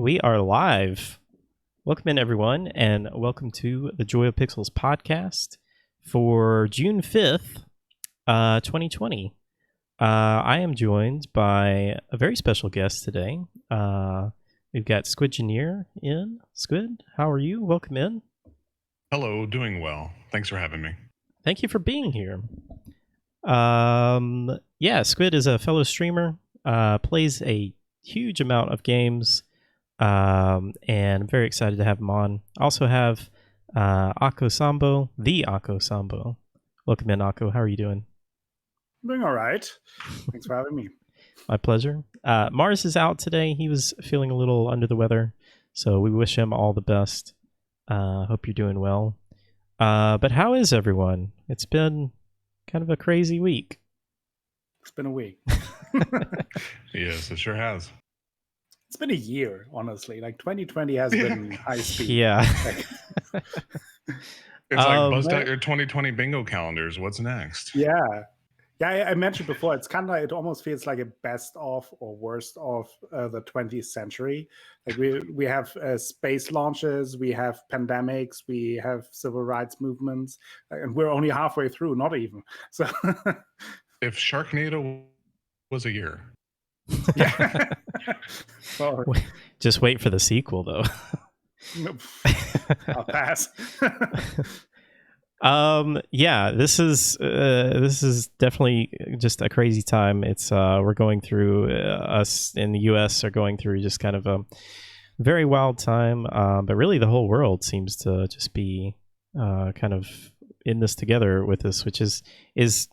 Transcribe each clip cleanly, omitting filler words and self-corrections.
we are live. Welcome in, everyone, and welcome to the Joy of Pixels podcast for June 5th, 2020. I am joined by a very special guest today. We've got Squidgineer in. Squid, how are you? Welcome in. Hello, doing well. Thanks for having me. Thank you for being here. Squid is a fellow streamer, plays a huge amount of games, and I'm very excited to have him on. Also have Akko Sambo, the Akko Sambo. Welcome in, Akko. How are you doing? Doing all right. Thanks for having me. My pleasure. Mars is out today. He was feeling a little under the weather, so we wish him all the best. Hope you're doing well. But how is everyone? It's been kind of a crazy week. It's been a week. Yes, it sure has. It's been a year, honestly. Like 2020 has been high speed. Yeah. It's like bust out your 2020 bingo calendars. What's next? Yeah. I mentioned before, it's kind of like, it almost feels like a best of or worst of the 20th century. Like we have space launches, we have pandemics, we have civil rights movements, and we're only halfway through, not even. So if Sharknado was a year. Yeah. Well, just wait for the sequel, though. I'll pass. This is definitely just a crazy time. It's we're going through, us in the US are going through just kind of a very wild time, but really the whole world seems to just be kind of in this together with us, which is it's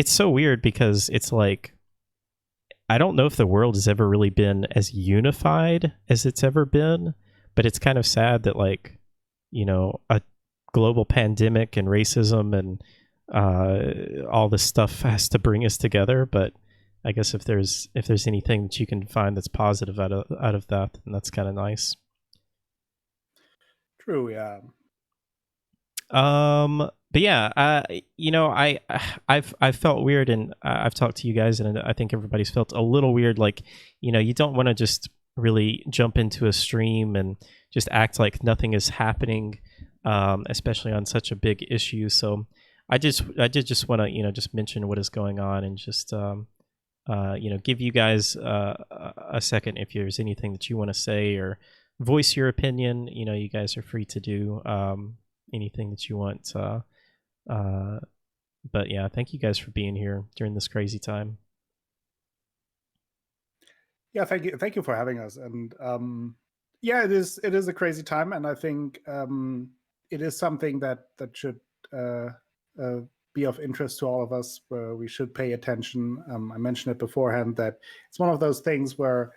so weird because it's like, I don't know if the world has ever really been as unified as it's ever been, but it's kind of sad that, like, you know, a global pandemic and racism and all this stuff has to bring us together. But I guess if there's anything that you can find that's positive out of that, then that's kind of nice. True, yeah. But yeah, I've felt weird, and I've talked to you guys, and I think everybody's felt a little weird. Like, you know, you don't want to just really jump into a stream and just act like nothing is happening, especially on such a big issue. So I did just want to, you know, just mention what is going on and just give you guys a second if there's anything that you want to say or voice your opinion. You know, you guys are free to do anything that you want. But yeah, thank you guys for being here during this crazy time. Yeah, thank you for having us. And it is a crazy time, and I think it is something that should be of interest to all of us, where we should pay attention. I mentioned it beforehand that it's one of those things where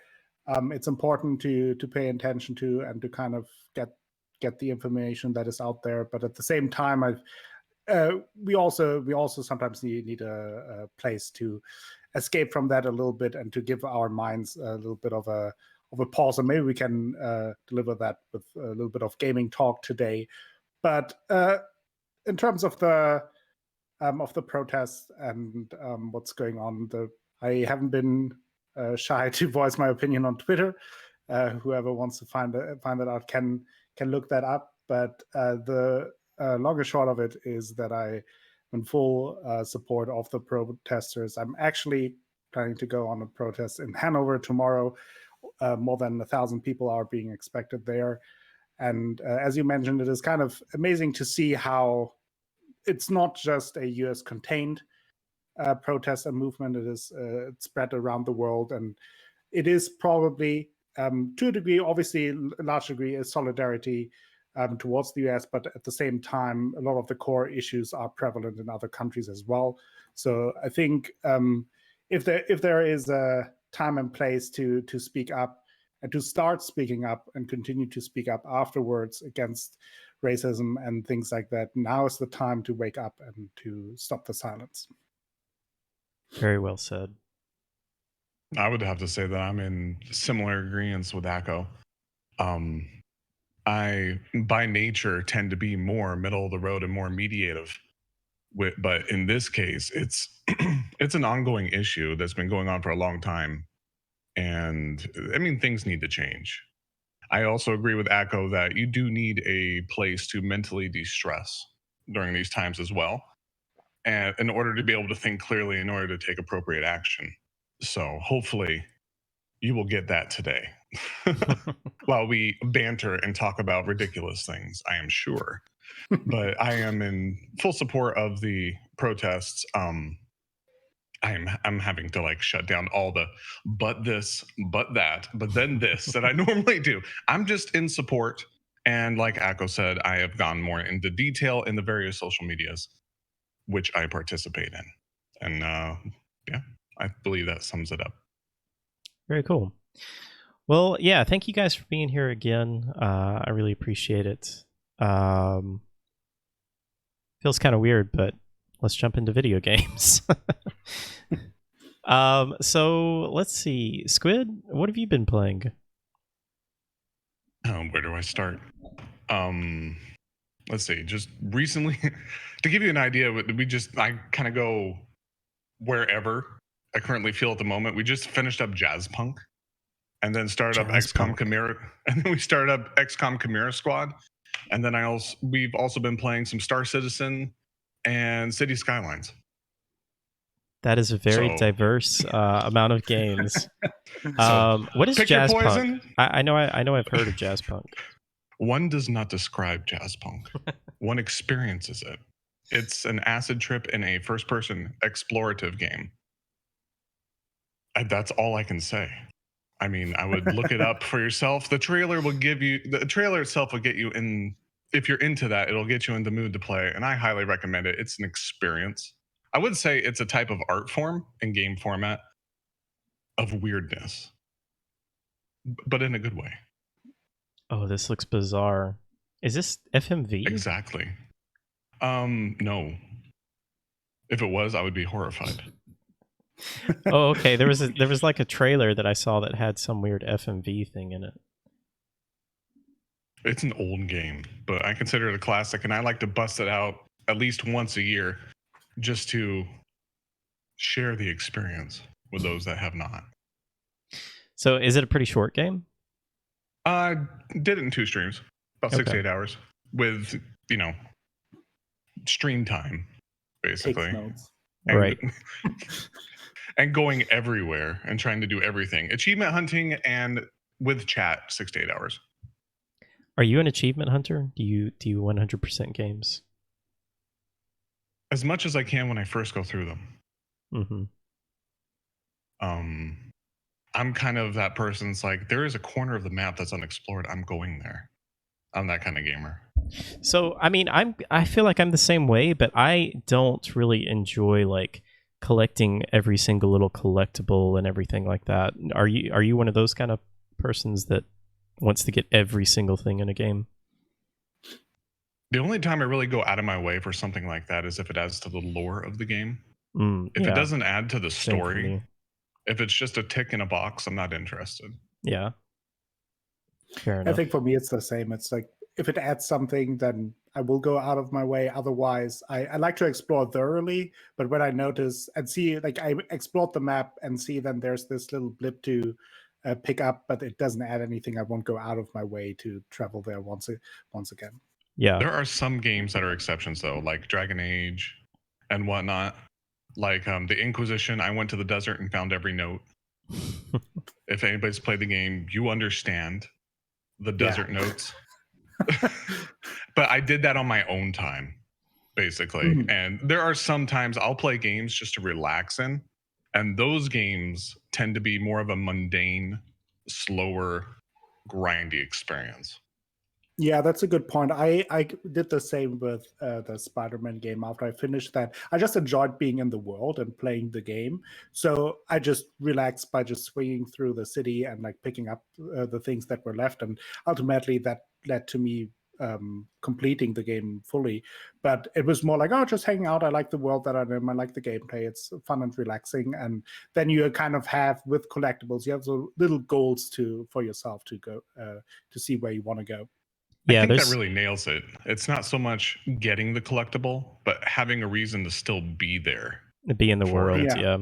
it's important to pay attention to and to kind of get the information that is out there. But at the same time, we also sometimes need a place to escape from that a little bit and to give our minds a little bit of a pause. And maybe we can deliver that with a little bit of gaming talk today. But in terms of the protests and what's going on, I haven't been shy to voice my opinion on Twitter. Whoever wants to find that out can look that up. But the long and short of it is that I am in full support of the protesters. I'm actually planning to go on a protest in Hanover tomorrow. More than 1,000 people are being expected there. And as you mentioned, it is kind of amazing to see how it's not just a US contained protest and movement. It is it's spread around the world. And it is probably, to a degree, obviously, a large degree, is solidarity towards the US, but at the same time, a lot of the core issues are prevalent in other countries as well. So I think if there is a time and place to speak up and to start speaking up and continue to speak up afterwards against racism and things like that, now is the time to wake up and to stop the silence. Very well said. I would have to say that I'm in similar agreements with Akko. I, by nature, tend to be more middle of the road and more mediative. But in this case, it's it's an ongoing issue that's been going on for a long time, and I mean, things need to change. I also agree with Akko that you do need a place to mentally de-stress during these times as well, and in order to be able to think clearly, in order to take appropriate action. So hopefully you will get that today. While we banter and talk about ridiculous things, I am sure. But I am in full support of the protests. I'm having to like shut down all the but this, but that, but then this that I normally do. I'm just in support. And like Akko said, I have gone more into detail in the various social medias which I participate in. And yeah, I believe that sums it up. Very cool. Well, yeah, thank you guys for being here again. I really appreciate it. Feels kind of weird, but let's jump into video games. So let's see. Squid, what have you been playing? Where do I start? Let's see. Just recently, to give you an idea, I kind of go wherever I currently feel at the moment. We just finished up Jazzpunk, and then started up XCOM Chimera, and then we started up XCOM Chimera Squad, and then we've also been playing some Star Citizen and City Skylines. That is a very diverse amount of games. What is Jazzpunk? I know I've heard of Jazzpunk. One does not describe Jazzpunk. One experiences it. It's an acid trip in a first-person explorative game. That's all I can say. I mean, I would look it up for yourself. The trailer itself will get you in. If you're into that, it'll get you in the mood to play, and I highly recommend it. It's an experience. I would say it's a type of art form and game format of weirdness, but in a good way. Oh, this looks bizarre. Is this FMV? Exactly. No. If it was, I would be horrified. Oh, okay. There was like a trailer that I saw that had some weird FMV thing in it. It's an old game, but I consider it a classic, and I like to bust it out at least once a year just to share the experience with those that have not. So is it a pretty short game? I did it in 2 streams, about 6 to 8 hours, with, stream time, basically. Right. And going everywhere and trying to do everything. Achievement hunting and with chat, 6 to 8 hours. Are you an achievement hunter? Do you 100% games? As much as I can when I first go through them. Mm-hmm. I'm kind of that person's like, there is a corner of the map that's unexplored. I'm going there. I'm that kind of gamer. So, I mean, I feel like I'm the same way, but I don't really enjoy like collecting every single little collectible and everything like that. Are you one of those kind of persons that wants to get every single thing in a game? The only time I really go out of my way for something like that is if it adds to the lore of the game. If it doesn't add to the story, if it's just a tick in a box, I'm not interested. Yeah. Fair enough. I think for me, it's the same. It's like, if it adds something, then I will go out of my way. Otherwise, I like to explore thoroughly. But when I notice and see, like, I explored the map and see then there's this little blip to pick up, but it doesn't add anything, I won't go out of my way to travel there once again. Yeah. There are some games that are exceptions, though, like Dragon Age and whatnot. Like the Inquisition, I went to the desert and found every note. If anybody's played the game, you understand the desert notes. But I did that on my own time, basically. Mm-hmm. And there are some times I'll play games just to relax in. And those games tend to be more of a mundane, slower, grindy experience. Yeah, that's a good point. I did the same with the Spider-Man game. After I finished that, I just enjoyed being in the world and playing the game. So I just relaxed by just swinging through the city and like picking up the things that were left. And ultimately that led to me completing the game fully. But it was more like, just hanging out. I like the world that I'm in. I like the gameplay. It's fun and relaxing. And then you kind of have, with collectibles, you have the little goals for yourself to go to see where you want to go. I think that really nails it. It's not so much getting the collectible, but having a reason to still be there. Be in the world, yeah.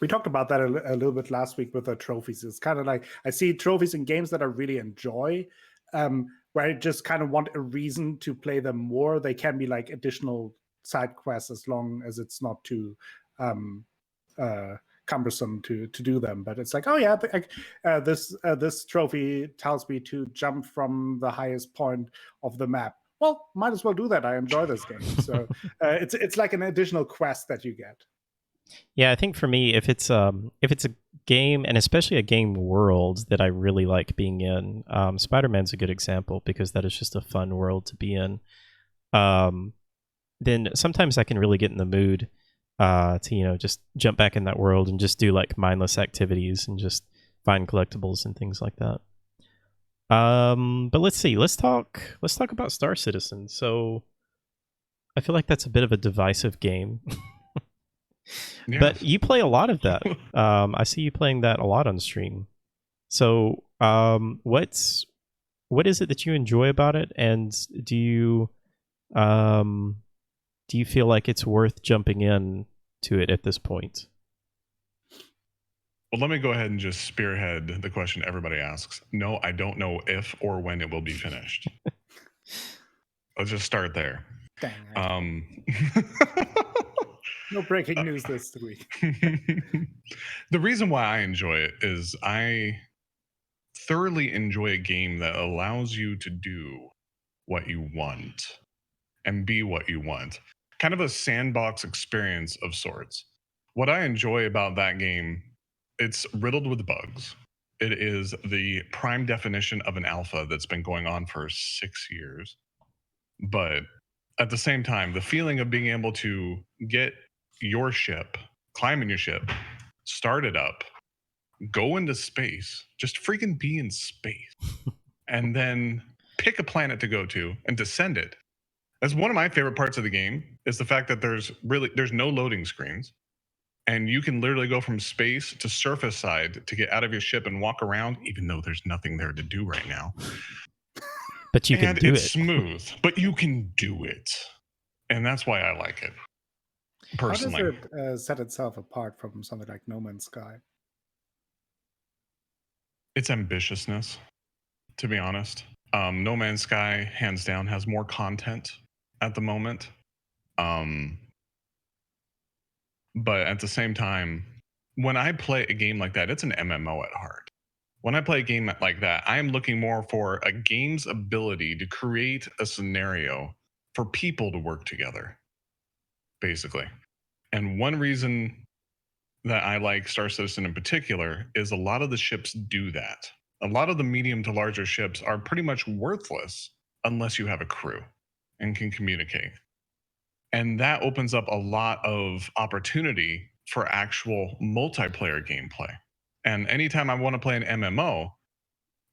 We talked about that a little bit last week with the trophies. It's kind of like I see trophies in games that I really enjoy, where I just kind of want a reason to play them more. They can be like additional side quests as long as it's not too cumbersome to do them. But it's like, oh yeah, this trophy tells me to jump from the highest point of the map. Well, might as well do that. I enjoy this game, so it's like an additional quest that you get. Yeah, I think for me, if it's a game, and especially a game world that I really like being in, Spider-Man's a good example because that is just a fun world to be in. Then sometimes I can really get in the mood to just jump back in that world and just do like mindless activities and just find collectibles and things like that. But let's see. Let's talk about Star Citizen. So I feel like that's a bit of a divisive game. Yeah. But you play a lot of that. I see you playing that a lot on stream. So, what is it that you enjoy about it, and do you feel like it's worth jumping in to it at this point? Well, let me go ahead and just spearhead the question everybody asks. No, I don't know if or when it will be finished. Let's just start there. Dang No breaking news this week. The reason why I enjoy it is I thoroughly enjoy a game that allows you to do what you want and be what you want. Kind of a sandbox experience of sorts. What I enjoy about that game, it's riddled with bugs. It is the prime definition of an alpha that's been going on for 6 years. But at the same time, the feeling of being able to get your ship, climb in your ship, start it up, go into space, just freaking be in space, and then pick a planet to go to and descend it. That's one of my favorite parts of the game, is the fact that there's no loading screens, and you can literally go from space to surface side to get out of your ship and walk around, even though there's nothing there to do right now. But you can do it. It's smooth, but you can do it. And that's why I like it. Personally. How does it set itself apart from something like No Man's Sky? It's ambitiousness, to be honest. No Man's Sky, hands down, has more content at the moment. But at the same time, when I play a game like that, it's an MMO at heart. When I play a game like that, I'm looking more for a game's ability to create a scenario for people to work together, basically. And one reason that I like Star Citizen in particular is a lot of the ships do that. A lot of the medium to larger ships are pretty much worthless unless you have a crew and can communicate. And that opens up a lot of opportunity for actual multiplayer gameplay. And anytime I want to play an MMO,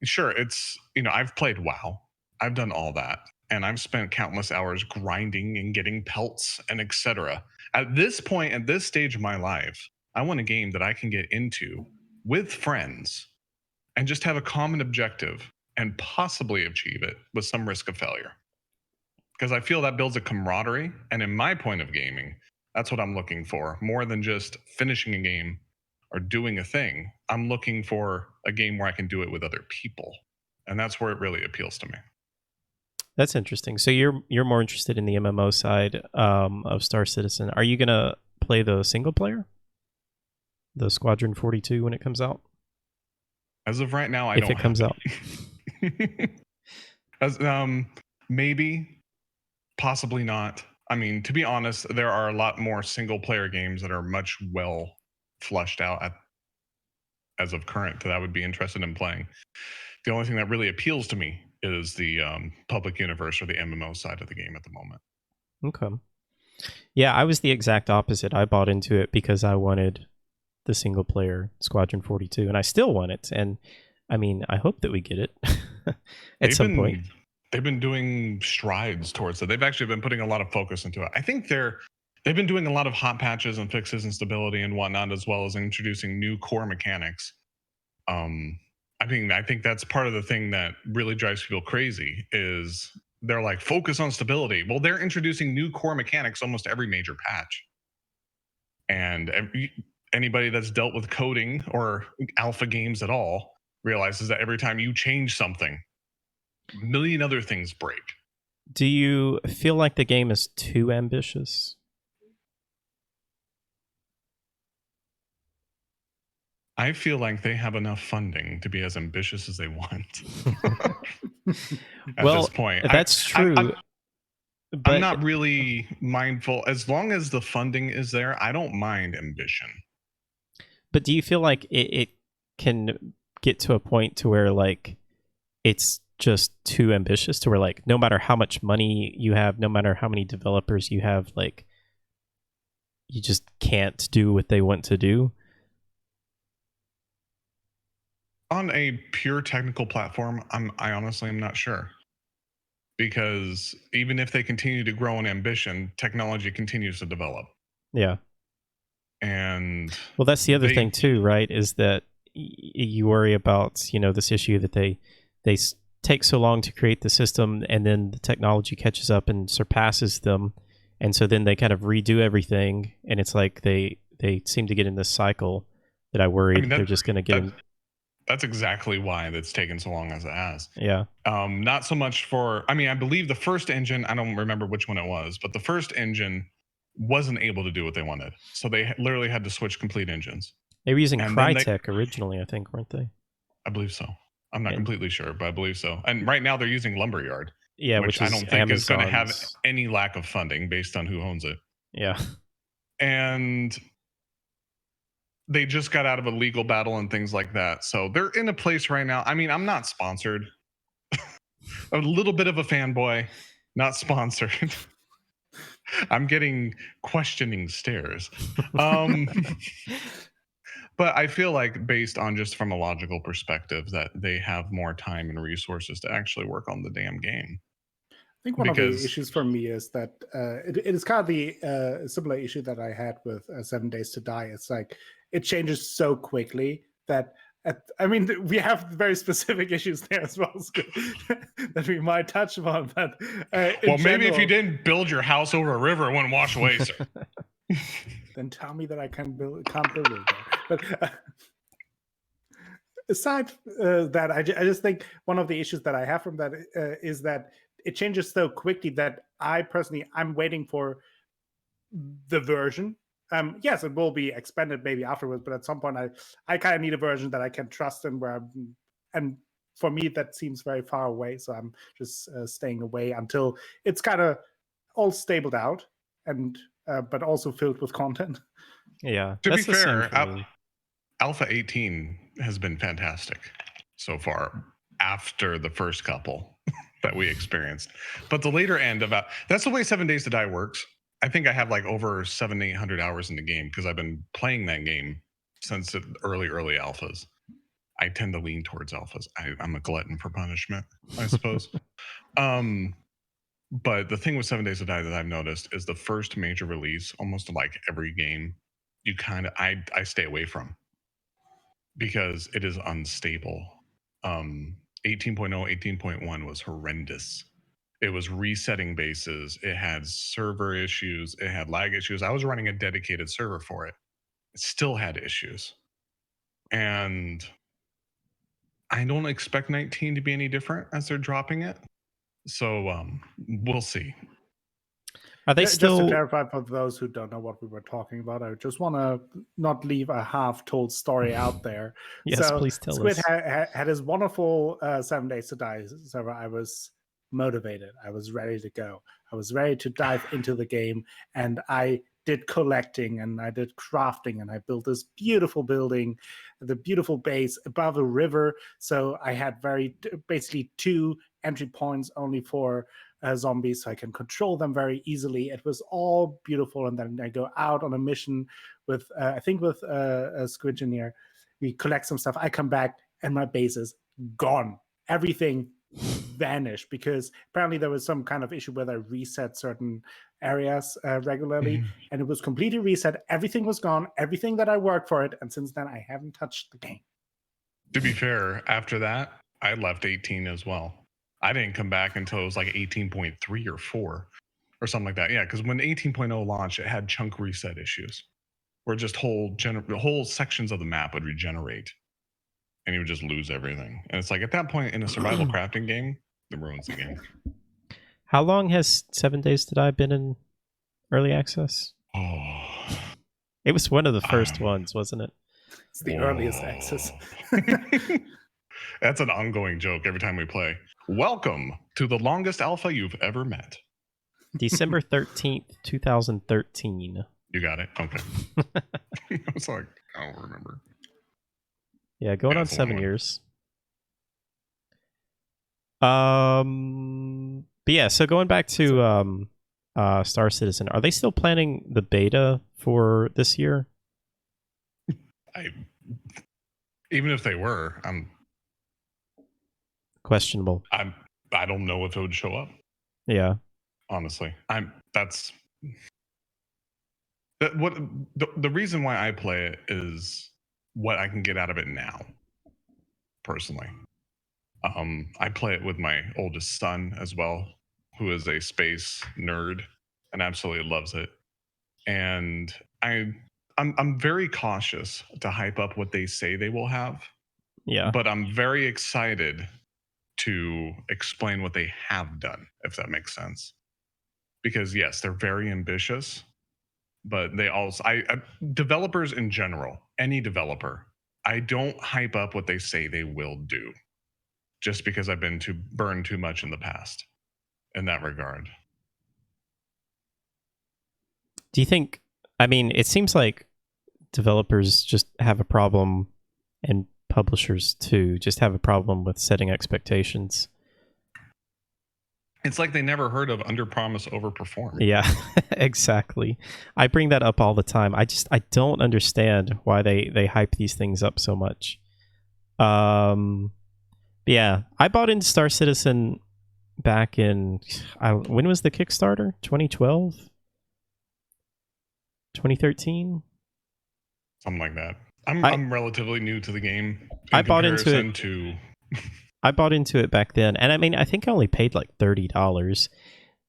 sure, it's, I've played WoW. I've done all that. And I've spent countless hours grinding and getting pelts and etc. At this point, at this stage of my life, I want a game that I can get into with friends and just have a common objective and possibly achieve it with some risk of failure. Because I feel that builds a camaraderie. And in my point of gaming, that's what I'm looking for. More than just finishing a game or doing a thing, I'm looking for a game where I can do it with other people. And that's where it really appeals to me. That's interesting. So you're more interested in the MMO side of Star Citizen. Are you going to play the single player? The Squadron 42 when it comes out? As of right now, if it comes out. Maybe, possibly not. I mean, to be honest, there are a lot more single player games that are much well fleshed out as of current that I would be interested in playing. The only thing that really appeals to me is the public universe or the MMO side of the game at the moment. Okay. Yeah, I was the exact opposite. I bought into it because I wanted the single player Squadron 42, and I still want it. And I mean, I hope that we get it at some point. They've been doing strides towards it. They've actually been putting a lot of focus into it. I think they've been doing a lot of hot patches and fixes and stability and whatnot, as well as introducing new core mechanics. I think that's part of the thing that really drives people crazy is they're like, focus on stability. Well, they're introducing new core mechanics almost every major patch. And anybody that's dealt with coding or alpha games at all realizes that every time you change something, a million other things break. Do you feel like the game is too ambitious? I feel like they have enough funding to be as ambitious as they want at Well, this point. that's true. I'm but not really mindful. As long as the funding is there, I don't mind ambition. But do you feel like it can get to a point to where like it's just too ambitious to where like no matter how much money you have, no matter how many developers you have, like you just can't do what they want to do? On a pure technical platform, I honestly am not sure. Because even if they continue to grow in ambition, technology continues to develop. Yeah. And well, that's the other thing too, right? Is that you worry about, you know, this issue that they take so long to create the system, and then the technology catches up and surpasses them, and so then they kind of redo everything, and it's like they seem to get in this cycle that I worry they're just going to get in. That's exactly why it's taken so long as it has. Yeah. Not so much for, I mean, I believe the first engine, I don't remember which one it was, but the first engine wasn't able to do what they wanted. So they literally had to switch complete engines. They were using Crytek originally, I think, weren't they? I believe so. I'm not completely sure, but I believe so. And right now they're using Lumberyard. Yeah, which I don't think Amazon's is going to have any lack of funding based on who owns it. Yeah. And they just got out of a legal battle and things like that. So they're in a place right now. I mean, I'm not sponsored. A little bit of a fanboy, not sponsored. I'm getting questioning stares. But I feel like based on just from a logical perspective that they have more time and resources to actually work on the damn game. I think one of the issues for me is that it is kind of the similar issue that I had with 7 Days to Die. It's like it changes so quickly that I mean, we have very specific issues there as well that we might touch upon. But well, maybe if you didn't build your house over a river, it wouldn't wash away, sir. Then tell me that I can't build it there. But aside that, I just think one of the issues that I have from that is that it changes so quickly that I'm waiting for the version. Yes, it will be expanded maybe afterwards, but at some point I kind of need a version that I can trust in and for me that seems very far away. So I'm just staying away until it's kind of all stabled out and but also filled with content. Yeah. To be fair, Alpha 18 has been fantastic so far after the first couple that we experienced. But the later end of that's the way 7 Days to Die works. I think I have like over 700-800 hours in the game because I've been playing that game since the early alphas. I tend to lean towards alphas. I'm a glutton for punishment, I suppose. But the thing with 7 Days to Die that I've noticed is the first major release, almost like every game, you kind of I stay away from because it is unstable. 18.0, 18.1 was horrendous. It was resetting bases. It had server issues. It had lag issues. I was running a dedicated server for it. It still had issues. And I don't expect 19 to be any different as they're dropping it. So we'll see. Are they still... Just to clarify for those who don't know what we were talking about, I just want to not leave a half-told story out there. Yes, so please tell Squid us. had his wonderful 7 Days to Die server. I was motivated. I was ready to go. I was ready to dive into the game, and I did collecting and I did crafting, and I built this beautiful building, the beautiful base above a river. So I had basically 2 entry points only for zombies, so I can control them very easily. It was all beautiful, and then I go out on a mission with I think with a Squid Engineer. We collect some stuff. I come back and my base is gone. Everything vanished because apparently there was some kind of issue where I reset certain areas regularly, and it was completely reset. Everything was gone. Everything that I worked for it, and since then I haven't touched the game. To be fair, after that I left 18 as well. I didn't come back until it was like 18.3 or 4 or something like that. Yeah, because when 18.0 launched, it had chunk reset issues. where just whole sections of the map would regenerate, and you would just lose everything. And it's like at that point in a survival crafting game, it ruins the game. How long has 7 Days to Die been in early access? Oh, It was one of the first ones, wasn't it? It's the earliest access. That's an ongoing joke every time we play. Welcome to the longest alpha you've ever met. December 13th, 2013. You got it? Okay. I was like, I don't remember. Yeah, going Yeah, on it's a 7 long one. years. But yeah, so going back to Star Citizen, are they still planning the beta for this year? Even if they were, Questionable. I don't know if it would show up. Yeah. Honestly, the reason why I play it is what I can get out of it now. Personally, I play it with my oldest son as well, who is a space nerd and absolutely loves it. And I'm very cautious to hype up what they say they will have. Yeah. But I'm very excited to explain what they have done, if that makes sense. Because yes, they're very ambitious, but they also developers in general, any developer, I don't hype up what they say they will do, just because I've been burned too much in the past in that regard. Do you think, I mean, it seems like developers just have a problem, and publishers too just have a problem with setting expectations. It's like they never heard of under promise over perform. Yeah, exactly. I bring that up all the time. I don't understand why they hype these things up so much. Yeah, I bought into Star Citizen back in when was the Kickstarter? 2012? 2013? Something like that. I'm relatively new to the game. I bought into it. I bought into it back then, and I mean, I think I only paid like $30.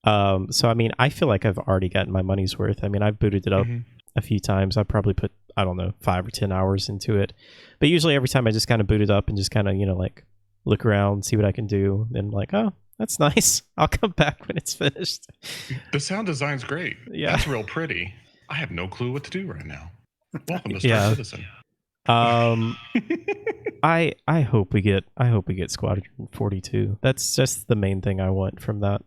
So I mean, I feel like I've already gotten my money's worth. I mean, I've booted it up a few times. I probably put, I don't know, 5 or 10 hours into it. But usually every time I just kind of boot it up and just kind of, like look around, see what I can do. Then like, oh, that's nice. I'll come back when it's finished. The sound design's great. Yeah. That's real pretty. I have no clue what to do right now. Welcome to Star Citizen. I hope we get Squadron 42. That's just the main thing I want from that.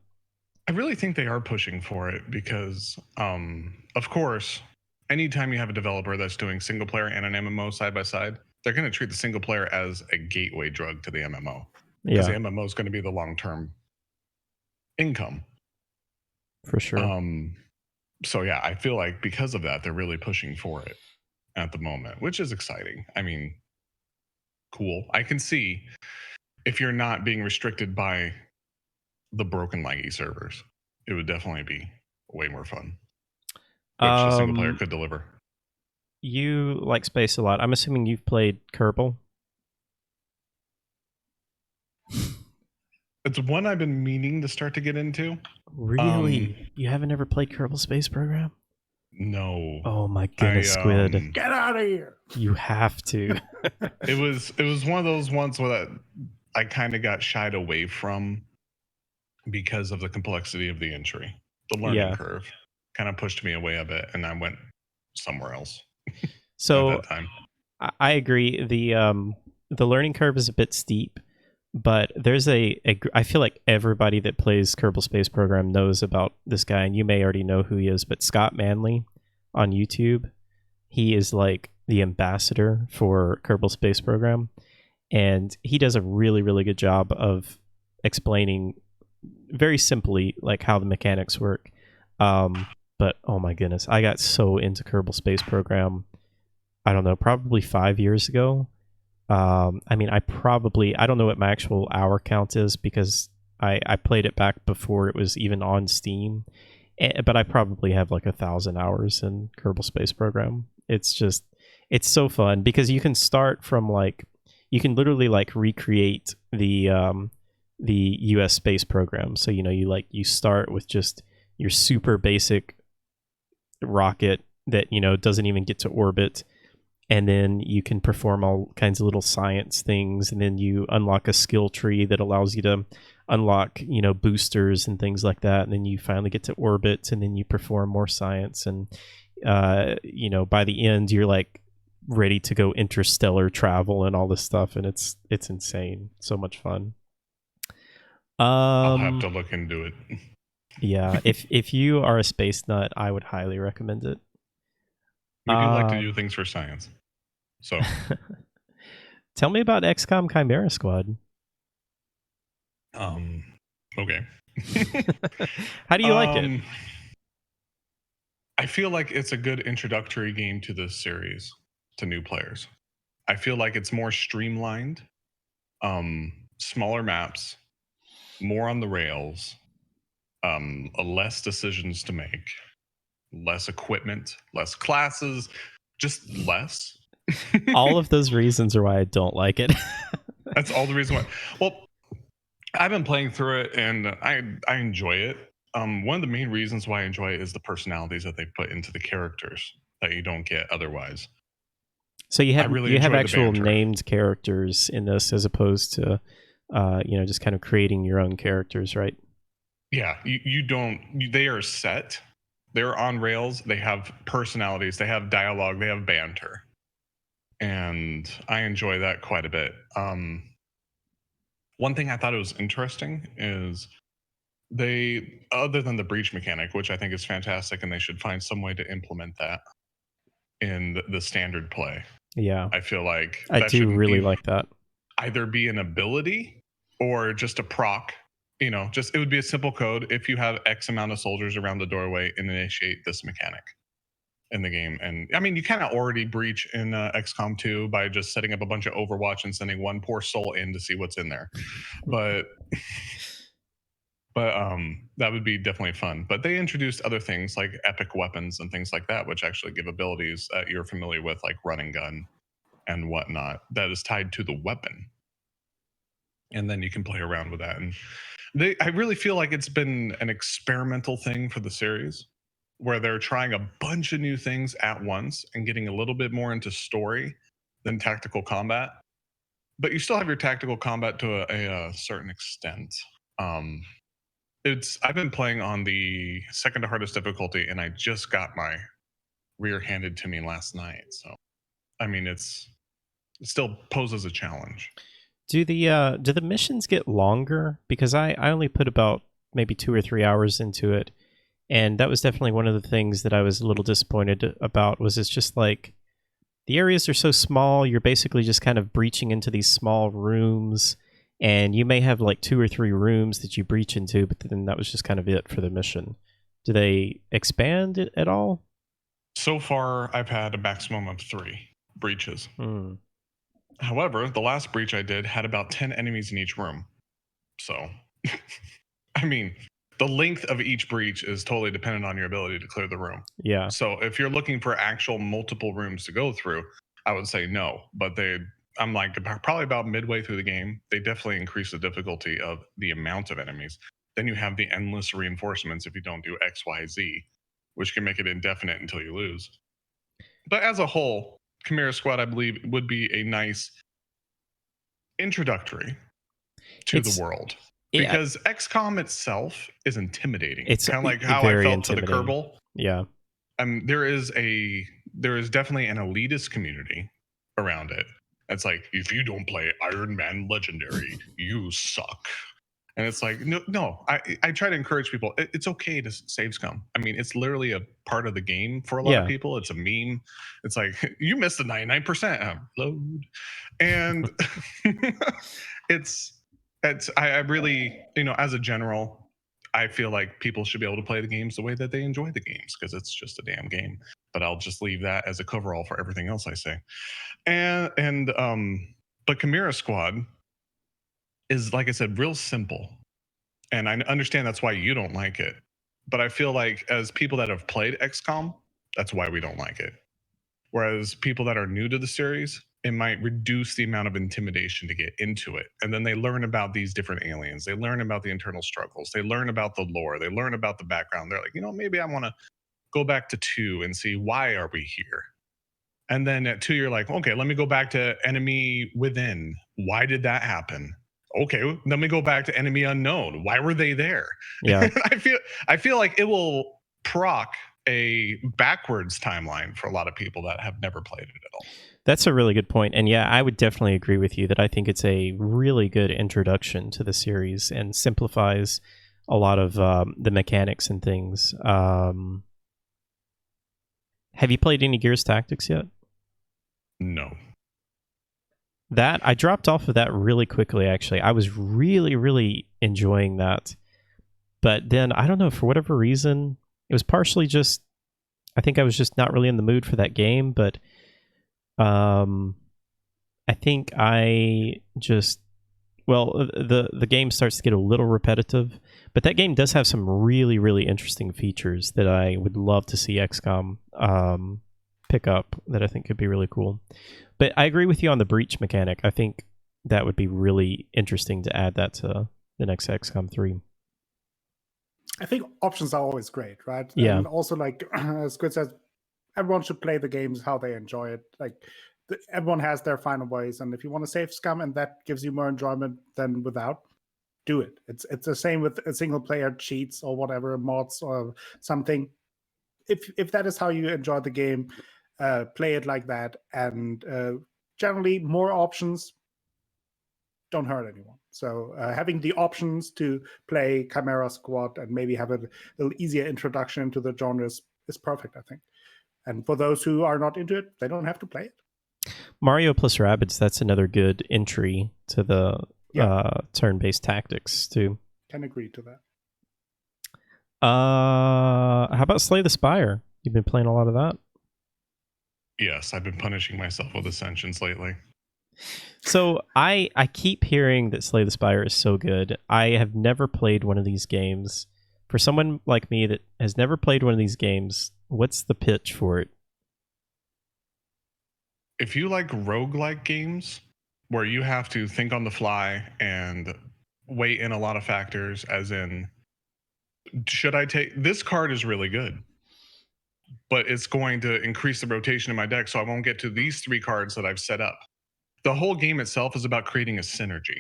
I really think they are pushing for it because, of course, anytime you have a developer that's doing single player and an MMO side by side, they're going to treat the single player as a gateway drug to the MMO. Because the MMO is going to be the long-term income. For sure. So yeah, I feel like because of that, they're really pushing for it at the moment, which is exciting. I mean, cool. I can see if you're not being restricted by the broken laggy servers, it would definitely be way more fun, which a single player could deliver. You like space a lot. I'm assuming you've played Kerbal. It's one I've been meaning to start to get into. Really? You haven't ever played Kerbal Space Program? No. Oh my goodness, Squid. Get out of here. You have to. It was one of those ones where I kind of got shied away from because of the complexity of the entry. The learning curve kind of pushed me away a bit, and I went somewhere else. So at that time. I agree. The learning curve is a bit steep, but there's I feel like everybody that plays Kerbal Space Program knows about this guy, and you may already know who he is, but Scott Manley on YouTube, he is like the ambassador for Kerbal Space Program, and he does a really, really good job of explaining very simply like how the mechanics work. But oh my goodness, I got so into Kerbal Space Program, I don't know, probably 5 years ago. I mean, I don't know what my actual hour count is because I played it back before it was even on Steam, but I probably have like 1,000 hours in Kerbal Space Program. It's so fun because you can start from you can literally recreate the US space program. So, you start with just your super basic rocket that doesn't even get to orbit, and then you can perform all kinds of little science things, and then you unlock a skill tree that allows you to unlock boosters and things like that, and then you finally get to orbit, and then you perform more science, and by the end you're like ready to go interstellar travel and all this stuff, and it's insane. So much fun. I'll have to look into it. Yeah, if you are a space nut, I would highly recommend it. We do like to do things for science. So tell me about XCOM Chimera Squad. Okay. How do you like it? I feel like it's a good introductory game to this series to new players. I feel like it's more streamlined, smaller maps, more on the rails, less decisions to make, less equipment, less classes, just less. All of those reasons are why I don't like it. That's all the reason why. Well, I've been playing through it and I enjoy it. One of the main reasons why I enjoy it is the personalities that they put into the characters that you don't get otherwise. So you have actual named characters in this, as opposed to just kind of creating your own characters, right? Yeah, you don't. They are set. They're on rails. They have personalities. They have dialogue. They have banter, and I enjoy that quite a bit. One thing I thought it was interesting is they, other than the breach mechanic, which I think is fantastic, and they should find some way to implement that in the standard play. Yeah, I feel like I do really like that. Either be an ability or just a proc. Just it would be a simple code. If you have X amount of soldiers around the doorway, and initiate this mechanic in the game. And I mean, you kind of already breach in XCOM 2 by just setting up a bunch of Overwatch and sending one poor soul in to see what's in there. But that would be definitely fun. But they introduced other things like epic weapons and things like that, which actually give abilities that you're familiar with, like run and gun and whatnot, that is tied to the weapon. And then you can play around with that. And I really feel like it's been an experimental thing for the series, where they're trying a bunch of new things at once and getting a little bit more into story than tactical combat. But you still have your tactical combat to a certain extent. I've been playing on the second to hardest difficulty, and I just got my rear handed to me last night. So, I mean, it still poses a challenge. Do the missions get longer? Because I only put about maybe 2 or 3 hours into it, and that was definitely one of the things that I was a little disappointed about. Was it's just like the areas are so small, you're basically just kind of breaching into these small rooms, and you may have like 2 or 3 rooms that you breach into, but then that was just kind of it for the mission. Do they expand it at all? So far, I've had a maximum of 3 breaches. However, the last breach I did had about 10 enemies in each room. So, I mean, the length of each breach is totally dependent on your ability to clear the room. Yeah. So if you're looking for actual multiple rooms to go through, I would say no. But I'm like probably about midway through the game, they definitely increase the difficulty of the amount of enemies. Then you have the endless reinforcements if you don't do X, Y, Z, which can make it indefinite until you lose. But as a whole, Chimera Squad, I believe, would be a nice introductory to the world. Because XCOM itself is intimidating. It's kind of like how I felt to the Kerbal. Yeah. There is definitely an elitist community around it. It's like, if you don't play Iron Man Legendary, you suck. And it's like, no. I try to encourage people. It's okay to save scum. I mean, it's literally a part of the game for a lot of people. It's a meme. It's like, you missed the 99%. Load. And I really, as a general, I feel like people should be able to play the games the way that they enjoy the games, because it's just a damn game. But I'll just leave that as a coverall for everything else I say. But Chimera Squad is, like I said, real simple. And I understand that's why you don't like it. But I feel like as people that have played XCOM, that's why we don't like it. Whereas people that are new to the series, it might reduce the amount of intimidation to get into it. And then they learn about these different aliens. They learn about the internal struggles. They learn about the lore. They learn about the background. They're like, maybe I want to go back to 2 and see why are we here. And then at 2, you're like, okay, let me go back to Enemy Within. Why did that happen? Okay, let me go back to Enemy Unknown. Why were they there? Yeah. I feel like it will proc a backwards timeline for a lot of people that have never played it at all. That's a really good point. And yeah, I would definitely agree with you that I think it's a really good introduction to the series and simplifies a lot of the mechanics and things. Have you played any Gears Tactics yet? No. That I dropped off of that really quickly, actually. I was really, really enjoying that. But then, I don't know, for whatever reason, it was partially just, I think I was just not really in the mood for that game, but I think I just, well, the game starts to get a little repetitive, but that game does have some really, really interesting features that I would love to see XCOM pick up that I think could be really cool. But I agree with you on the breach mechanic. I think that would be really interesting to add that to the next XCOM 3. I think options are always great, right? Yeah. And also, like as Squid says, everyone should play the games how they enjoy it. Like everyone has their final ways, and if you want to save scum and that gives you more enjoyment than without, do it. It's the same with a single player cheats or whatever, mods or something. If that is how you enjoy the game, play it like that. And generally, more options don't hurt anyone. So having the options to play Chimera Squad and maybe have a little easier introduction into the genres is perfect, I think. And for those who are not into it, they don't have to play it. Mario plus Rabbids, that's another good entry to the turn-based tactics too. Can agree to that. How about Slay the Spire? You've been playing a lot of that? Yes, I've been punishing myself with Ascensions lately. So I keep hearing that Slay the Spire is so good. I have never played one of these games. For someone like me that has never played one of these games, what's the pitch for it? If you like roguelike games where you have to think on the fly and weigh in a lot of factors, as in, should I take this card is really good, but it's going to increase the rotation in my deck, so I won't get to these 3 cards that I've set up. The whole game itself is about creating a synergy.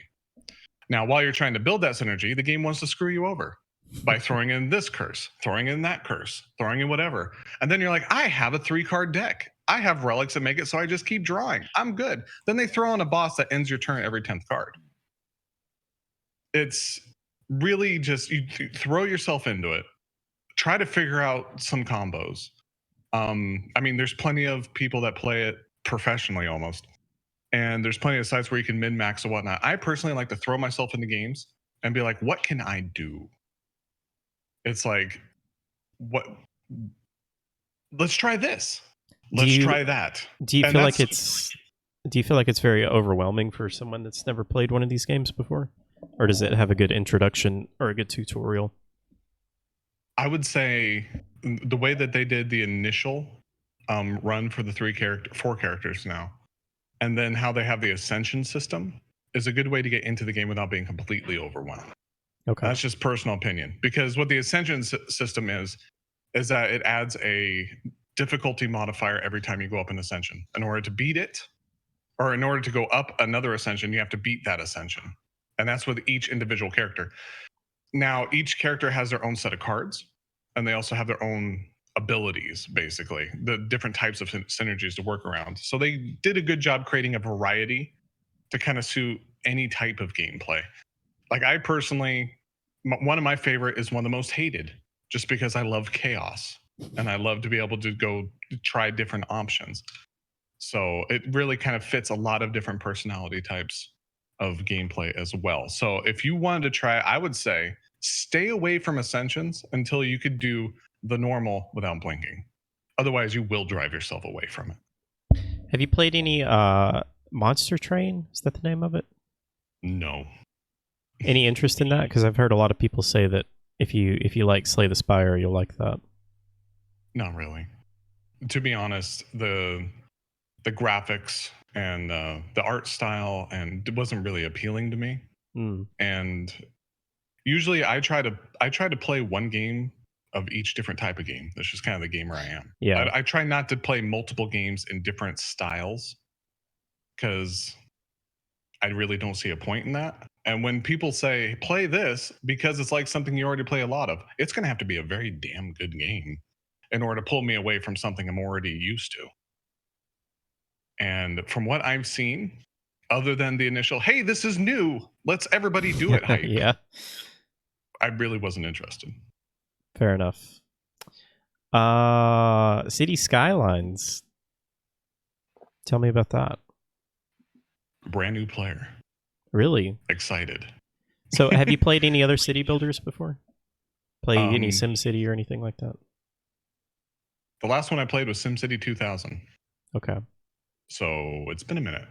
Now, while you're trying to build that synergy, the game wants to screw you over by throwing in this curse, throwing in that curse, throwing in whatever. And then you're like, I have a 3-card deck. I have relics that make it so I just keep drawing. I'm good. Then they throw in a boss that ends your turn every 10th card. It's really just, you throw yourself into it. Try to figure out some combos. I mean, there's plenty of people that play it professionally almost. And there's plenty of sites where you can min-max and whatnot. I personally like to throw myself into games and be like, what can I do? It's like, what? Let's try this. Let's try that. Do you feel like it's very overwhelming for someone that's never played one of these games before? Or does it have a good introduction or a good tutorial? I would say the way that they did the initial run for the 4 characters now, and then how they have the Ascension system is a good way to get into the game without being completely overwhelmed. Okay. That's just personal opinion. Because what the Ascension system is that it adds a difficulty modifier every time you go up an Ascension. In order to beat it, or in order to go up another Ascension, you have to beat that Ascension. And that's with each individual character. Now, each character has their own set of cards, and they also have their own abilities, basically, the different types of synergies to work around. So they did a good job creating a variety to kind of suit any type of gameplay. Like I personally, one of my favorite is one of the most hated, just because I love chaos and I love to be able to go try different options. So it really kind of fits a lot of different personality types of gameplay as well. So if you wanted to try, I would say stay away from Ascensions until you could do the normal without blinking. Otherwise, you will drive yourself away from it. Have you played any Monster Train? Is that the name of it? No. Any interest in that? Because I've heard a lot of people say that if you like Slay the Spire, you'll like that. Not really. To be honest, the graphics and the art style and it wasn't really appealing to me. And usually I try to play one game of each different type of game. That's just kind of the gamer I am. Yeah. I try not to play multiple games in different styles because I really don't see a point in that. And when people say play this because it's like something you already play a lot of, it's going to have to be a very damn good game in order to pull me away from something I'm already used to. And from what I've seen, other than the initial, hey, this is new, let's everybody do it hype, Yeah. I really wasn't interested. Fair enough. City Skylines. Tell me about that. Brand new player. Really? Excited. So have you played any other city builders before? Play any Um, SimCity or anything like that? The last one I played was SimCity 2000. Okay. So it's been a minute.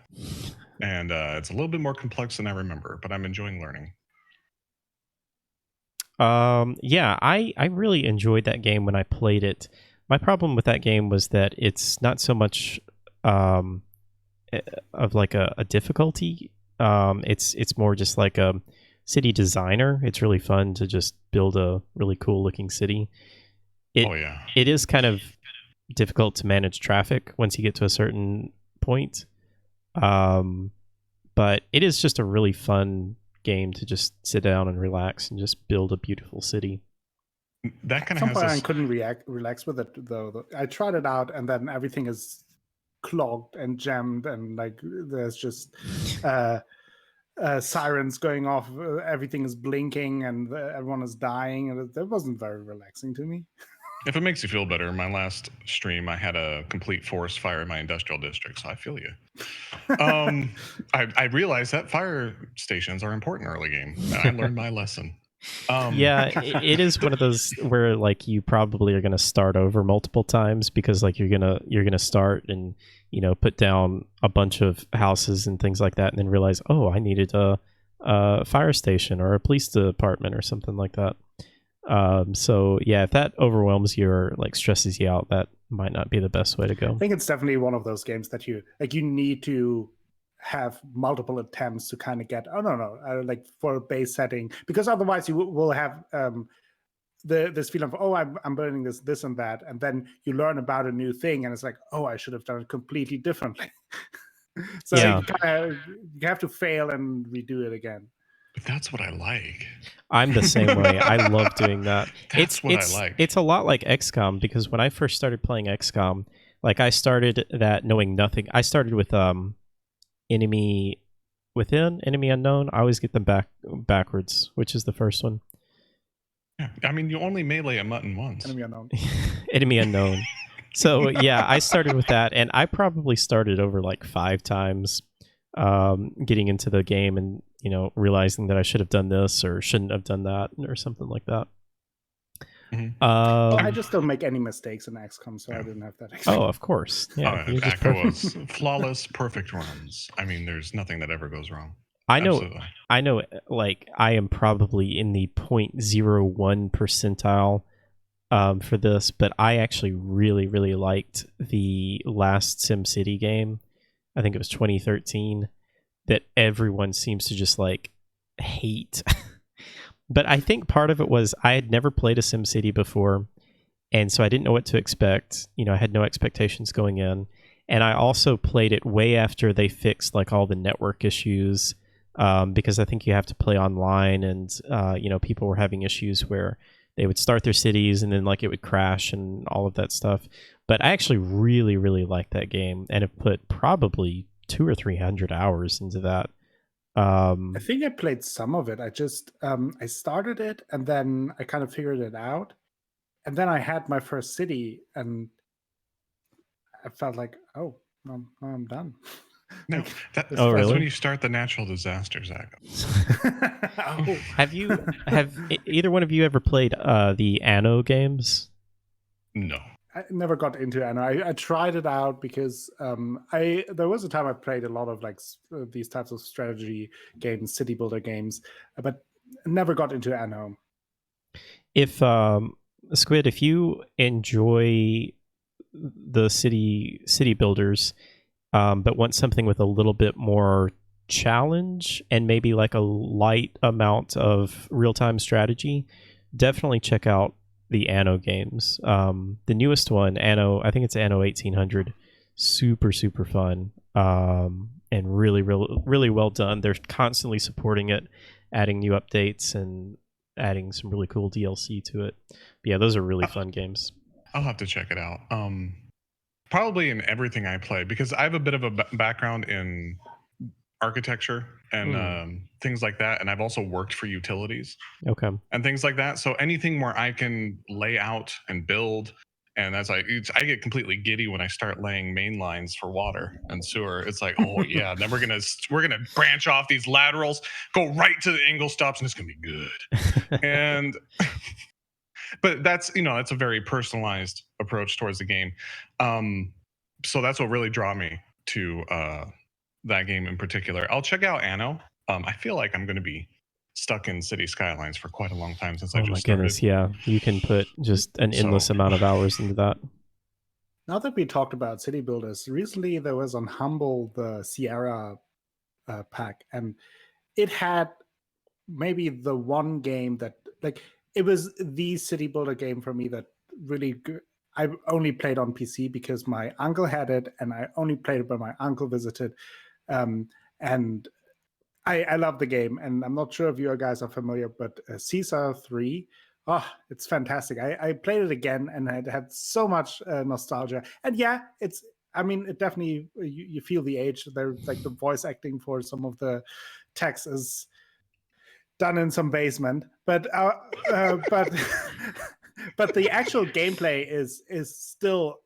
And it's a little bit more complex than I remember, but I'm enjoying learning. Yeah, I really enjoyed that game when I played it. My problem with that game was that it's not so much of like a difficulty. It's more just like a city designer. It's really fun to just build a really cool looking city. Oh yeah. It is kind of difficult to manage traffic once you get to a certain point. But it is just a really fun game to just sit down and relax and just build a beautiful city. That kind At of some has point, I this, couldn't relax with it though. I tried it out, and then everything is clogged and jammed, and like there's just sirens going off. Everything is blinking, and everyone is dying, and that wasn't very relaxing to me. if it makes you feel better, my last stream I had a complete forest fire in my industrial district, so I feel you. I realized that fire stations are important early game, and I learned my lesson. Yeah, it is one of those where like you probably are going to start over multiple times because like you're gonna start and put down a bunch of houses and things like that, and then realize, oh, I needed a fire station or a police department or something like that. So yeah, if that overwhelms you or like stresses you out, that might not be the best way to go. I think it's definitely one of those games that you need to have multiple attempts to kind of get like for a base setting, because otherwise you will have this feeling of, oh, I'm burning this and that, and then you learn about a new thing and it's like, oh, I should have done it completely differently. So Yeah. you have to fail and redo it again. But that's what I like. I'm the same way. I love doing that. That's what I like. It's a lot like XCOM, because when I first started playing XCOM, like I started that knowing nothing. I started with Enemy Within, Enemy Unknown. I always get them backwards, which is the first one. Yeah. I mean, you only melee a mutton once. Enemy Unknown. Enemy Unknown. So yeah, I started with that, and I probably started over like 5 times, getting into the game and realizing that I should have done this or shouldn't have done that or something like that. Mm-hmm. I just don't make any mistakes in XCOM, so I didn't have that experience. Oh, of course. Yeah, you're just Echo was flawless, perfect runs. I mean, there's nothing that ever goes wrong. I know. Absolutely. I know. Like I am probably in the 0.01 percentile for this, but I actually really, really liked the last SimCity game. I think it was 2013. That everyone seems to just like hate. But I think part of it was I had never played a SimCity before, and so I didn't know what to expect. I had no expectations going in, and I also played it way after they fixed like all the network issues, because I think you have to play online, and people were having issues where they would start their cities and then like it would crash and all of that stuff. But I actually really, really liked that game and have put probably 200 or 300 hours into that. I think I played some of it. I just I started it and then I kind of figured it out, and then I had my first city and I felt like, oh, no, I'm done. No, that's really? when you start the natural disasters, Zach. Oh. Have either one of you ever played the Anno games? No. I never got into Anno. I tried it out because there was a time I played a lot of like these types of strategy games, city builder games, but never got into Anno. If Squid, if you enjoy the city builders, but want something with a little bit more challenge and maybe like a light amount of real-time strategy, definitely check out the Anno games. The newest one, Anno, I think it's Anno 1800, super fun, and really well done. They're constantly supporting it, adding new updates and adding some really cool DLC to it. But yeah, those are really fun games. I'll have to check it out. Probably in everything I play, because I have a bit of a background in architecture and things like that, and I've also worked for utilities Okay. and things like that. So anything where I can lay out and build, and I get completely giddy when I start laying main lines for water and sewer. It's like, oh yeah, then we're gonna branch off these laterals, go right to the angle stops, and it's gonna be good. And but that's it's a very personalized approach towards the game. So that's what really draw me to that game in particular. I'll check out Anno. I feel like I'm going to be stuck in City Skylines for quite a long time since I just started. Oh my goodness, yeah. You can put just an endless amount of hours into that. Now that we talked about city builders, recently there was on Humble the Sierra pack, and it had maybe the one game that, like, it was the city builder game for me that really I only played on PC because my uncle had it, and I only played it when my uncle visited. And I love the game, and I'm not sure if you guys are familiar, but Caesar 3, it's fantastic. I played it again, and it had so much nostalgia. And yeah, it definitely, you feel the age. There's like the voice acting for some of the text is done in some basement, but but the actual gameplay is still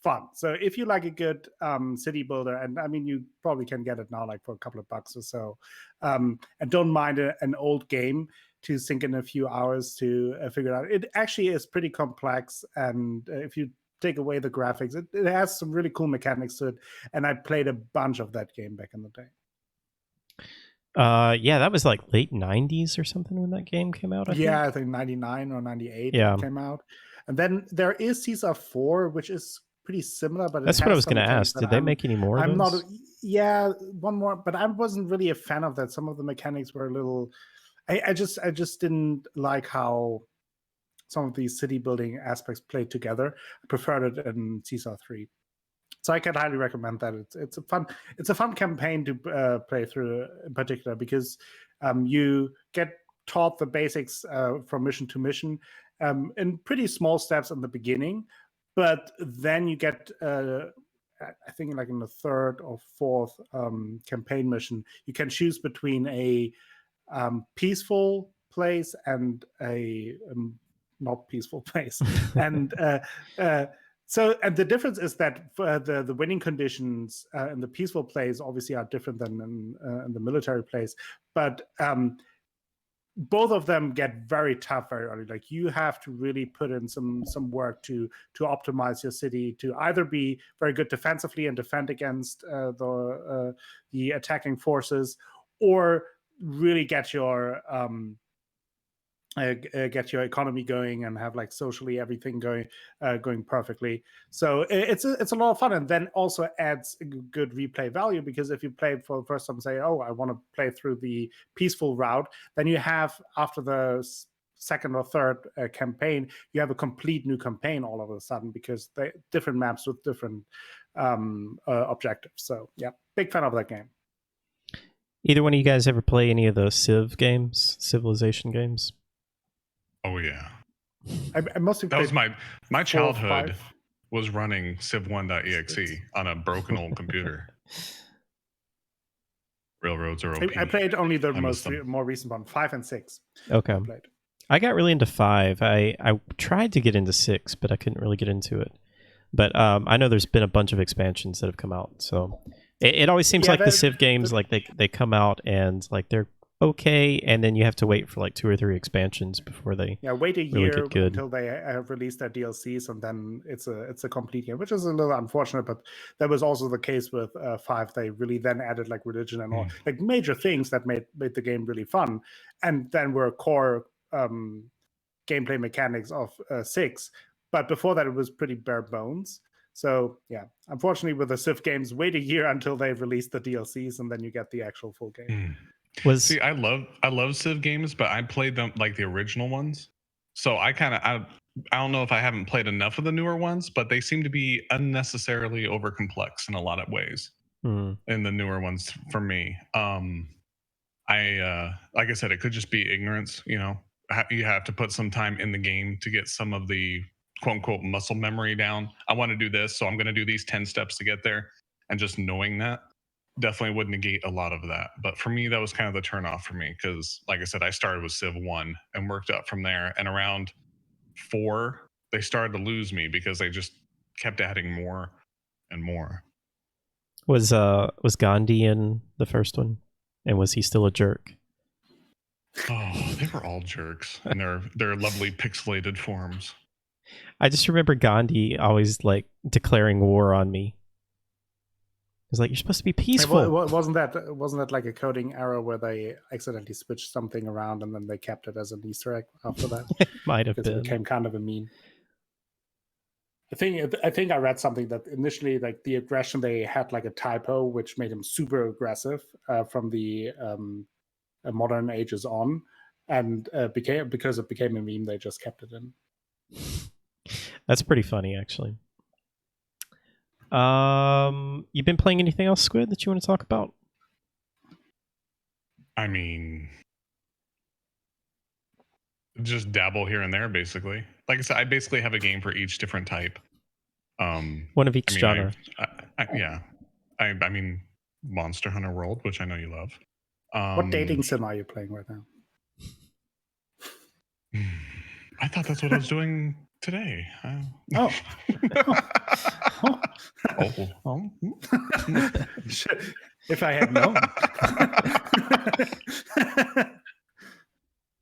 fun. So if you like a good city builder, and I mean, you probably can get it now like for a couple of bucks or so, and don't mind an old game to sink in a few hours to figure it out. It actually is pretty complex, and if you take away the graphics, it has some really cool mechanics to it, and I played a bunch of that game back in the day. Yeah, that was like late 90s or something when that game came out. I think 99 or 98 it came out. And then there is Caesar 4, which is pretty similar, but that's what I was going to ask. Did they make any more of those? One more, but I wasn't really a fan of that. Some of the mechanics were a little, I just didn't like how some of these city building aspects played together. I preferred it in Caesar 3. So I can highly recommend that. It's a fun campaign to play through, in particular, because you get taught the basics from mission to mission in pretty small steps in the beginning, but then you get I think like in the third or fourth campaign mission, you can choose between a peaceful place and a not peaceful place, and so, and the difference is that the winning conditions in the peaceful place obviously are different than in the military place, but both of them get very tough very early. Like, you have to really put in some work to optimize your city to either be very good defensively and defend against the attacking forces, or really get your economy going and have like socially everything going perfectly. So it's a lot of fun, and then also adds good replay value, because if you play for the first time and say, oh, I want to play through the peaceful route, then you have, after the second or third campaign, you have a complete new campaign all of a sudden, because they different maps with different objectives. So yeah, big fan of that game. Either one of you guys ever play any of the Civ games, Civilization games? Oh yeah, I mostly that was my childhood was running Civ1.exe on a broken old computer. Railroads are OP. I played only the more recent one, 5 and 6. Okay. I got really into 5. I tried to get into 6, but I couldn't really get into it. But I know there's been a bunch of expansions that have come out, so it always seems like the Civ games, like they come out and like they're okay, and then you have to wait for like 2 or 3 expansions before they wait a really year get good. until they have released their DLCs, and then it's a complete game, which is a little unfortunate. But that was also the case with 5. They really then added like religion and all like major things that made the game really fun, and then were core gameplay mechanics of 6. But before that, it was pretty bare bones. So yeah, unfortunately, with the Civ games, wait a year until they release the DLCs, and then you get the actual full game. See, I love Civ games, but I played them like the original ones. So I I don't know if I haven't played enough of the newer ones, but they seem to be unnecessarily over complex in a lot of ways. Hmm. In the newer ones for me. I like I said, it could just be ignorance. You know, you have to put some time in the game to get some of the quote unquote muscle memory down. I want to do this, so I'm going to do these 10 steps to get there, and just knowing that definitely would negate a lot of that. But for me, that was kind of the turnoff for me because, like I said, I started with Civ 1 and worked up from there, and around 4 they started to lose me because they just kept adding more and more. Was Gandhi in the first one, and was he still a jerk? Oh, they were all jerks in their lovely pixelated forms. I just remember Gandhi always like declaring war on me. He's like, "You're supposed to be peaceful." Wasn't that like a coding error where they accidentally switched something around and then they kept it as an Easter egg after that? Might have Because it been. became kind of a meme. I think I read something that initially, like, the aggression, they had like a typo which made him super aggressive from the modern ages on, and because it became a meme, they just kept it in. That's pretty funny, actually. You've been playing anything else, Squid, that you want to talk about? I mean, just dabble here and there, basically. Like I said, I basically have a game for each different type. One of each genre. Yeah. I mean, Monster Hunter World, which I know you love. What dating sim are you playing right now? I thought that's what I was doing today. Oh. Oh. If I had known.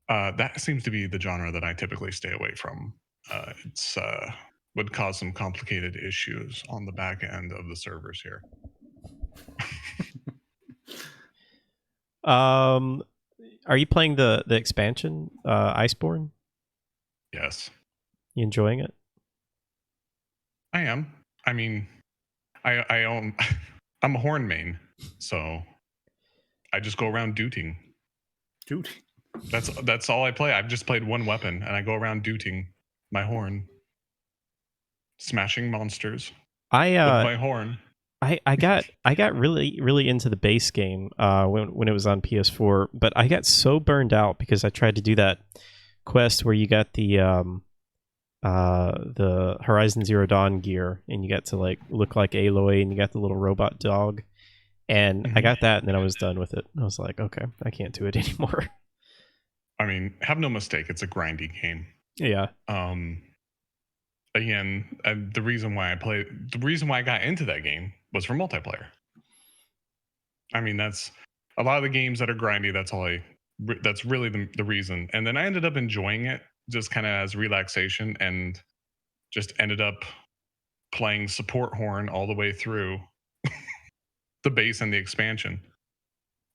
That seems to be the genre that I typically stay away from. It's would cause some complicated issues on the back end of the servers here. Are you playing the expansion, Iceborne? Yes. You enjoying it? I am. I mean, I own. I'm a horn main, so I just go around dooting. Dude. That's all I play. I've just played one weapon, and I go around dooting my horn, smashing monsters with my horn. I got really into the base game when it was on PS4, but I got so burned out because I tried to do that quest where you got the Horizon Zero Dawn gear and you got to like look like Aloy and you got the little robot dog, and I got that and then I was done with it. I was like, okay, I can't do it anymore. I mean, have no mistake, it's a grindy game. Yeah. Again, the reason why I got into that game was for multiplayer. I mean, that's a lot of the games that are grindy. That's really the reason. And then I ended up enjoying it just kind of as relaxation, and just ended up playing support horn all the way through the base and the expansion.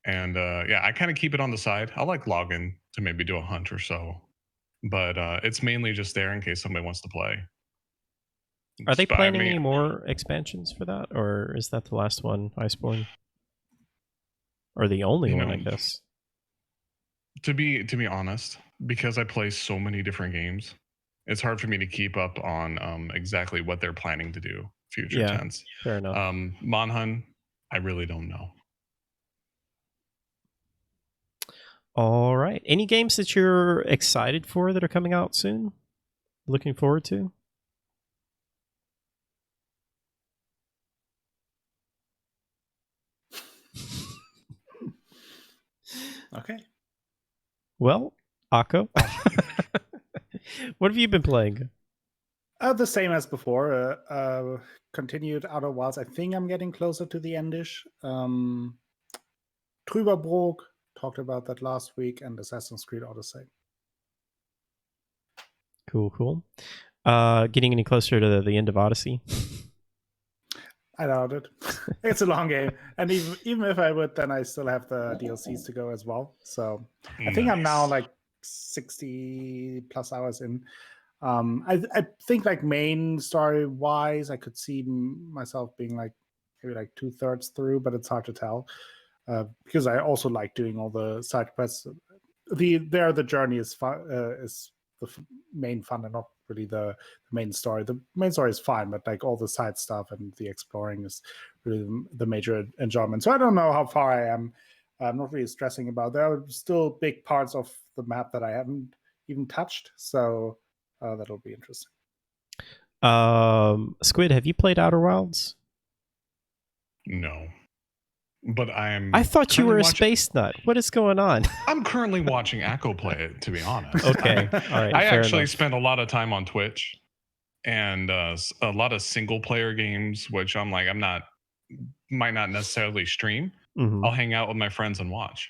And yeah, I kind of keep it on the side. I like log in to maybe do a hunt or so, but it's mainly just there in case somebody wants to play. Are they planning any more expansions for that, or is that the last one, Iceborne? Or the only one, I guess. To be honest, because I play so many different games, it's hard for me to keep up on exactly what they're planning to do future tense. Fair enough. Monhun, I really don't know. All right. Any games that you're excited for that are coming out soon? Looking forward to? Okay. Well, Akko, what have you been playing? The same as before. Continued Outer Wilds. I think I'm getting closer to the endish. Trüberbrook, talked about that last week, and Assassin's Creed Odyssey. Cool. Getting any closer to the end of Odyssey? I doubt it. It's a long game, and even if I would, then I still have the DLCs to go as well. So I think I'm now like 60 plus hours in. I think like main story wise, I could see myself being like maybe like 2/3 through, but it's hard to tell because I also like doing all the side quests. The journey is fun, is the main fun, and not really the main story. The main story is fine, but like all the side stuff and the exploring is really the major enjoyment. So I don't know how far I am. I'm not really stressing about. There are still big parts of the map that I haven't even touched, so that'll be interesting. Squid, have you played Outer Wilds? No, but I thought you were a space nut. What is going on? I'm currently watching Akko play it, to be honest. Okay, all right. I fair actually enough. spend a lot of time on Twitch and a lot of single player games, which I'm like, might not necessarily stream. Mhm. I'll hang out with my friends and watch,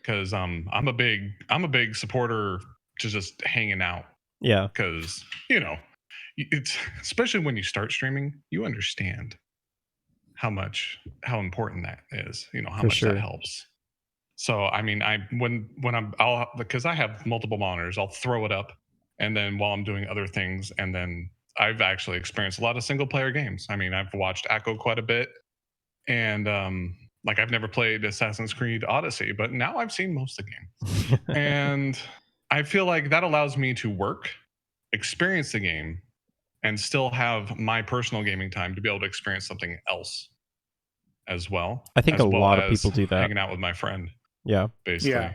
because I'm a big supporter to just hanging out, Yeah, because it's, especially when you start streaming, you understand how important that is, how For much sure. that helps. So I mean, because I have multiple monitors, I'll throw it up, and then while I'm doing other things, and then I've actually experienced a lot of single player games. I mean, I've watched Akko quite a bit, and like I've never played Assassin's Creed Odyssey, but now I've seen most of the game, and I feel like that allows me to work, experience the game, and still have my personal gaming time to be able to experience something else as well. I think as a well lot of as people do that. hanging out with my friend, Yeah. basically. Yeah.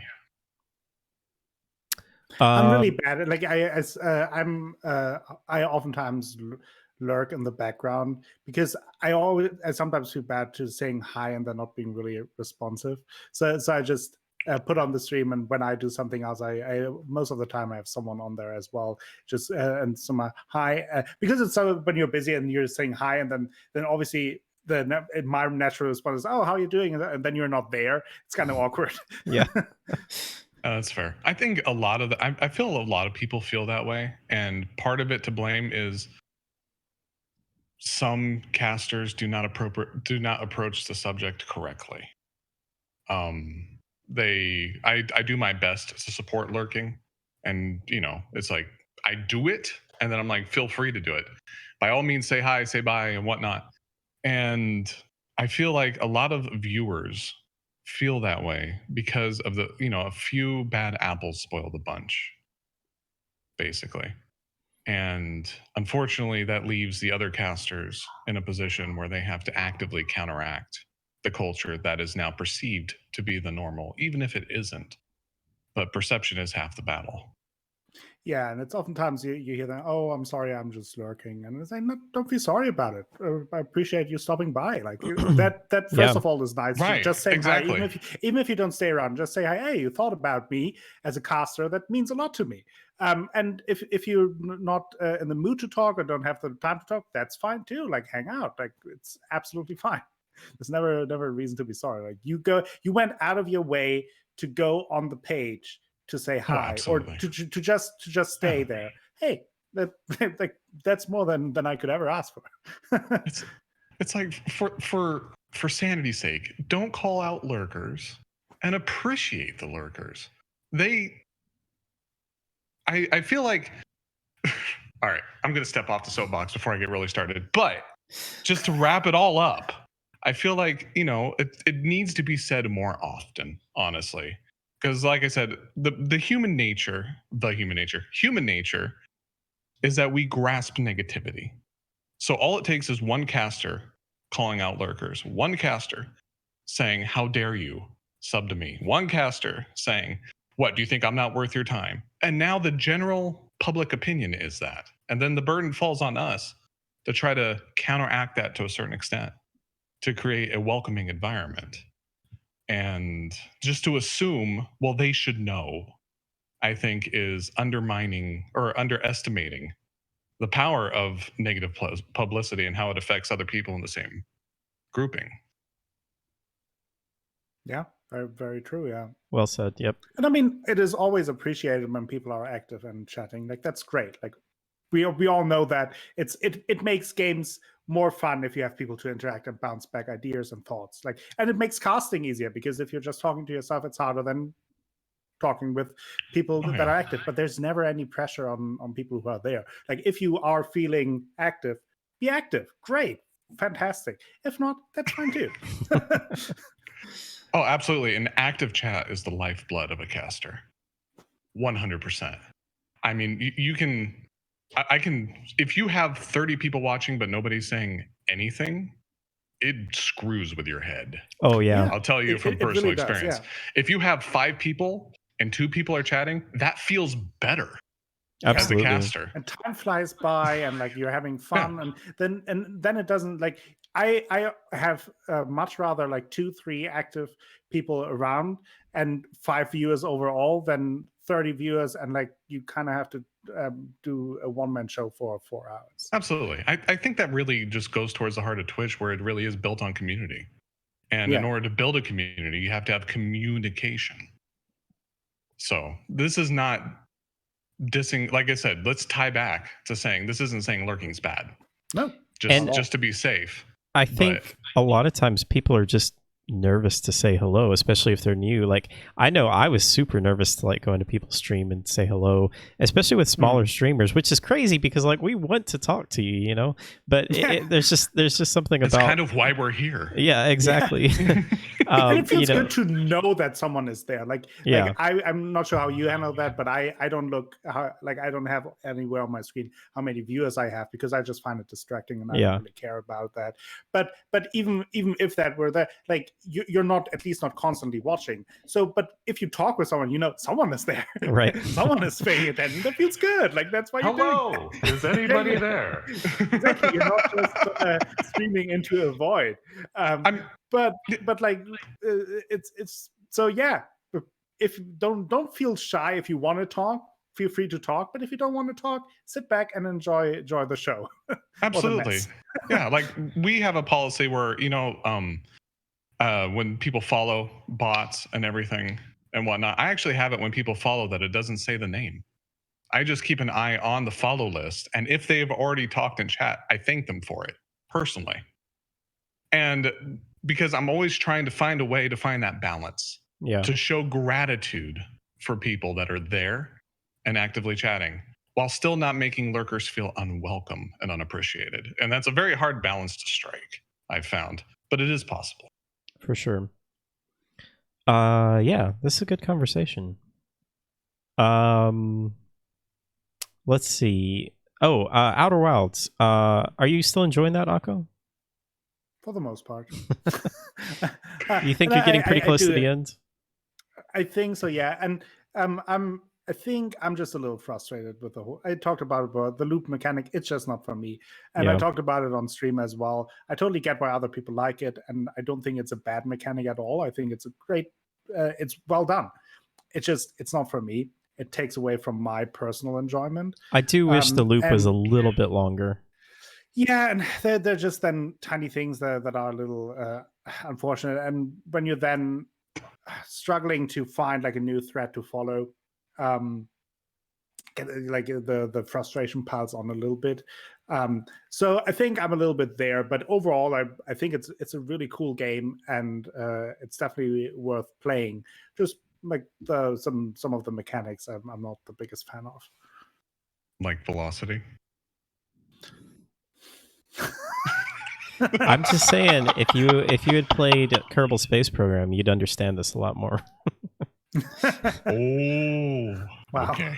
I'm really bad at, like, I oftentimes lurk in the background because I sometimes feel bad to saying hi and then not being really responsive. So I just put on the stream, and when I do something else, I most of the time I have someone on there as well, just and some hi, because it's so when you're busy and you're saying hi, and then obviously my natural response is, oh, how are you doing, and then you're not there. It's kind of awkward. Yeah. That's fair. I think I feel a lot of people feel that way, and part of it to blame is some casters do not approach the subject correctly. I do my best to support lurking, and it's like I do it, and then I'm like, feel free to do it. By all means, say hi, say bye, and whatnot. And I feel like a lot of viewers feel that way because of a few bad apples spoil the bunch, basically. And unfortunately, that leaves the other casters in a position where they have to actively counteract the culture that is now perceived to be the normal, even if it isn't. But perception is half the battle. Yeah, and it's oftentimes you hear that, oh, I'm sorry, I'm just lurking. And it's like, no, don't be sorry about it. I appreciate you stopping by. Like that first Yeah. of all is nice. Right, Just saying exactly. hi, even if you don't stay around, just say hi. Hey, you thought about me as a caster. That means a lot to me. And if you're not in the mood to talk or don't have the time to talk, that's fine too. Like hang out. Like it's absolutely fine. There's never a reason to be sorry. Like you went out of your way to go on the page to say hi, or to just stay there. Hey, that's more than I could ever ask for. It's like for sanity's sake, don't call out lurkers and appreciate the lurkers. I feel like all right, I'm gonna step off the soapbox before I get really started, but just to wrap it all up, I feel like it needs to be said more often, honestly. Because like I said, human nature is that we grasp negativity. So all it takes is one caster calling out lurkers, one caster saying, how dare you sub to me, one caster saying, what, do you think I'm not worth your time? And now the general public opinion is that. And then the burden falls on us to try to counteract that to a certain extent, to create a welcoming environment. And just to assume, well, they should know, I think is undermining or underestimating the power of negative publicity and how it affects other people in the same grouping. Yeah, very, very true. Yeah. Well said. Yep. And I mean, it is always appreciated when people are active and chatting. Like that's great. Like we all know that it makes games more fun if you have people to interact and bounce back ideas and thoughts. Like, and it makes casting easier because if you're just talking to yourself, it's harder than talking with people that are active. But there's never any pressure on people who are there. Like if you are feeling active, be active. Great, fantastic. If not, that's fine too. Oh, absolutely. An active chat is the lifeblood of a caster. 100%. I mean, you can I can, if you have 30 people watching but nobody's saying anything, it screws with your head. Oh yeah. I'll tell you from It personal really does, experience. yeah. If you have 5 people and 2 people are chatting, that feels better Absolutely. as a caster. And time flies by, and like you're having fun, and then it doesn't like I have much rather like 2-3 active people around and 5 viewers overall than 30 viewers, and like you kind of have to do a one-man show for 4 hours. Absolutely. I think that really just goes towards the heart of Twitch, where it really is built on community. And in order to build a community, you have to have communication. So this is not dissing. Like I said, let's tie back to saying this isn't saying lurking's bad. No, just to be safe. I think a lot of times people are just nervous to say hello, especially if they're new. Like I know I was super nervous to like go into people's stream and say hello, especially with smaller streamers, which is crazy because like we want to talk to you, you know, but there's just something It's about kind of why we're here. Yeah, exactly. And it feels good to know that someone is there. Like I'm not sure how you handle that, but I don't look like I don't have anywhere on my screen how many viewers I have because I just find it distracting and I don't really care about that. But even if that were there, like you're not, at least not constantly watching. So, but if you talk with someone, you know someone is there, right? Someone is paying attention. That feels good. Like that's why you're doing it. Is anybody there? Exactly. You're not just streaming into a void. But like it's so yeah. If don't feel shy if you want to talk. Feel free to talk, but if you don't want to talk, sit back and enjoy the show. Absolutely. Yeah, like we have a policy where when people follow bots and everything and whatnot, I actually have it when people follow that it doesn't say the name. I just keep an eye on the follow list, and if they've already talked in chat, I thank them for it personally. And because I'm always trying to find a way to find that balance, to show gratitude for people that are there and actively chatting while still not making lurkers feel unwelcome and unappreciated. And that's a very hard balance to strike, I've found, but it is possible. For sure. Yeah, this is a good conversation. Let's see. Oh, Outer Wilds. Are you still enjoying that, Akko? For the most part. You think you're getting pretty close to the end? I think so, yeah. And I think I'm just a little frustrated with the whole. I talked about the loop mechanic. It's just not for me. And I talked about it on stream as well. I totally get why other people like it, and I don't think it's a bad mechanic at all. I think it's a great. It's well done. It's not for me. It takes away from my personal enjoyment. I do wish the loop was a little bit longer. Yeah, and they're just then tiny things that are a little unfortunate. And when you're then struggling to find like a new thread to follow, like the frustration piles on a little bit. So I think I'm a little bit there, but overall, I think it's a really cool game, and it's definitely worth playing. Just like some of the mechanics, I'm not the biggest fan of. Like velocity. I'm just saying, if you had played Kerbal Space Program, you'd understand this a lot more. Oh, wow. Okay.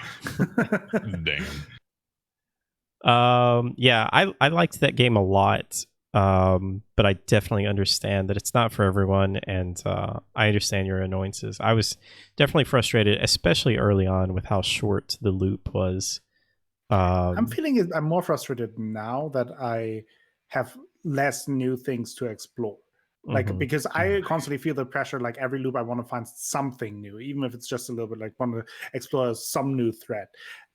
Damn. Yeah, I liked that game a lot, but I definitely understand that it's not for everyone, and I understand your annoyances. I was definitely frustrated, especially early on, with how short the loop was. I'm more frustrated now that I have less new things to explore. Like, because I constantly feel the pressure, like every loop I want to find something new, even if it's just a little bit, like want to explore some new thread.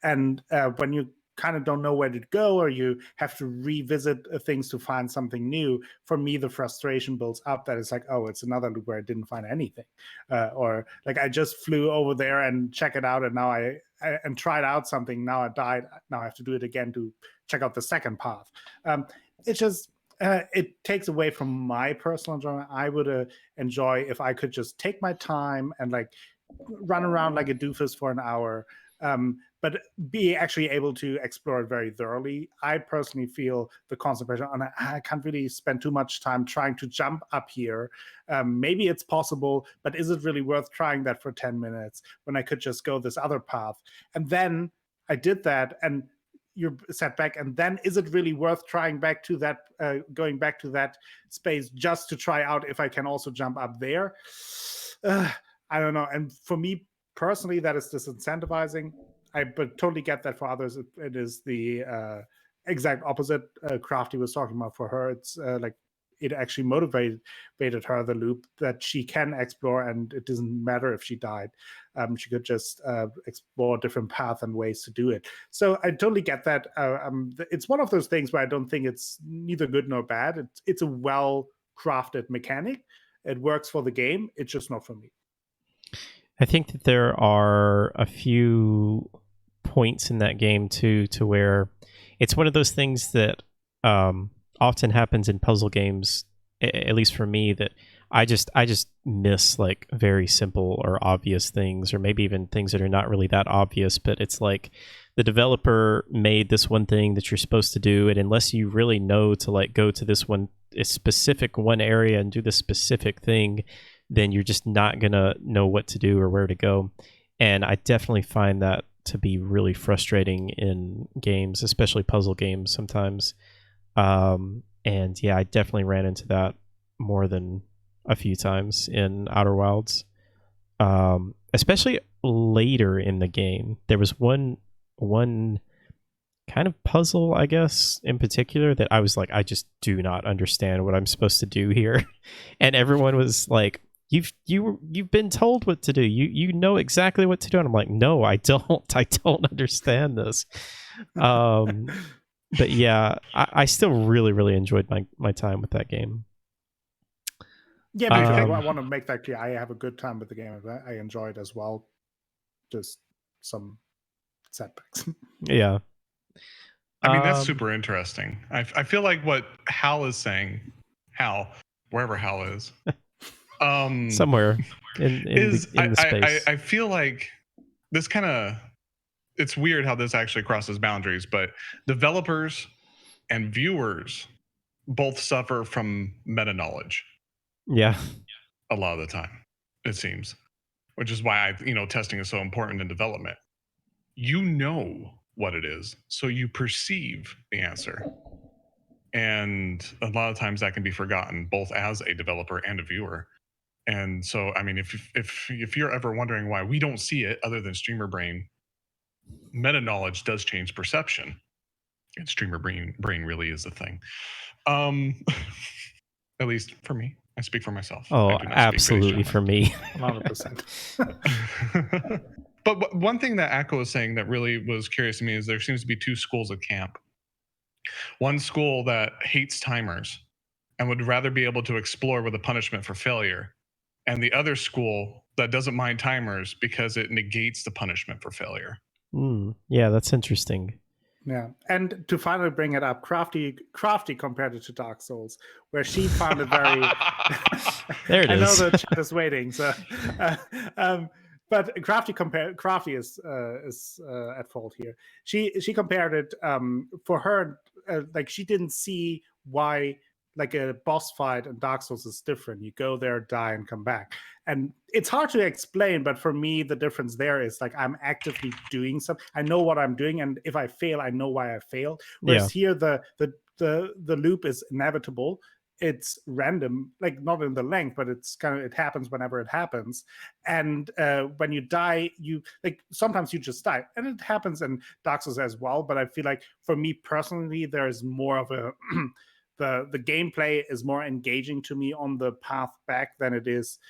And when you kind of don't know where to go, or you have to revisit things to find something new, for me the frustration builds up that it's like, oh, it's another loop where I didn't find anything, or like I just flew over there and check it out, and now I tried out something, now I died, now I have to do it again to check out the second path. It's just it takes away from my personal enjoyment. I would enjoy if I could just take my time and like run around like a doofus for an hour, but be actually able to explore it very thoroughly. I personally feel the concentration on it. I can't really spend too much time trying to jump up here. Maybe it's possible, but is it really worth trying that for 10 minutes when I could just go this other path? And then I did that, and you're set back, and then is it really worth trying back to that, going back to that space just to try out if I can also jump up there? I don't know. And for me personally, that is disincentivizing. But totally get that for others. It is the exact opposite. Crafty was talking about for her. It's like it actually motivated her, the loop, that she can explore, and it doesn't matter if she died. She could just explore different paths and ways to do it. So I totally get that. It's one of those things where I don't think it's neither good nor bad. It's a well-crafted mechanic. It works for the game. It's just not for me. I think that there are a few points in that game too, to where it's one of those things that often happens in puzzle games, at least for me, that I just miss like very simple or obvious things, or maybe even things that are not really that obvious, but it's like the developer made this one thing that you're supposed to do, and unless you really know to like go to this one specific one area and do this specific thing, then you're just not gonna know what to do or where to go. And I definitely find that to be really frustrating in games, especially puzzle games sometimes. And yeah, I definitely ran into that more than a few times in Outer Wilds. Especially later in the game. There was one kind of puzzle, I guess, in particular that I was like, I just do not understand what I'm supposed to do here. And everyone was like, You've been told what to do. You know exactly what to do. And I'm like, no, I don't. I don't understand this. But yeah, I still really, really enjoyed my time with that game. Yeah, me too. I want to make that clear. I have a good time with the game. I enjoy it as well. Just some setbacks. Yeah. I mean, that's super interesting. I feel like what Hal is saying, wherever Hal is, somewhere in the space. I feel like this kind of, it's weird how this actually crosses boundaries, but developers and viewers both suffer from meta knowledge. Yeah. A lot of the time, it seems, which is why testing is so important in development. You know what it is, so you perceive the answer. And a lot of times that can be forgotten, both as a developer and a viewer. And so, I mean, if you're ever wondering why we don't see it other than streamer brain, meta knowledge does change perception, and streamer brain really is a thing. At least for me, I speak for myself. Oh, absolutely for me. 100%. But one thing that Akko was saying that really was curious to me is there seems to be two schools of camp. One school that hates timers and would rather be able to explore with a punishment for failure, and the other school that doesn't mind timers because it negates the punishment for failure. Yeah, that's interesting. Yeah, and to finally bring it up, Crafty compared it to Dark Souls, where she found it very. There it is. I know the chat is waiting, so. But Crafty is at fault here. She compared it for her, like she didn't see why. Like a boss fight in Dark Souls is different. You go there, die, and come back. And it's hard to explain, but for me, the difference there is like I'm actively doing something. I know what I'm doing, and if I fail, I know why I failed. Whereas here, the loop is inevitable. It's random, like not in the length, but it's it happens whenever it happens. And when you die, you like sometimes you just die, and it happens in Dark Souls as well. But I feel like for me personally, there is more of a the gameplay is more engaging to me on the path back than it is,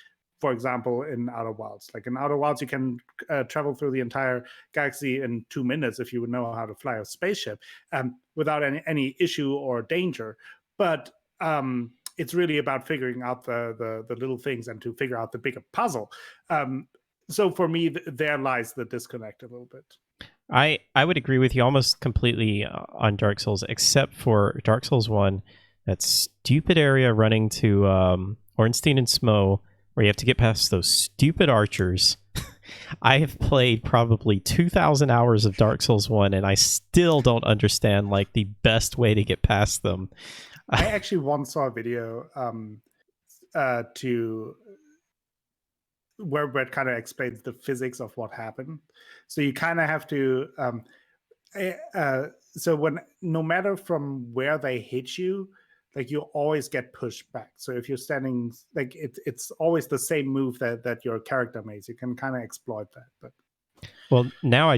for example, in Outer Wilds. Like in Outer Wilds, you can travel through the entire galaxy in 2 minutes if you would know how to fly a spaceship without any issue or danger. But it's really about figuring out the little things and to figure out the bigger puzzle. So for me, there lies the disconnect a little bit. I would agree with you almost completely on Dark Souls, except for Dark Souls 1, that stupid area running to Ornstein and Smough, where you have to get past those stupid archers. I have played probably 2,000 hours of Dark Souls 1, and I still don't understand like the best way to get past them. I actually once saw a video where it kind of explains the physics of what happened. So you kind of have to so when no matter from where they hit you, like you always get pushed back. So if you're standing, like it's always the same move that your character makes. You can kind of exploit that. But Well, now I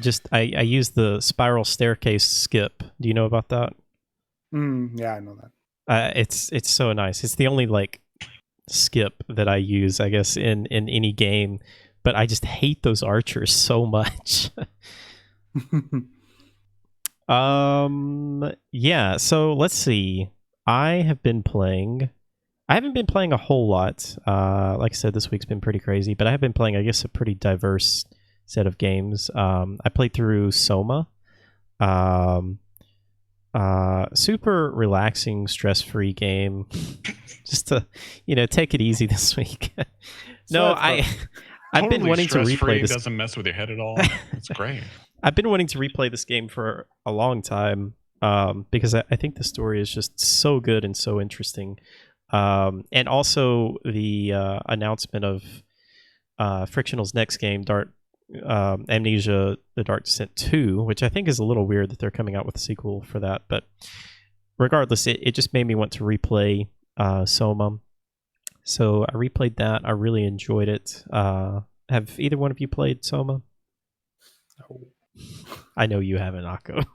use the spiral staircase skip. Do you know about that? Yeah, I know that. It's so nice. It's the only like skip that I use, I guess, in any game. But I just hate those archers so much. Yeah, so let's see. I haven't been playing a whole lot. Like I said, this week's been pretty crazy, but I have been playing, I guess, a pretty diverse set of games. I played through Soma. Super relaxing, stress-free game. Just to, take it easy this week. No, I've been wanting to replay this. Doesn't mess with your head at all. It's great. I've been wanting to replay this game for a long time because I think the story is just so good and so interesting. And also the announcement of Frictional's next game, Amnesia: The Dark Descent 2, which I think is a little weird that they're coming out with a sequel for that. But regardless, it just made me want to replay Soma. So I replayed that. I really enjoyed it. Have either one of you played Soma? No. I know you haven't, Akko.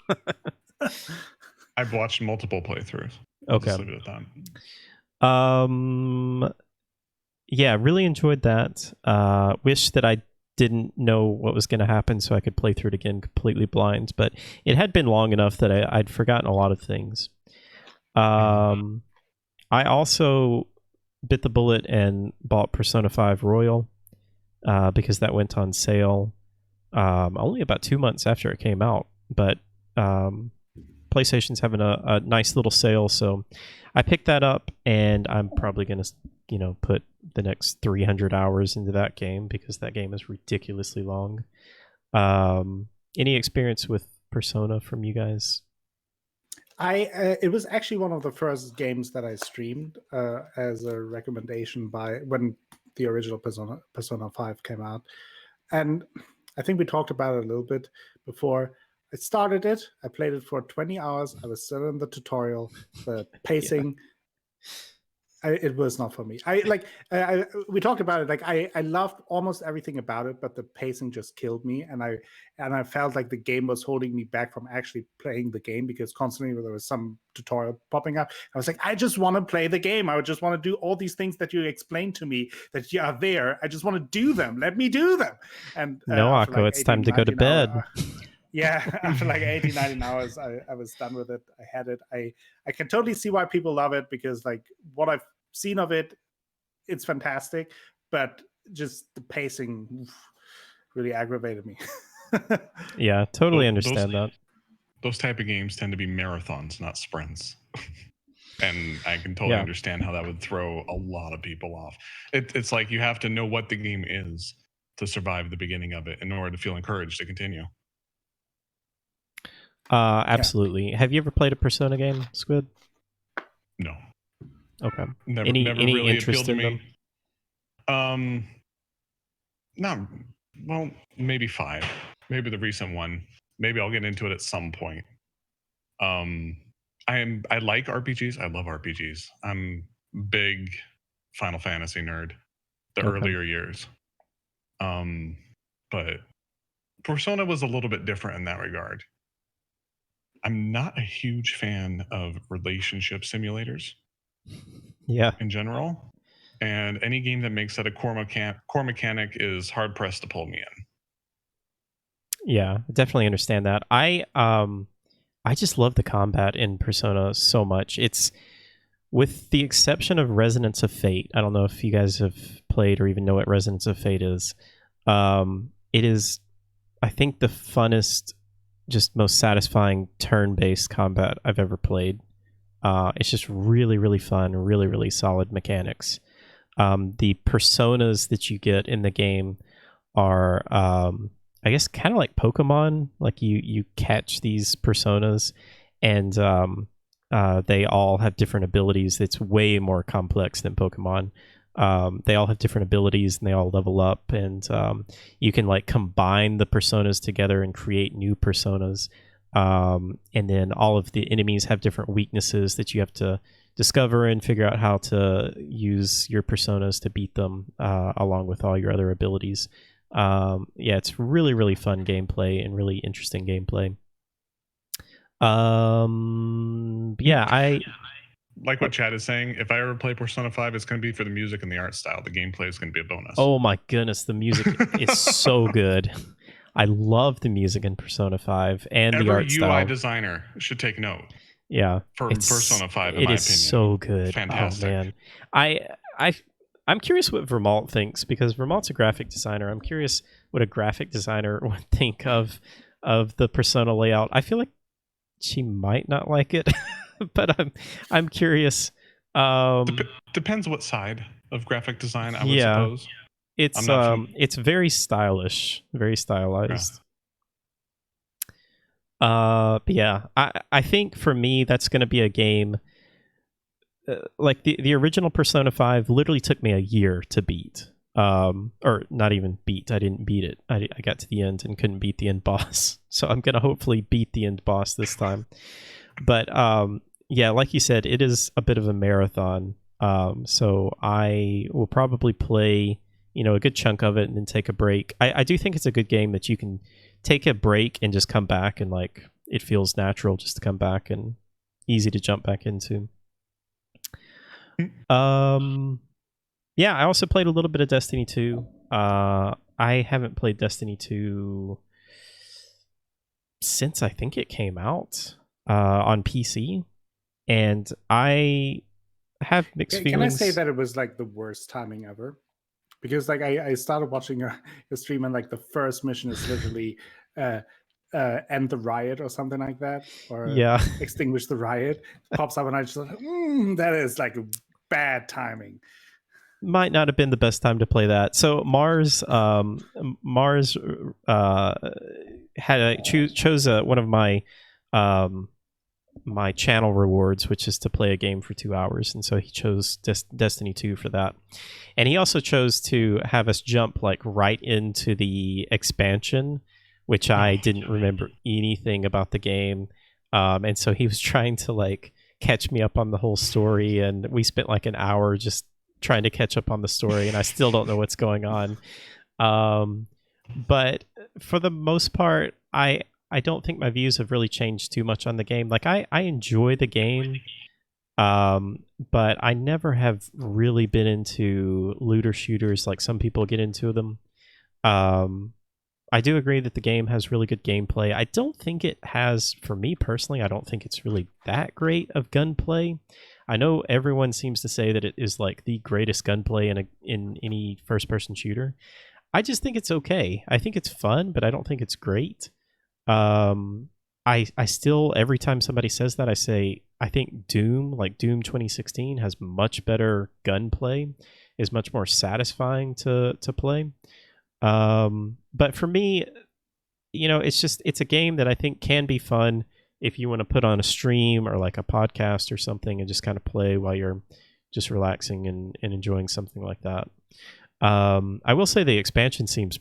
I've watched multiple playthroughs. Okay. Just leave it at that. Yeah, really enjoyed that. Wish that I didn't know what was going to happen so I could play through it again completely blind, but it had been long enough that I'd forgotten a lot of things. I also bit the bullet and bought Persona 5 Royal because that went on sale only about 2 months after it came out, but PlayStation's having a nice little sale, so I picked that up, and I'm probably going to put the next 300 hours into that game because that game is ridiculously long. Any experience with Persona from you guys? It was actually one of the first games that I streamed as a recommendation when the original Persona 5 came out. And I think we talked about it a little bit before. I started it. I played it for 20 hours. I was still in the tutorial. The pacing, it was not for me. We talked about it. Like I loved almost everything about it, but the pacing just killed me, and I felt like the game was holding me back from actually playing the game because constantly there was some tutorial popping up. I was like, I just want to play the game. I would just want to do all these things that you explained to me that you are there. I just want to do them. Let me do them. And no, Akko, it's time to go to bed. Yeah, after like 80, 90 hours, I was done with it. I had it. I can totally see why people love it because like what I've seen of it, it's fantastic, but just the pacing really aggravated me. Yeah, totally understand that. Those type of games tend to be marathons, not sprints. And I can totally understand how that would throw a lot of people off. It's like you have to know what the game is to survive the beginning of it in order to feel encouraged to continue. Absolutely. Have you ever played a Persona game, Squid? No. Okay. Never any really interest in me. Well, maybe 5. Maybe the recent one. Maybe I'll get into it at some point. I like RPGs. I love RPGs. I'm big Final Fantasy nerd. The earlier years. But Persona was a little bit different in that regard. I'm not a huge fan of relationship simulators. Yeah. In general. And any game that makes that a core mechanic is hard pressed to pull me in. Yeah, I definitely understand that. I just love the combat in Persona so much. It's, with the exception of Resonance of Fate. I don't know if you guys have played or even know what Resonance of Fate is. It is, I think, the funnest, just most satisfying turn-based combat I've ever played. It's just really, really fun, really, really solid mechanics. The personas that you get in the game are, I guess, kind of like Pokemon. Like you catch these personas, and they all have different abilities. It's way more complex than Pokemon. They all have different abilities, and they all level up, and you can like combine the personas together and create new personas. And then all of the enemies have different weaknesses that you have to discover and figure out how to use your personas to beat them, along with all your other abilities. Yeah, it's really, really fun gameplay and really interesting gameplay. Yeah, I Like what Chad is saying, if I ever play Persona 5, it's going to be for the music and the art style. The gameplay is going to be a bonus. Oh my goodness, the music is so good. I love the music in Persona 5 and Every the art UI style. designer should take note. Yeah, For Persona 5, in it my is opinion. so good. Fantastic. Oh man, I'm curious what Vermalt thinks, because Vermalt's a graphic designer. I'm curious what a graphic designer would think of the Persona layout. I feel like she might not like it, but I'm curious. Depends what side of graphic design, I would Yeah. suppose. It's very stylish, very stylized. But yeah, I think for me that's going to be a game. Like the original Persona 5 literally took me a year to beat. Or not even beat. I didn't beat it. I got to the end and couldn't beat the end boss. So I'm gonna hopefully beat the end boss this time. But yeah, like you said, it is a bit of a marathon. So I will probably play, a good chunk of it and then take a break. I do think it's a good game that you can take a break and just come back, and like it feels natural just to come back and easy to jump back into. Yeah, I also played a little bit of Destiny 2. I haven't played Destiny 2 since I think it came out on PC, and I have mixed feelings. Can I say that it was like the worst timing ever? Because like I started watching your stream, and like the first mission is literally end the riot or something like that, or extinguish the riot. It pops up, and I just like, that is like bad timing. Might not have been the best time to play that. So Mars chose one of my my channel rewards, which is to play a game for 2 hours, and so he chose Destiny 2 for that. And he also chose to have us jump like right into the expansion, which I didn't remember anything about the game, and so he was trying to like catch me up on the whole story, and we spent like an hour just trying to catch up on the story, and I still don't know what's going on. But for the most part, I don't think my views have really changed too much on the game. Like I enjoy the game, but I never have really been into looter shooters like some people get into them. I do agree that the game has really good gameplay. I don't think it has, for me personally, I don't think it's really that great of gunplay. I know everyone seems to say that it is like the greatest gunplay in any first-person shooter. I just think it's okay. I think it's fun, but I don't think it's great. I still, every time somebody says that, I say I think Doom 2016 has much better gunplay, is much more satisfying to play. But for me, it's a game that I think can be fun if you want to put on a stream or like a podcast or something and just kind of play while you're just relaxing and enjoying something like that. I will say the expansion seems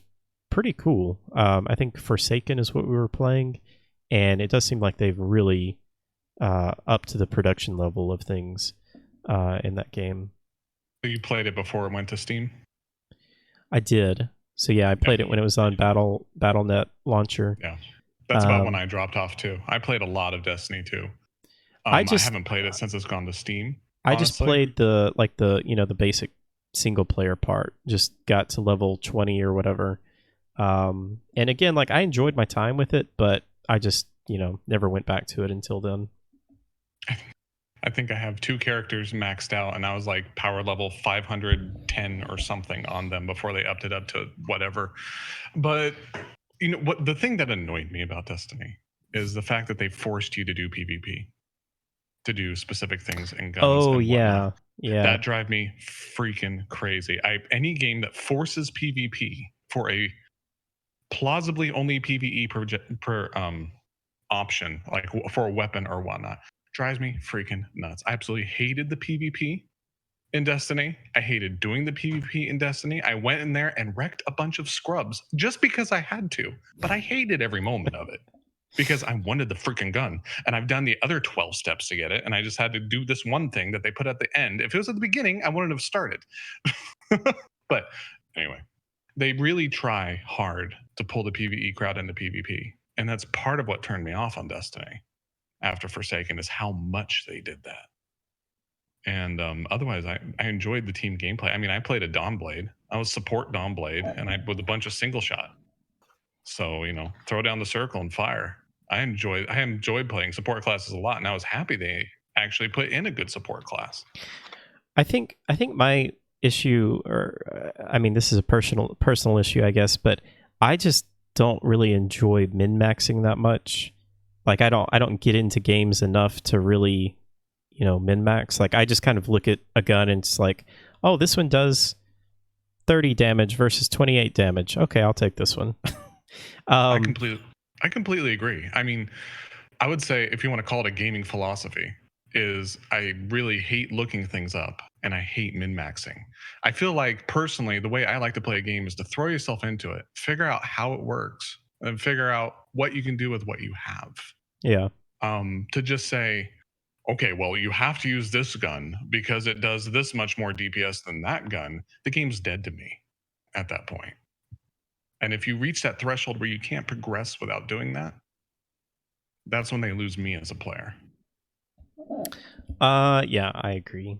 pretty cool. I think Forsaken is what we were playing, and it does seem like they've really upped to the production level of things in that game. So you played it before it went to Steam? I did. So yeah, I played it when it was on Battle.net launcher. Yeah. That's about when I dropped off too. I played a lot of Destiny 2. I haven't played it since it's gone to Steam. I just played the basic single player part. Just got to level 20 or whatever. And again, like I enjoyed my time with it, but I just, never went back to it until then. I think I have 2 characters maxed out, and I was like power level 510 or something on them before they upped it up to whatever. But what the thing that annoyed me about Destiny is the fact that they forced you to do PvP, to do specific things in guns. Oh and yeah, yeah. That drive me freaking crazy. Any game that forces PvP for a plausibly only PvE per option, like for a weapon or whatnot, drives me freaking nuts. I absolutely hated the PvP in Destiny. I hated doing the PvP in Destiny. I went in there and wrecked a bunch of scrubs just because I had to, but I hated every moment of it. because I wanted the freaking gun. And I've done the other 12 steps to get it. And I just had to do this one thing that they put at the end. If it was at the beginning, I wouldn't have started. But anyway, they really try hard to pull the PvE crowd into PvP. And that's part of what turned me off on Destiny after Forsaken, is how much they did that. And otherwise, I enjoyed the team gameplay. I mean, I played a Dawnblade. I was support Dawnblade, and I with a bunch of single shot. So, you know, throw down the circle and fire. I enjoyed playing support classes a lot, and I was happy they actually put in a good support class. I think my issue, or I mean, this is a personal issue, I guess, but I just don't really enjoy min-maxing that much. Like, I don't get into games enough to really, you know, min-max. Like, I just kind of look at a gun and it's like, oh, this one does 30 damage versus 28 damage. Okay, I'll take this one. I completely agree. I mean, I would say, if you want to call it a gaming philosophy, is I really hate looking things up and I hate min-maxing. I feel like, personally, the way I like to play a game is to throw yourself into it, figure out how it works, and figure out what you can do with what you have. Yeah. To just say, okay, well, you have to use this gun because it does this much more DPS than that gun, the game's dead to me at that point. And if you reach that threshold where you can't progress without doing that, that's when they lose me as a player. Yeah, I agree.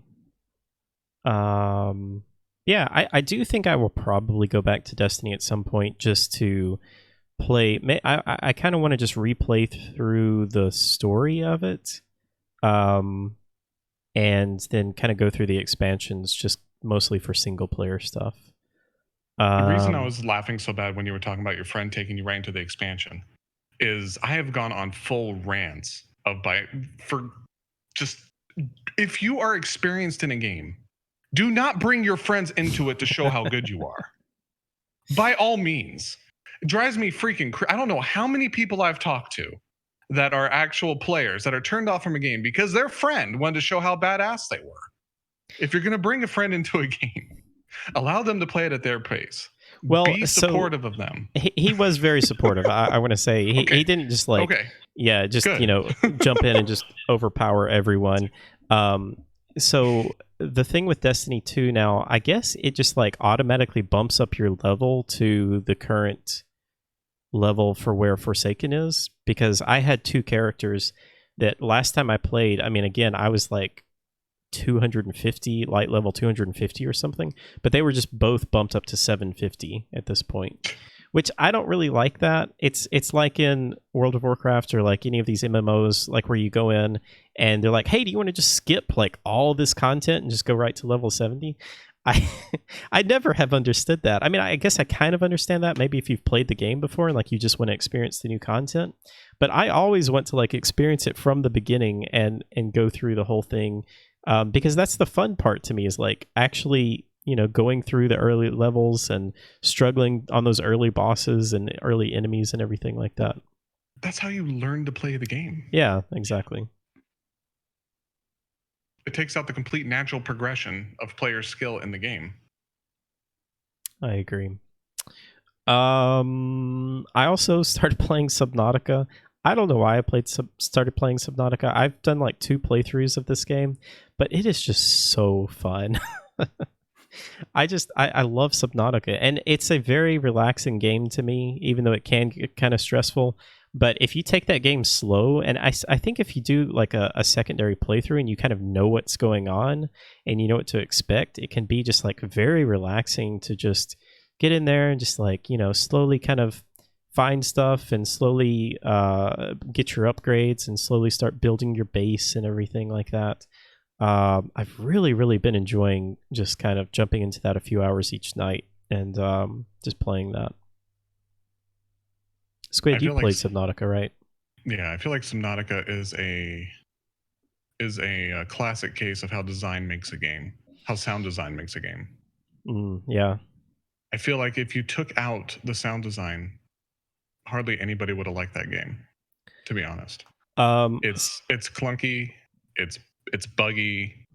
Yeah, I do think I will probably go back to Destiny at some point just to play. I kind of want to just replay through the story of it, and then kind of go through the expansions, just mostly for single player stuff. The reason I was laughing so bad when you were talking about your friend taking you right into the expansion is I have gone on full rants if you are experienced in a game, do not bring your friends into it to show how good you are. By all means. It drives me freaking crazy. I don't know how many people I've talked to that are actual players that are turned off from a game because their friend wanted to show how badass they were. If you're going to bring a friend into a game, allow them to play it at their pace. Well, be supportive of them. He was very supportive. I want to say he didn't just like, Good. You know, jump in and just overpower everyone. So the thing with Destiny 2 now, I guess it just like automatically bumps up your level to the current level for where Forsaken is, because I had two characters that last time I played, I mean, again, I was like 250, light level 250 or something, but they were just both bumped up to 750 at this point, which I don't really like that. It's like in World of Warcraft or like any of these MMOs, like where you go in and they're like, hey, do you want to just skip like all this content and just go right to level 70? I never have understood that. I mean, I guess I kind of understand that maybe if you've played the game before and like you just want to experience the new content, but I always want to like experience it from the beginning and go through the whole thing. Because that's the fun part to me, is like actually, you know, going through the early levels and struggling on those early bosses and early enemies and everything like that. That's how you learn to play the game. Yeah, exactly. It takes out the complete natural progression of player skill in the game. I agree. I also started playing Subnautica. I don't know why I started playing Subnautica. I've done like 2 playthroughs of this game, but it is just so fun. I love Subnautica, and it's a very relaxing game to me, even though it can get kind of stressful. But if you take that game slow, and I think if you do like a secondary playthrough and you kind of know what's going on and you know what to expect, it can be just like very relaxing to just get in there and just like, you know, slowly kind of find stuff and slowly get your upgrades and slowly start building your base and everything like that. I've really been enjoying just kind of jumping into that a few hours each night and just playing that. Squid, you played Subnautica, right? Yeah, I feel like Subnautica is a classic case of how design makes a game, how sound design makes a game. Yeah. I feel like if you took out the sound design, hardly anybody would have liked that game, to be honest. It's clunky, it's buggy.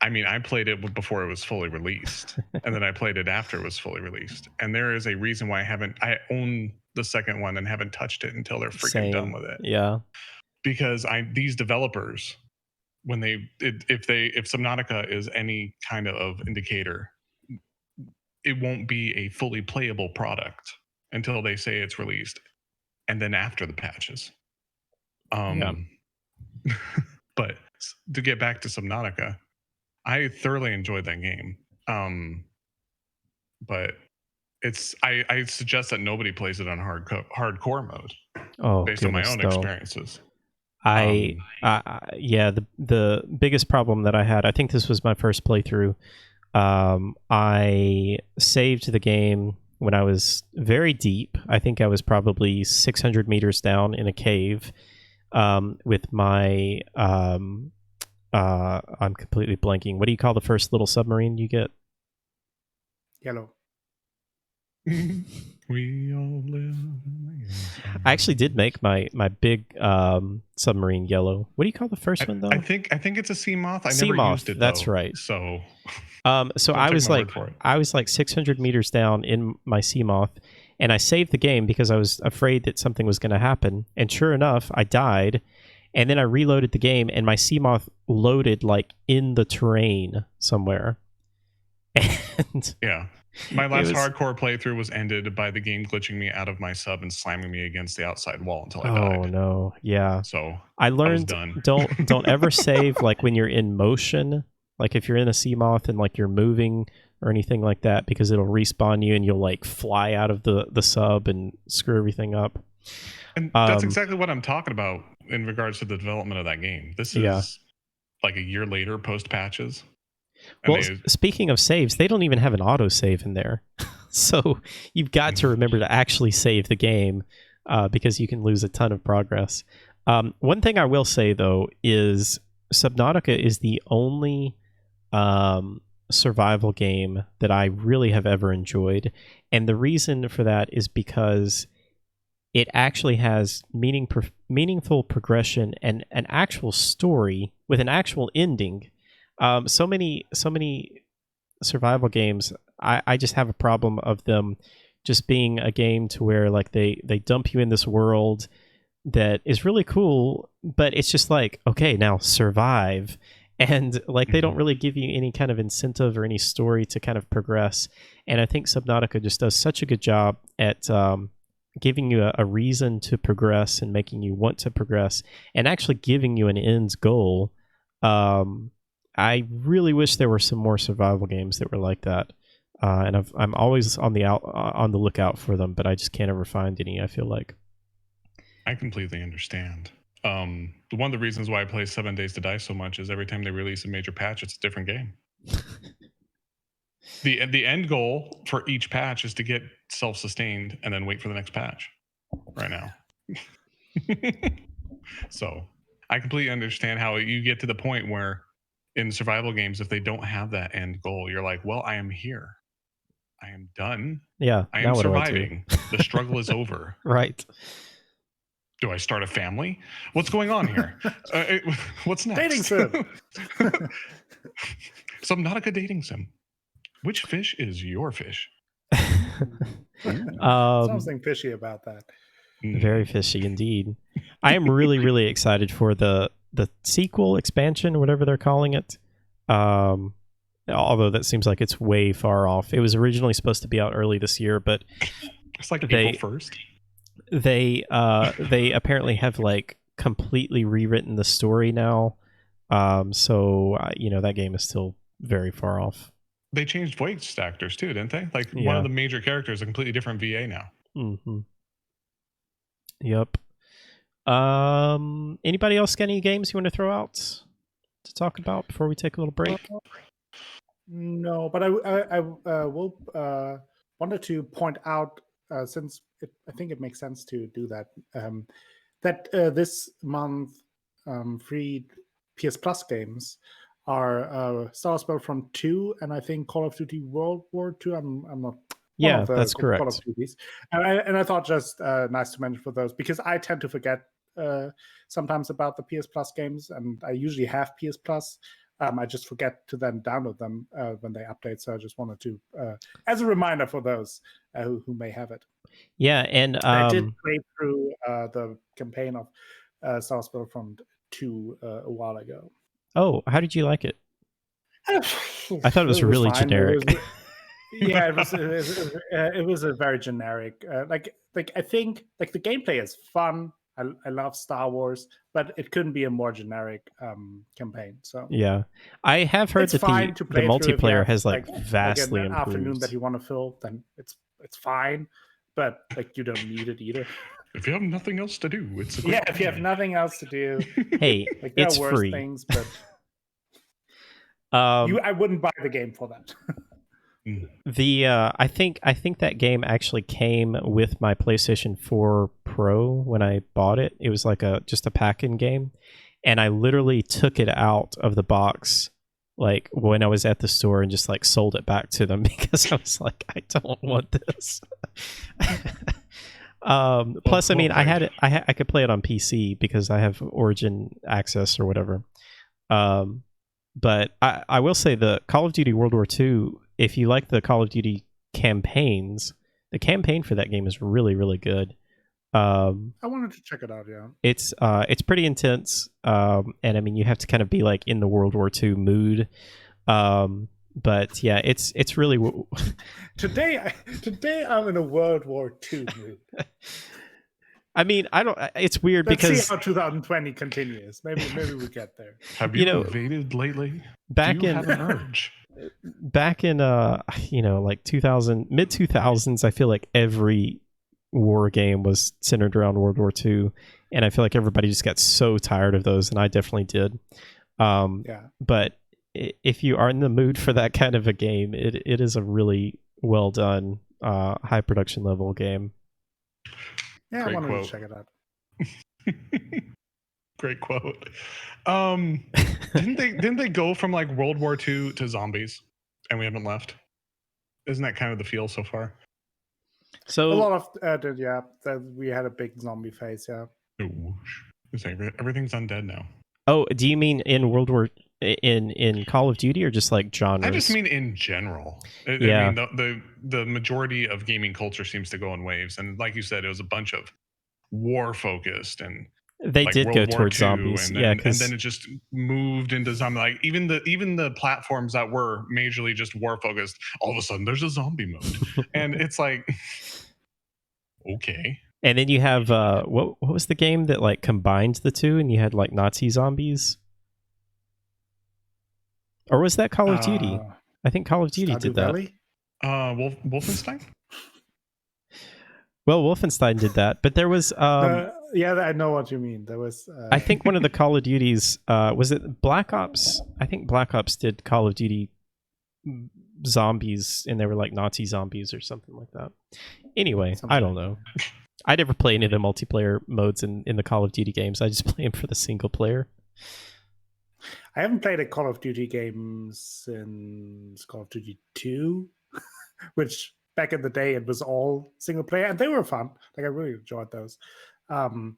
I mean, I played it before it was fully released, and then I played it after it was fully released. And there is a reason why I own the second one and haven't touched it until they're freaking done with it. Yeah. Because these developers, when if Subnautica is any kind of indicator, it won't be a fully playable product until they say it's released, and then after the patches. But to get back to Subnautica, I thoroughly enjoyed that game. But I suggest that nobody plays it on hardcore mode. Based on my own experiences. Yeah, the biggest problem that I had, I think this was my first playthrough. I saved the game when I was very deep. I think I was probably 600 meters down in a cave with my I'm completely blanking. What do you call the first little submarine you get? Yellow. We all live. I actually did make my big submarine yellow. What do you call the first one though? I think it's a Seamoth. I never used it. That's though, right. So I was like 600 meters down in my Seamoth, and I saved the game because I was afraid that something was going to happen. And sure enough, I died, and then I reloaded the game, and my Seamoth loaded like in the terrain somewhere. And yeah. My last hardcore playthrough was ended by the game glitching me out of my sub and slamming me against the outside wall until I died. Oh no, yeah. So I learned don't ever save like when you're in motion, like if you're in a Seamoth and like you're moving or anything like that, because it'll respawn you and you'll like fly out of the sub and screw everything up. And that's exactly what I'm talking about in regards to the development of that game. This is like a year later post patches. Well, speaking of saves, they don't even have an autosave in there. So you've got to remember to actually save the game because you can lose a ton of progress. One thing I will say, though, is Subnautica is the only survival game that I really have ever enjoyed. And the reason for that is because it actually has meaningful progression and an actual story with an actual ending. So many survival games, I just have a problem of them just being a game to where like they dump you in this world that is really cool, but it's just like, okay, now survive. And like they don't really give you any kind of incentive or any story to kind of progress. And I think Subnautica just does such a good job at giving you a reason to progress and making you want to progress and actually giving you an end goal. I really wish there were some more survival games that were like that, and I'm always on the lookout for them, but I just can't ever find any. I feel like. I completely understand. One of the reasons why I play 7 Days to Die so much is every time they release a major patch, it's a different game. The end goal for each patch is to get self-sustained and then wait for the next patch. Right now, so I completely understand how you get to the point where. In survival games, if they don't have that end goal, you're like, well, I am here. I am done. Yeah. I am surviving. The struggle is over. Right. Do I start a family? What's going on here? What's next? Dating sim. Subnautica dating sim. Which fish is your fish? Something fishy about that. Very fishy indeed. I am really, really excited for the sequel, expansion, whatever they're calling it. Although that seems like it's way far off. It was originally supposed to be out early this year, but it's like April 1st. They apparently have like completely rewritten the story now. So that game is still very far off. They changed voice actors too, didn't they? Like one of the major characters is a completely different VA now. Mm-hmm. Yep. Anybody else got any games you want to throw out to talk about before we take a little break? No, but I will wanted to point out since I think it makes sense to do that that this month free PS Plus games are Star Wars Battlefront 2 and I think Call of Duty World War 2. I'm not. Yeah, that's correct. Call of Duties. And I thought just nice to mention for those because I tend to forget sometimes about the PS Plus games, and I usually have PS Plus. I just forget to then download them when they update. So I just wanted to, as a reminder for those who may have it. Yeah, and I did play through the campaign of South Battlefront 2 a while ago. Oh, how did you like it? I thought it was really fine. generic. Yeah, it was a very generic. Like I think like the gameplay is fun. I love Star Wars, but it couldn't be a more generic campaign. So Yeah, I have heard it's that fine to the play through if you multiplayer have, has like like vastly an afternoon improved. that you want to fill. Then it's fine, but like you don't need it either. If you have nothing else to do, it's a great Yeah, if you have game. nothing else to do, Hey, like there it's are worse free. things, but Um, I wouldn't buy the game for that. the I think that game actually came with my PlayStation 4 Pro when I bought it. It was like just a pack-in game, and I literally took it out of the box like when I was at the store and just like sold it back to them because I was like, I don't want this. Plus, I mean, I had it. I could play it on PC because I have Origin access or whatever. But I will say the Call of Duty World War II, if you like the Call of Duty campaigns, the campaign for that game is really, really good. I wanted to check it out, yeah. It's pretty intense, and I mean, you have to kind of be like in the World War II mood. But yeah, it's really today I'm in a World War II mood. I mean, I don't. It's weird Let's because see how 2020 continues. Maybe we get there. Have you invaded lately? Back Do you in have an urge? Back in like 2000 mid 2000s, I feel like every war game was centered around World War II, and I feel like everybody just got so tired of those, and I definitely did. Yeah. But if you are in the mood for that kind of a game, it is a really well done, high production level game. Yeah, Great I wanted quote. to check it out. Great quote. Didn't they go from like World War II to zombies, and we haven't left? Isn't that kind of the feel so far? So a lot of we had a big zombie phase. Yeah. Ooh, it's like everything's undead now. Oh, do you mean in World War in Call of Duty or just like genres? I just mean in general. Yeah. I mean the majority of gaming culture seems to go in waves, and like you said, it was a bunch of war focused and they like did World go War towards II, zombies. and then, Yeah, and then it just moved into zombie. Like even the platforms that were majorly just war focused, all of a sudden there's a zombie mode, and it's like, okay. And then you have what was the game that like combined the two, and you had like Nazi zombies, or was that Call of Duty? I think Call of Duty did that. Wolfenstein. Well, Wolfenstein did that, but there was yeah, I know what you mean. There was I think one of the Call of Duties was it Black Ops? I think Black Ops did Call of Duty zombies, and they were like Nazi zombies or something like that. Anyway, I don't know. I never play any of the multiplayer modes in the Call of Duty games. I just play them for the single player. I haven't played a Call of Duty game since Call of Duty 2, which back in the day it was all single player, and they were fun. Like I really enjoyed those. And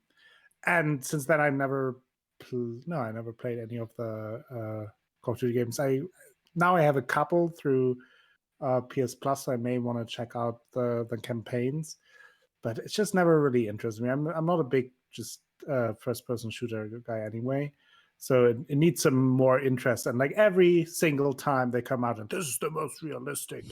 since then I never played any of the Call of Duty games. I have a couple through PS Plus. So I may want to check out the campaigns, but it's just never really interested me. I'm not a big just first person shooter guy anyway. So it needs some more interest. And like every single time they come out and this is the most realistic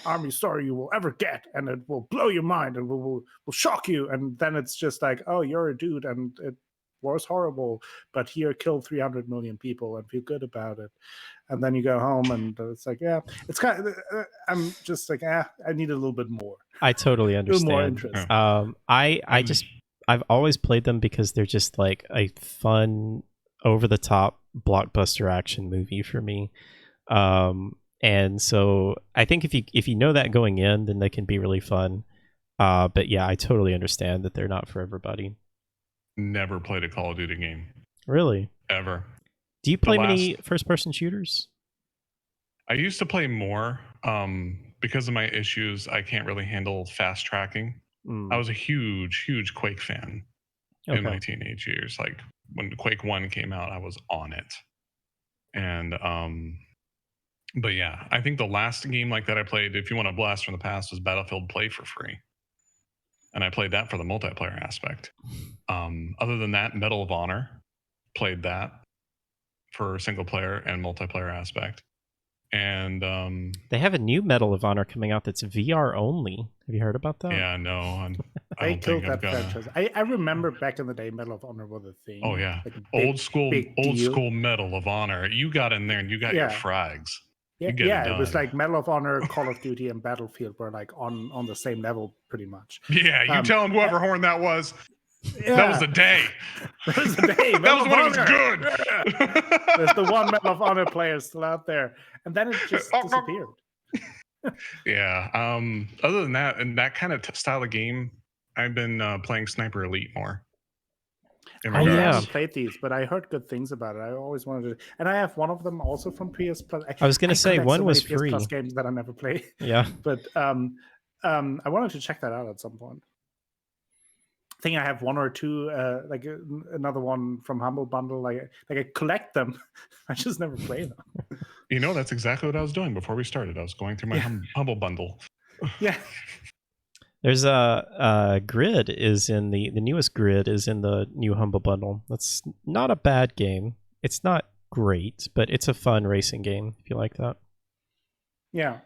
army story you will ever get, and it will blow your mind and will shock you. And then it's just like, oh, you're a dude and it was horrible, but here killed 300 million people and feel good about it. And then you go home and it's like, yeah, it's kind of, I'm just like, I need a little bit more. I totally understand. More interest. I've always played them because they're just like a fun, over the top blockbuster action movie for me. And so I think if you know that going in, then they can be really fun. But yeah, I totally understand that they're not for everybody. Never played a Call of Duty game. Really? Ever. Do you play many first-person shooters? I used to play more. Because of my issues, I can't really handle fast tracking. I was a huge Quake fan in my teenage years. Like when Quake 1 came out, I was on it. And but yeah, I think the last game like that I played, if you want a blast from the past, was Battlefield Play for free, and I played that for the multiplayer aspect. Other than that, Medal of Honor, played that for single player and multiplayer aspect. And They have a new Medal of Honor coming out that's VR only. Have you heard about that? yeah, no, I They don't killed think I've that got. franchise. I remember back in the day, Medal of Honor was a thing. Oh yeah, like a big, old school big deal. Medal of Honor. You got in there and you got your Yeah. frags. Yeah, You get it it was done. like Medal of Honor, Call of Duty, and Battlefield were like on the same level, pretty much. Yeah, you tell him whoever horn that was. Yeah. That was the day. That was the day. That was when it was good. Yeah. There's the one Medal of Honor player still out there, and then it just disappeared. Yeah. Other than that, and that kind of style of game, I've been playing Sniper Elite more. I haven't played these, but I heard good things about it. I always wanted to, and I have one of them also from PS Plus. I was going to say one was PS free. Plus games that I never play. Yeah, but I wanted to check that out at some point. I think I have one or two, like another one from Humble Bundle. Like I collect them. I just never play them. You know, that's exactly what I was doing before we started. I was going through my Humble Bundle. Yeah. There's a Grid is in the newest Grid is in the new Humble Bundle. That's not a bad game. It's not great, but it's a fun racing game if you like that. Yeah.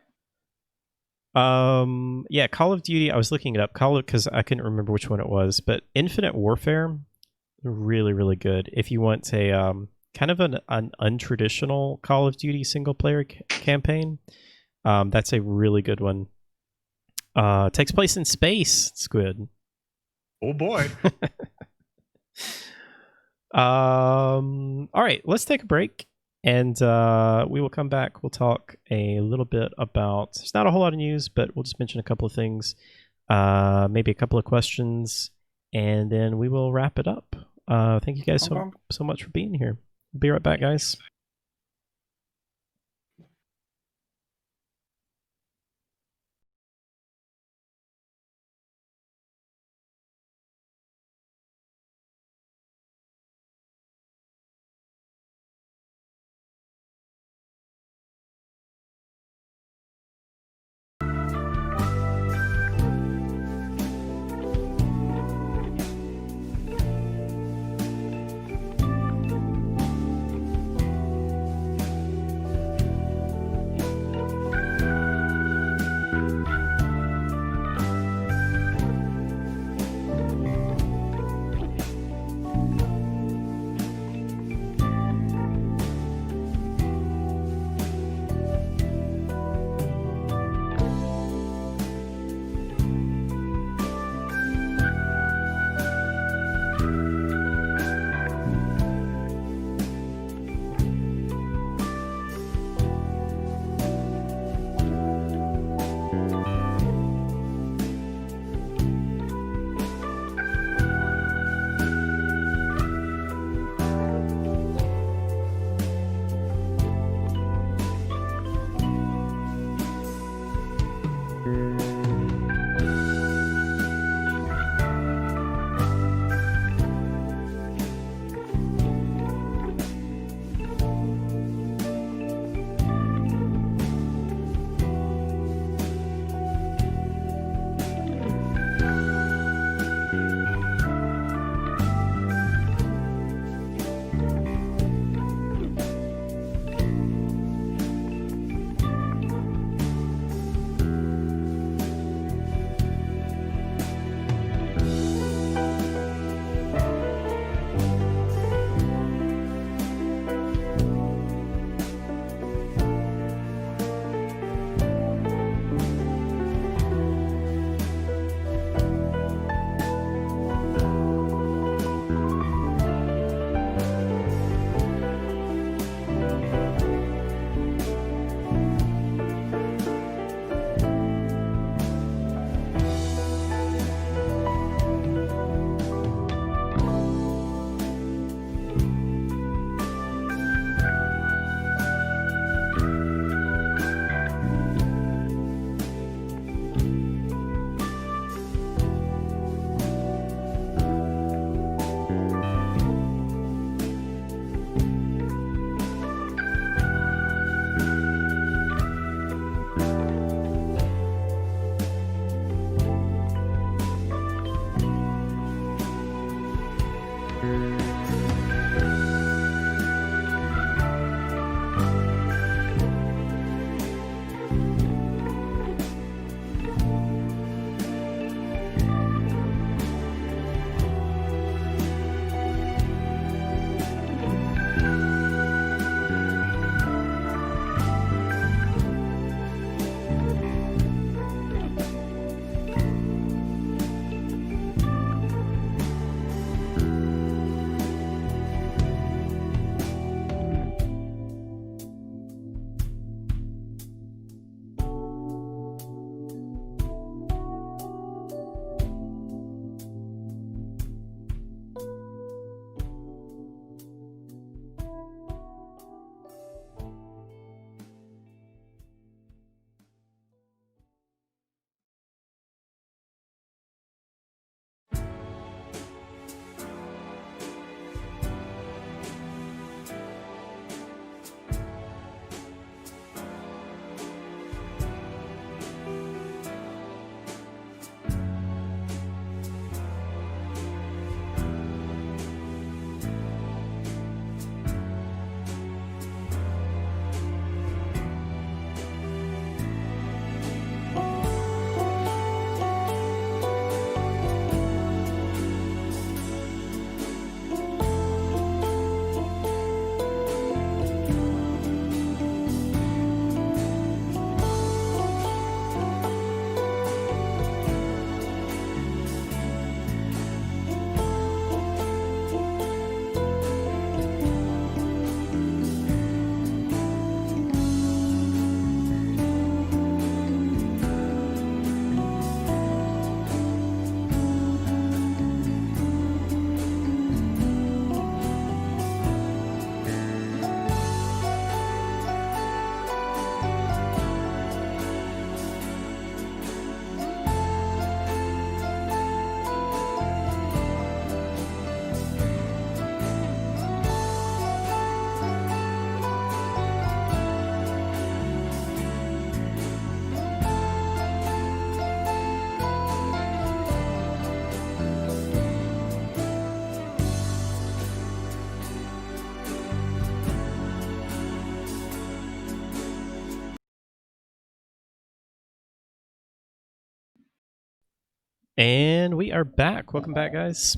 Yeah, Call of Duty. I was looking it up, because I couldn't remember which one it was, but Infinite Warfare, really, really good. If you want a kind of an untraditional Call of Duty single player campaign, that's a really good one. Takes place in space. It's good. Oh boy. All right, let's take a break. And we will come back. We'll talk a little bit about, there's not a whole lot of news, but we'll just mention a couple of things, maybe a couple of questions, and then we will wrap it up. Thank you guys so much for being here. We'll be right back, guys. And we are back. Welcome back, guys.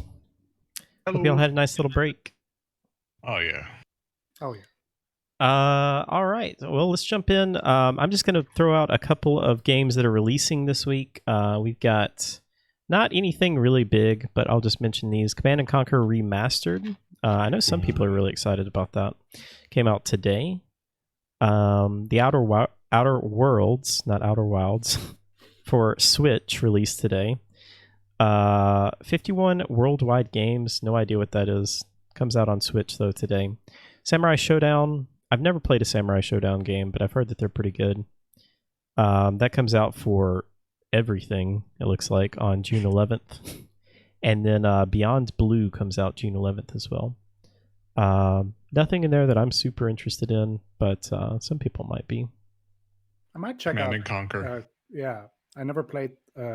Hello. Hope y'all had a nice little break. Oh yeah. Oh yeah. All right. Well, let's jump in. I'm just going to throw out a couple of games that are releasing this week. We've got not anything really big, but I'll just mention these. Command and Conquer Remastered. I know some people are really excited about that. Came out today. The Outer Worlds, not Outer Wilds, for Switch released today. 51 Worldwide Games. No idea what that is. Comes out on Switch though today. Samurai Showdown. I've never played a Samurai Showdown game, but I've heard that they're pretty good. That comes out for everything, it looks like, on June 11th. And then Beyond Blue comes out June 11th as well. Nothing in there that I'm super interested in, but some people might be. I might check Command out. and Conquer. Yeah, I never played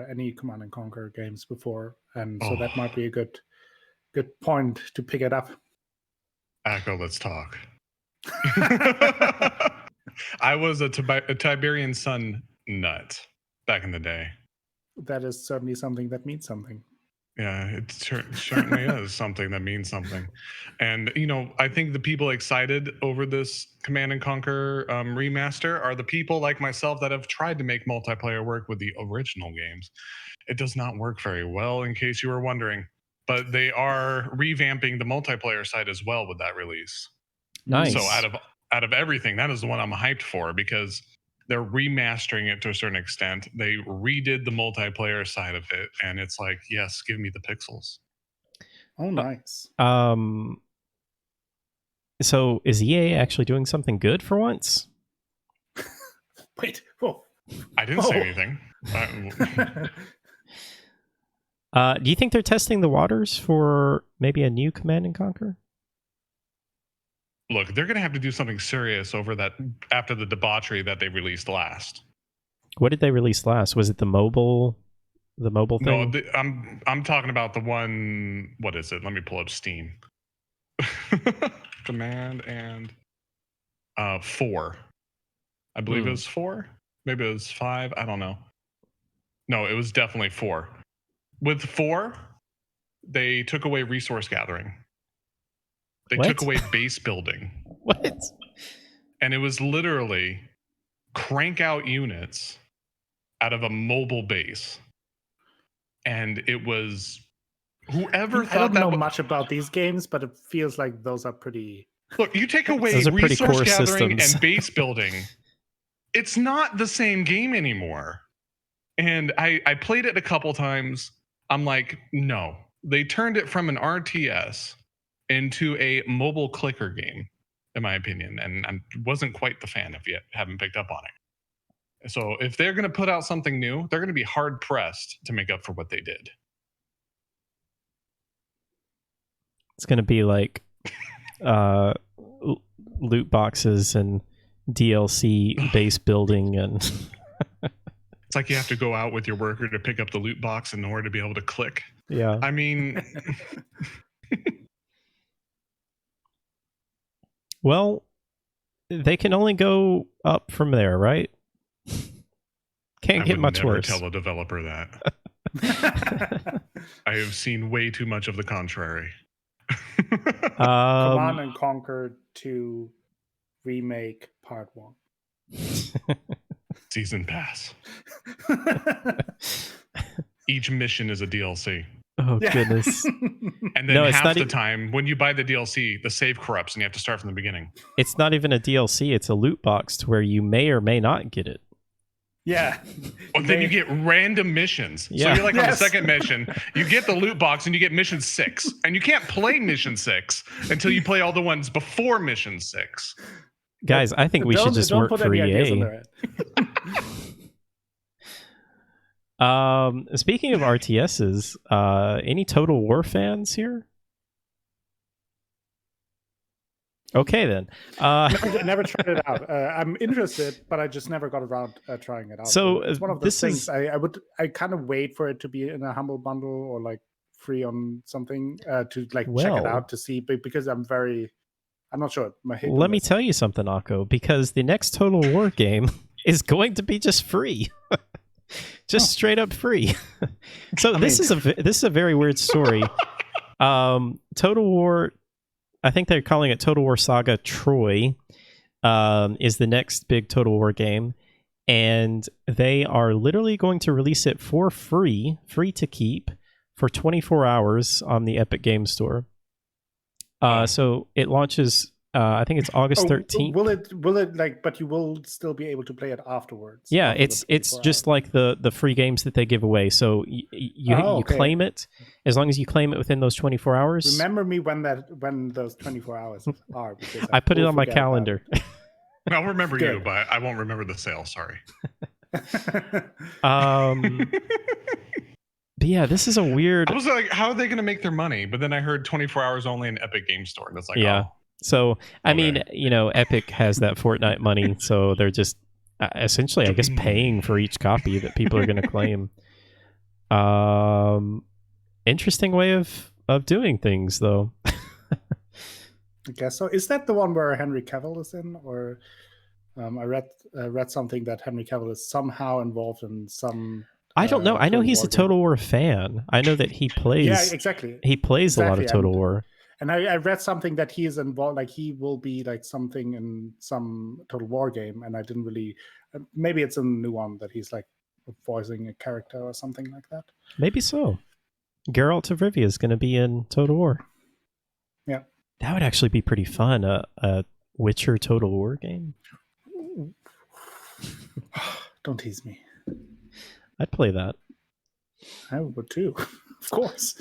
any Command and Conquer games before, and so that might be a good point to pick it up. Akko, let's talk. I was a Tiberian Sun nut back in the day. That is certainly something that means something. Yeah, it certainly is something that means something. And, I think the people excited over this Command and Conquer remaster are the people like myself that have tried to make multiplayer work with the original games. It does not work very well, in case you were wondering. But they are revamping the multiplayer side as well with that release. Nice. So out of everything, that is the one I'm hyped for because they're remastering it to a certain extent. They redid the multiplayer side of it, and it's like, yes, give me the pixels. Oh, nice. So is EA actually doing something good for once? Wait. Oh. I didn't say anything. Do you think they're testing the waters for maybe a new Command and Conquer? Look, they're going to have to do something serious over that after the debauchery that they released last. What did they release last? Was it the mobile thing? No, I'm talking about the one. What is it? Let me pull up Steam. Command and 4. I believe it was 4. Maybe it was 5. I don't know. No, it was definitely 4. With 4, they took away resource gathering. They took away base building. What? And it was literally crank out units out of a mobile base. And it was whoever thought I don't know much about these games, but it feels like those are pretty. Look, you take away resource gathering and base building, it's not the same game anymore. And I played it a couple times. I'm like, no. They turned it from an RTS into a mobile clicker game, in my opinion. And I wasn't quite the fan if you haven't picked up on it. So if they're going to put out something new, they're going to be hard pressed to make up for what they did. It's going to be like loot boxes and DLC base building and... It's like you have to go out with your worker to pick up the loot box in order to be able to click. Yeah. I mean... Well, they can only go up from there, right? Can't get much worse. I would never tell a developer that. I have seen way too much of the contrary. Command and Conquer 2 Remake Part 1. Season Pass. Each mission is a DLC. Oh, goodness. And then half the time, when you buy the DLC, the save corrupts and you have to start from the beginning. It's not even a DLC. It's a loot box to where you may or may not get it. Yeah. Well, then you get random missions. Yeah. So you're like on the second mission, you get the loot box and you get mission 6. And you can't play mission 6 until you play all the ones before mission 6. Guys, I think we should just work for EA. Speaking of RTSs, any Total War fans here? Okay, then. Never tried it out. I'm interested, but I just never got around trying it out. So it's one of those things. I kind of wait for it to be in a humble bundle or like free on something to like check it out to see, because I'm not sure. Let me tell you something, Akko, because the next Total War game is going to be just free. just straight up free. So this is a very weird story. Total War, I think they're calling it Total War Saga Troy, is the next big Total War game, and they are literally going to release it for free to keep for 24 hours on the Epic Game Store. So it launches. I think it's August 13th. Will it like? But you will still be able to play it afterwards. Yeah, it's just like the free games that they give away. So you claim it as long as you claim it within those 24 hours. Remember me when those 24 hours are. Because I put it on my calendar. I'll remember you, but I won't remember the sale. Sorry. But yeah, this is a weird. I was like, how are they going to make their money? But then I heard 24 hours only in Epic Game Store, and it's like, yeah. Oh. So, I mean, Epic has that Fortnite money, so they're just essentially, I guess, paying for each copy that people are going to claim. Interesting way of doing things, though. I guess so. Is that the one where Henry Cavill is in, or I read something that Henry Cavill is somehow involved in some. I don't know. I know he's a Total War fan. I know that he plays. Yeah, exactly. He plays a lot of Total War. And I read something that he is involved, like he will be like something in some Total War game, and I didn't really. Maybe it's a new one that he's like voicing a character or something like that. Maybe so. Geralt of Rivia is going to be in Total War. Yeah, that would actually be pretty fun. A Witcher Total War game. Don't tease me. I'd play that. I would too, of course.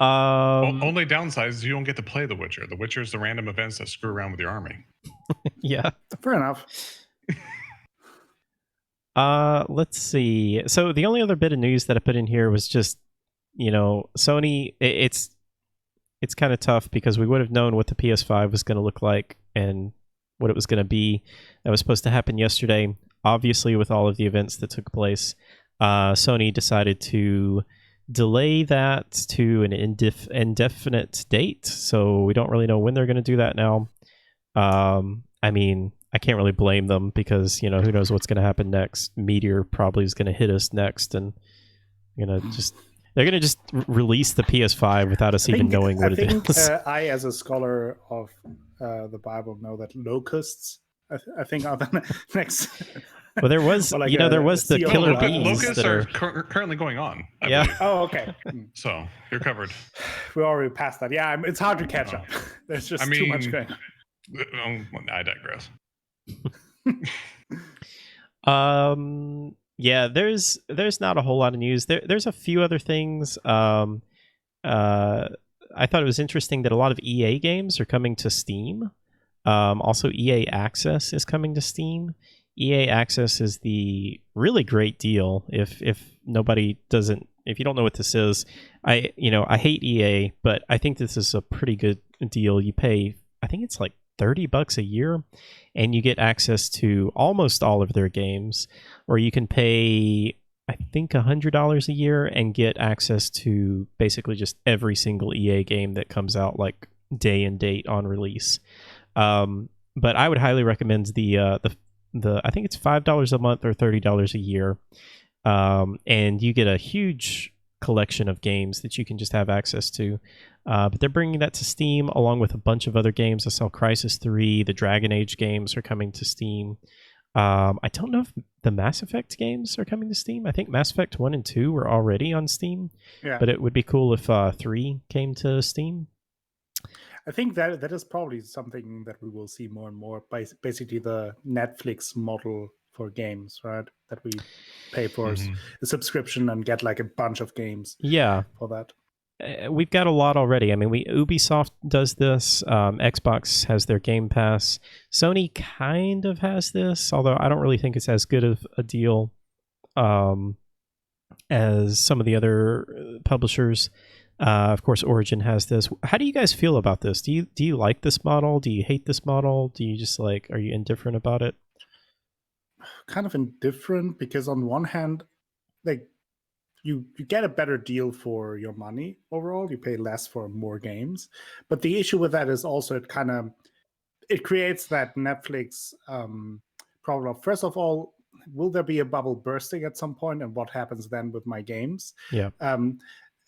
Only downside is you don't get to play The Witcher. The Witcher is the random events that screw around with your army. Yeah. Fair enough. Let's see. So the only other bit of news that I put in here was just, Sony, it's kind of tough because we would have known what the PS5 was going to look like and what it was going to be. That was supposed to happen yesterday. Obviously, with all of the events that took place, Sony decided to delay that to an indefinite date. So we don't really know when they're going to do that now. I mean, I can't really blame them because, who knows what's going to happen next. Meteor probably is going to hit us next, and they're going to just release the PS5 without us even knowing what it is. I, as a scholar of the Bible, know that locusts, I think, are the next. Well, there was, like there was the killer bees. Locusts are currently going on. I believe. Oh, okay. So you're covered. We're already past that. Yeah, it's hard to catch up. There's just too much going on. I digress. Yeah, there's not a whole lot of news. There's a few other things. I thought it was interesting that a lot of EA games are coming to Steam. Also, EA Access is coming to Steam. EA Access is the really great deal. If nobody doesn't, if you don't know what this is, I hate EA, but I think this is a pretty good deal. You pay, I think it's like $30 a year, and you get access to almost all of their games. Or you can pay, I think, $100 a year and get access to basically just every single EA game that comes out like day and date on release. But I would highly recommend the I think it's $5 a month or $30 a year, and you get a huge collection of games that you can just have access to. But they're bringing that to Steam along with a bunch of other games. I saw Crysis 3, the Dragon Age games are coming to Steam. I don't know if the Mass Effect games are coming to Steam. I think Mass Effect 1 and 2 were already on Steam, but it would be cool if 3 came to Steam. I think that is probably something that we will see more and more. Basically, the Netflix model for games, right? That we pay for a subscription and get like a bunch of games. Yeah, for that. We've got a lot already. I mean, Ubisoft does this. Xbox has their Game Pass. Sony kind of has this, although I don't really think it's as good of a deal as some of the other publishers. Of course, Origin has this. How do you guys feel about this? Do you like this model? Do you hate this model? Do you just are you indifferent about it? Kind of indifferent, because on one hand, like you get a better deal for your money overall. You pay less for more games, but the issue with that is also it creates that Netflix problem. First of all, will there be a bubble bursting at some point, and what happens then with my games? Yeah.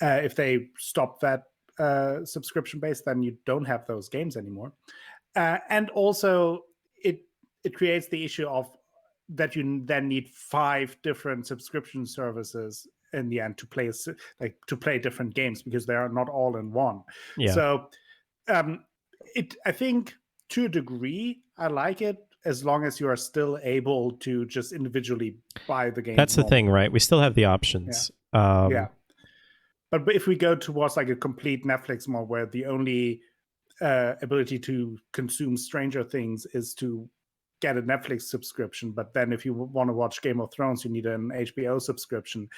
If they stop that subscription base, then you don't have those games anymore. And also, it creates the issue of that you then need 5 different subscription services in the end to play different games, because they are not all in one. Yeah. So I think to a degree I like it, as long as you are still able to just individually buy the game. That's the thing, right? We still have the options. Yeah. But if we go towards like a complete Netflix model where the only ability to consume Stranger Things is to get a Netflix subscription, but then if you want to watch Game of Thrones, you need an HBO subscription,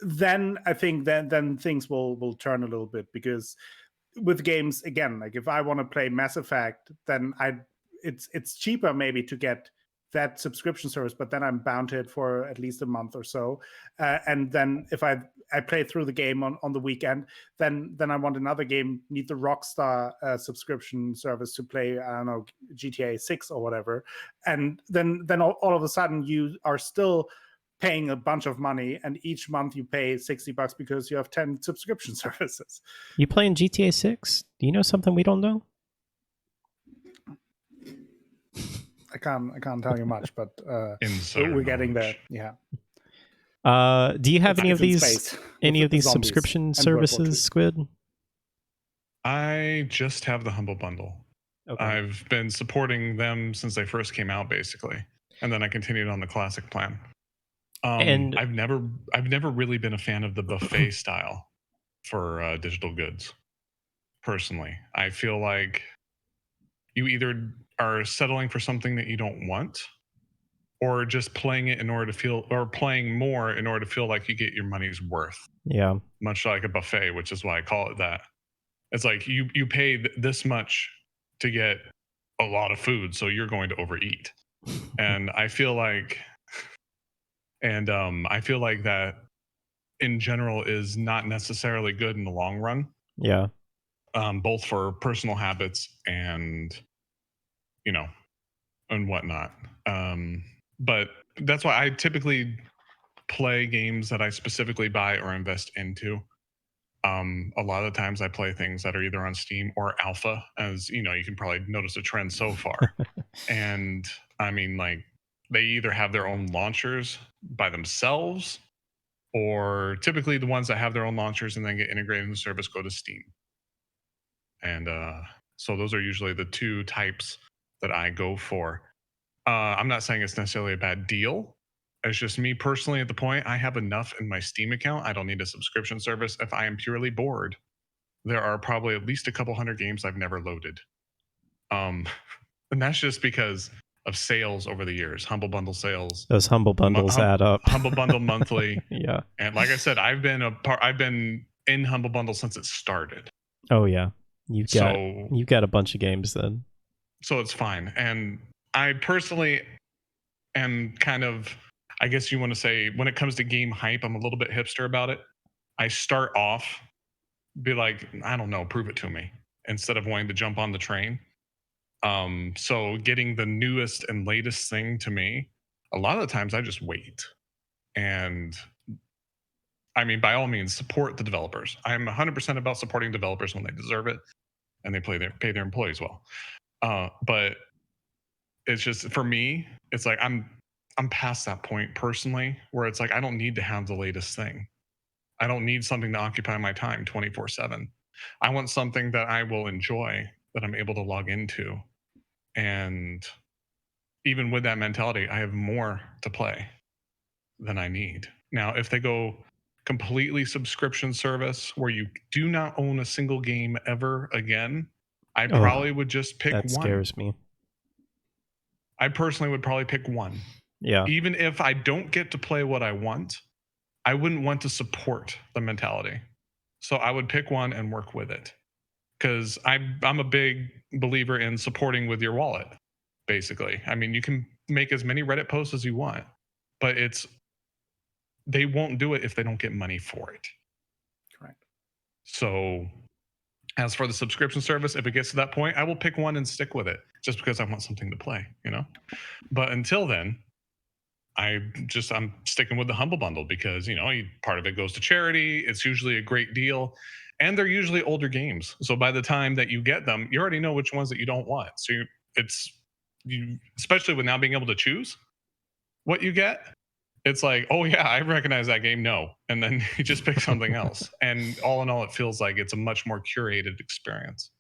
then I think then things will turn a little bit, because with games, again, like if I want to play Mass Effect, then it's cheaper maybe to get that subscription service, but then I'm bound to it for at least a month or so. And then if I play through the game on the weekend, then I want another game, need the Rockstar subscription service to play, I don't know, GTA 6 or whatever. And then all of a sudden you are still paying a bunch of money, and each month you pay $60 because you have 10 subscription services. You playing GTA 6? Do you know something we don't know? I can't tell you much, but Insider we're getting there. knowledge. Yeah. Do you have any of It's in these space any with of these zombies subscription and World War II. services, Squid? I just have the Humble Bundle. Okay. I've been supporting them since they first came out, basically, and then I continued on the classic plan. And- I've never really been a fan of the buffet style for digital goods. Personally, I feel like you either are settling for something that you don't want, or just playing it in order to feel, or playing more in order to feel like you get your money's worth. Yeah. Much like a buffet, which is why I call it that. It's like you pay this much to get a lot of food, so you're going to overeat. And I feel like that in general is not necessarily good in the long run. Yeah. Both for personal habits and and whatnot. But that's why I typically play games that I specifically buy or invest into. A lot of the times I play things that are either on Steam or Alpha, as you can probably notice a trend so far. And I mean, like, they either have their own launchers by themselves, or typically the ones that have their own launchers and then get integrated in the service go to Steam. And so those are usually the two types that I go for. I'm not saying it's necessarily a bad deal. It's just me personally at the point, I have enough in my Steam account. I don't need a subscription service. If I am purely bored, there are probably at least a couple hundred games I've never loaded. And that's just because of sales over the years, Humble Bundle sales. Those Humble Bundles add up. Humble Bundle monthly. Yeah. And like I said, I've been in Humble Bundle since it started. Oh yeah. You've got a bunch of games then. So it's fine. And I personally am kind of, I guess you want to say, when it comes to game hype, I'm a little bit hipster about it. I start off, be like, I don't know, prove it to me, instead of wanting to jump on the train. So getting the newest and latest thing to me, a lot of the times I just wait. And I mean, by all means, support the developers. I'm 100% about supporting developers when they deserve it and they pay their employees well. But it's just, for me, it's like I'm past that point personally, where it's like I don't need to have the latest thing. I don't need something to occupy my time 24/7. I want something that I will enjoy, that I'm able to log into. And even with that mentality, I have more to play than I need. Now, if they go completely subscription service where you do not own a single game ever again, I probably would just pick one. That scares me. I personally would probably pick one. Yeah. Even if I don't get to play what I want, I wouldn't want to support the mentality. So I would pick one and work with it. Because I'm a big believer in supporting with your wallet, basically. I mean, you can make as many Reddit posts as you want, but they won't do it if they don't get money for it. Correct. So as for the subscription service, if it gets to that point, I will pick one and stick with it, just because I want something to play, But until then, I'm sticking with the Humble Bundle because part of it goes to charity. It's usually a great deal, and they're usually older games. So by the time that you get them, you already know which ones that you don't want. So especially with now being able to choose what you get, it's like, oh yeah, I recognize that game. No, and then you just pick something else. And all in all, it feels like it's a much more curated experience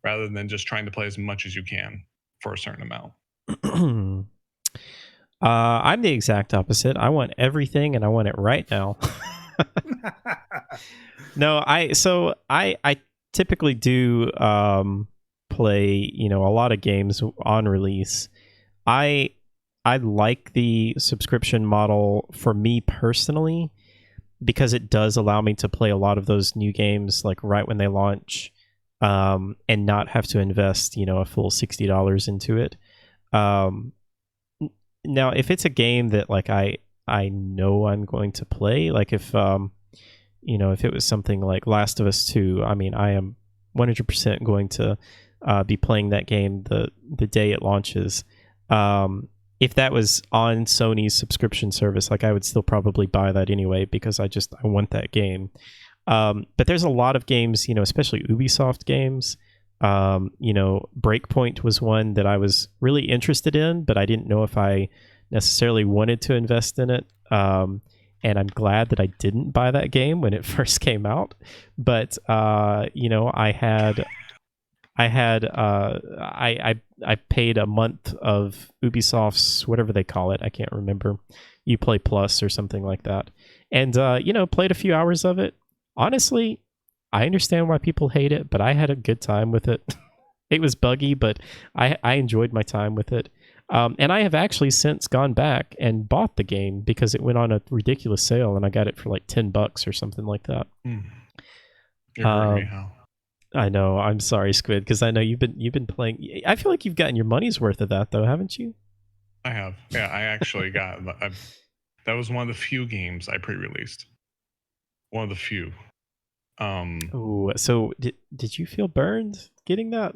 rather than just trying to play as much as you can for a certain amount. I'm the exact opposite. I want everything, and I want it right now. No, I typically do play a lot of games on release. I like the subscription model for me personally because it does allow me to play a lot of those new games like right when they launch, and not have to invest a full $60 into it. Now, if it's a game that like I know I'm going to play, like if if it was something like Last of Us 2, I mean, I am 100% going to be playing that game the day it launches. If that was on Sony's subscription service, like I would still probably buy that anyway because I want that game. But there's a lot of games, especially Ubisoft games. Breakpoint was one that I was really interested in, but I didn't know if I necessarily wanted to invest in it. And I'm glad that I didn't buy that game when it first came out. But I paid a month of Ubisoft's whatever they call it. I can't remember. Uplay Plus or something like that. And played a few hours of it. Honestly, I understand why people hate it, but I had a good time with it. It was buggy, but I enjoyed my time with it. And I have actually since gone back and bought the game because it went on a ridiculous sale, and I got it for like $10 or something like that. You're hurting me, Hal. I know. I'm sorry, Squid, because I know you've been playing. I feel like you've gotten your money's worth of that, though, haven't you? I have. Yeah, I actually got. That was one of the few games I pre-released. One of the few. Oh, so did you feel burned getting that?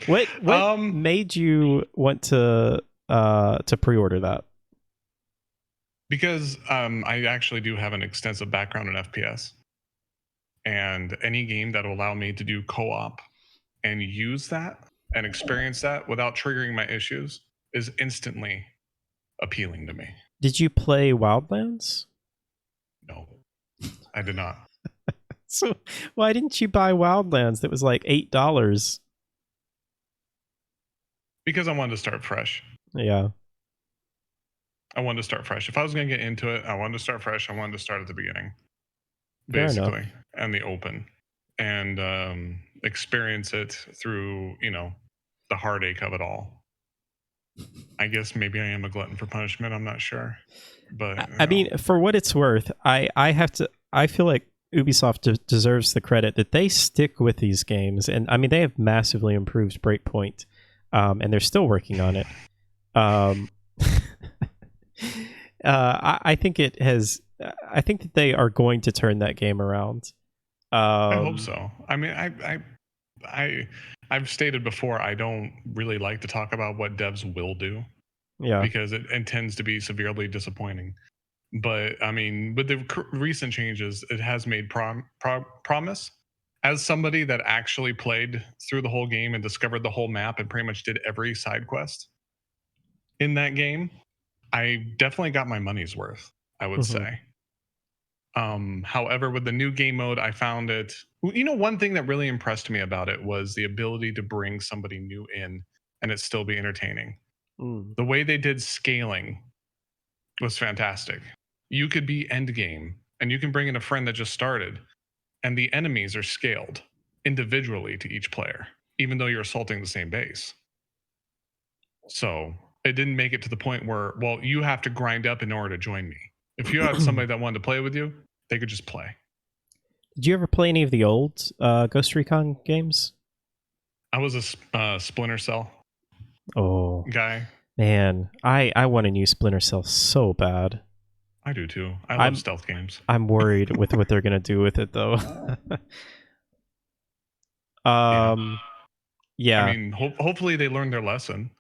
What made you want to pre-order that? Because I actually do have an extensive background in FPS, and any game that will allow me to do co-op and use that and experience that without triggering my issues is instantly appealing to me. Did you play Wildlands? No, I did not. So why didn't you buy Wildlands that was like $8? Because I wanted to start fresh. Yeah. I wanted to start fresh. If I was going to get into it, I wanted to start fresh. I wanted to start at the beginning, Fair basically, enough. and the open, and experience it through, the heartache of it all. I guess maybe I am a glutton for punishment. I'm not sure, but I mean, for what it's worth, I feel like Ubisoft deserves the credit that they stick with these games, and I mean they have massively improved Breakpoint, and they're still working on it. I think it has. I think that they are going to turn that game around. I hope so. I mean, I've stated before I don't really like to talk about what devs will do. Yeah. Because it tends to be severely disappointing. But I mean, with the recent changes, it has made promise. As somebody that actually played through the whole game and discovered the whole map and pretty much did every side quest in that game, I definitely got my money's worth, I would say. However, with the new game mode, I found it. One thing that really impressed me about it was the ability to bring somebody new in and it still be entertaining. The way they did scaling was fantastic. You could be end game and you can bring in a friend that just started, and the enemies are scaled individually to each player, even though you're assaulting the same base. So it didn't make it to the point where, well, you have to grind up in order to join me. If you had somebody that wanted to play with you, they could just play. Did you ever play any of the old Ghost Recon games? I was a Splinter Cell guy. Man, I want a new Splinter Cell so bad. I do too. I love stealth games. I'm worried with what they're gonna do with it though. Yeah. I mean, hopefully they learned their lesson.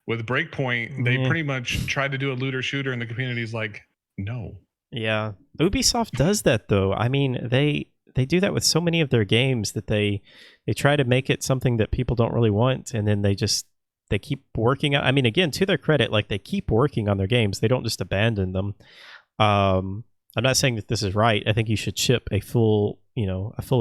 With Breakpoint, they Yeah. pretty much tried to do a looter shooter, and the community's like, no. Yeah. Ubisoft does that though. I mean, they do that with so many of their games that they try to make it something that people don't really want, and then they keep working on. I mean, again, to their credit, like they keep working on their games. They don't just abandon them. I'm not saying that this is right. I think you should ship a full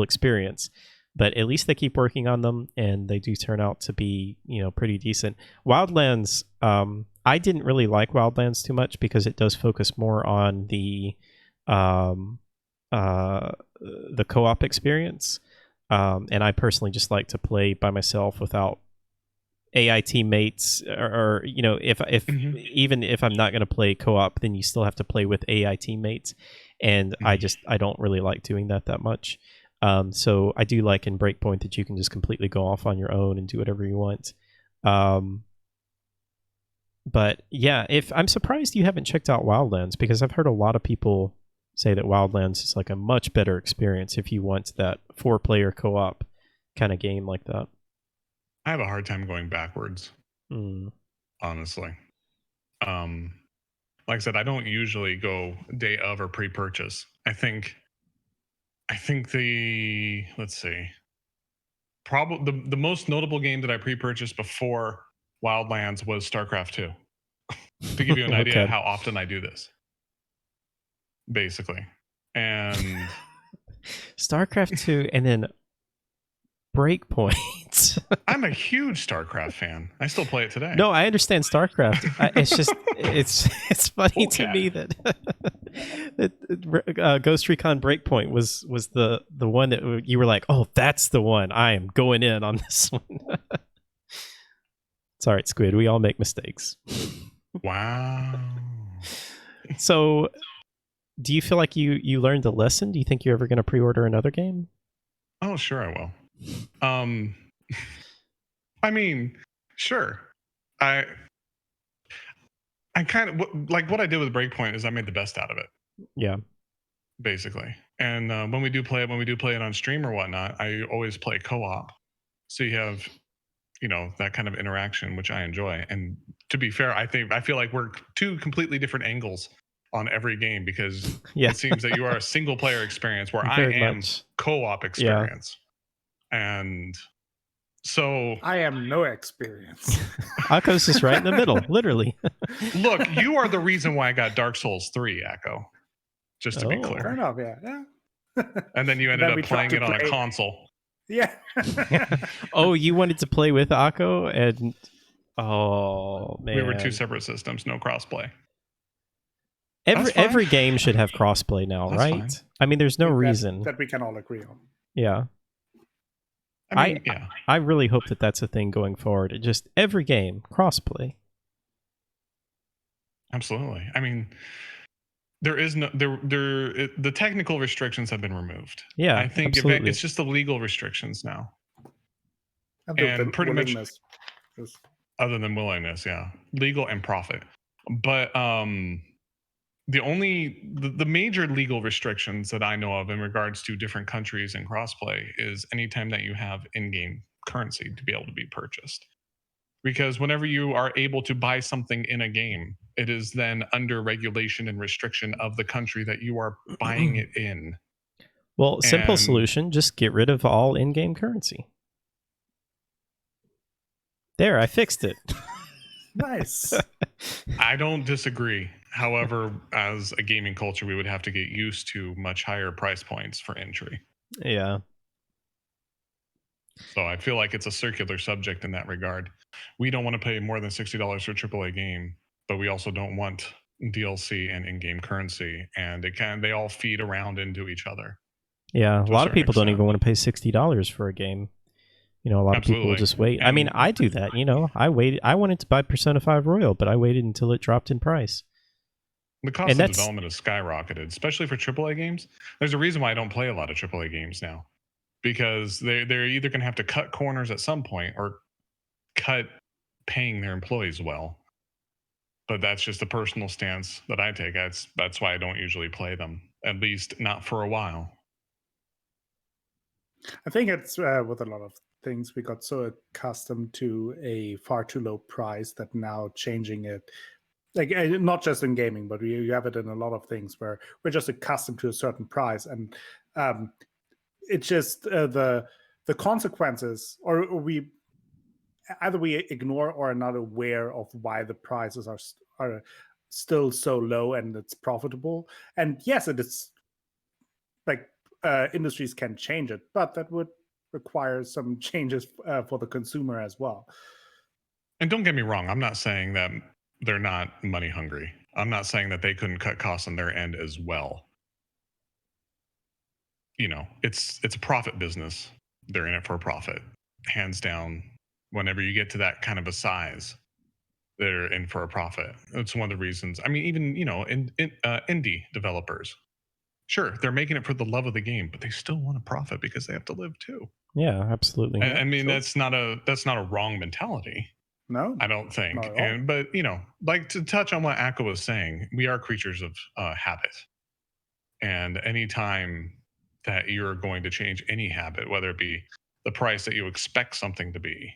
experience, but at least they keep working on them, and they do turn out to be, pretty decent. Wildlands, I didn't really like Wildlands too much because it does focus more on the co-op experience, and I personally just like to play by myself without AI teammates, or if even if I'm not going to play co-op, then you still have to play with AI teammates, and I don't really like doing that much. So I do like in Breakpoint that you can just completely go off on your own and do whatever you want. But yeah, I'm surprised you haven't checked out Wildlands, because I've heard a lot of people say that Wildlands is like a much better experience if you want that 4-player co-op kind of game like that. I have a hard time going backwards, honestly. Like I said, I don't usually go day of or pre-purchase. I think let's see, probably the most notable game that I pre-purchased before Wildlands was StarCraft 2. To give you an idea Okay. how often I do this, basically. And StarCraft 2 and then Breakpoint. I'm a huge StarCraft fan. I still play it today. No, I understand StarCraft. It's just it's funny to me that Ghost Recon Breakpoint was the one that you were like, oh, that's the one. I am going in on this one. It's all right, Squid. We all make mistakes. Wow. So, do you feel like you learned a lesson? Do you think you're ever going to pre-order another game? Oh, sure I will. I mean, sure. I kind of like what I did with Breakpoint is I made the best out of it. Yeah. Basically. And when we do play it on stream or whatnot, I always play co-op. So you have, that kind of interaction, which I enjoy. And to be fair, I feel like we're two completely different angles on every game, because it seems that you are a single player experience where Very I am much. co-op experience. Yeah. And so I am no experience. Akko's just right in the middle, literally. Look, you are the reason why I got Dark Souls 3, Akko. Just to be clear. Fair enough, yeah. And then you ended up playing it on a console. Yeah. Oh, you wanted to play with Akko, and oh man, we were two separate systems, no crossplay. Every game should have crossplay now, That's right? fine. I mean, there's no reason that we can all agree on. Yeah. I really hope that that's a thing going forward. Just every game crossplay. Absolutely. I mean, there is no the technical restrictions have been removed. Yeah, I think absolutely. it's just the legal restrictions now. And pretty much other than willingness, yeah, legal and profit. But the major legal restrictions that I know of in regards to different countries and crossplay is anytime that you have in-game currency to be able to be purchased. Because whenever you are able to buy something in a game, it is then under regulation and restriction of the country that you are buying it in. Well, simple solution, just get rid of all in-game currency. There, I fixed it. Nice. I don't disagree. However, as a gaming culture, we would have to get used to much higher price points for entry. Yeah. So I feel like it's a circular subject in that regard. We don't want to pay more than $60 for a AAA game, but we also don't want DLC and in-game currency, and they all feed around into each other. Yeah, a lot of people don't even want to pay $60 for a game. A lot of people will just wait. I mean, I do that, I waited. I wanted to buy Persona 5 Royal, but I waited until it dropped in price. The cost of development has skyrocketed, especially for AAA games. There's a reason why I don't play a lot of AAA games now, because they're either going to have to cut corners at some point or cut paying their employees well. But that's just a personal stance that I take. That's why I don't usually play them, at least not for a while. I think it's with a lot of things. We got so accustomed to a far too low price that now changing it, like not just in gaming, but you have it in a lot of things where we're just accustomed to a certain price, and it's just the consequences, or we either we ignore or are not aware of why the prices are still so low and it's profitable. And yes, it is like industries can change it, but that would require some changes for the consumer as well. And don't get me wrong, I'm not saying that they're not money hungry. I'm not saying that they couldn't cut costs on their end as well. You know, it's a profit business. They're in it for a profit, hands down. Whenever you get to that kind of a size, they're in for a profit. It's one of the reasons. I mean, even indie developers, sure, they're making it for the love of the game, but they still want a profit because they have to live too. Yeah, absolutely. I mean, sure. that's not a wrong mentality. No, I don't think. not at all. But like to touch on what Akko was saying, we are creatures of habit, and anytime that you're going to change any habit, whether it be the price that you expect something to be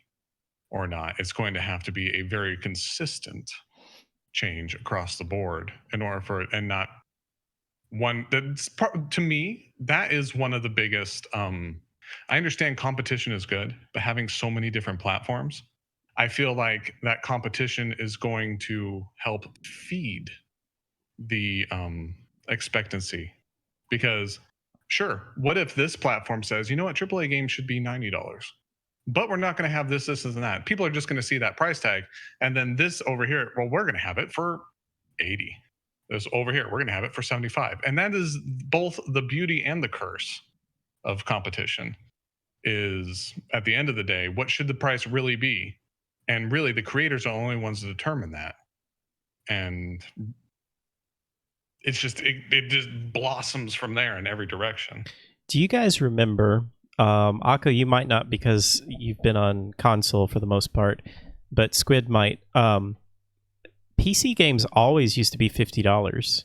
or not, it's going to have to be a very consistent change across the board in order for it, and not one that's to me, that is one of the biggest. I understand competition is good, but having so many different platforms, I feel like that competition is going to help feed the expectancy. Because sure, what if this platform says, you know what, AAA games should be $90, but we're not going to have this, and that. People are just going to see that price tag, and then this over here, well, we're going to have it for 80. This over here, we're going to have it for 75. And that is both the beauty and the curse of competition. Is at the end of the day, what should the price really be? And really, the creators are the only ones to determine that. And it's just it just blossoms from there in every direction. Do you guys remember, Akko, you might not because you've been on console for the most part, but Squid might. PC games always used to be $50.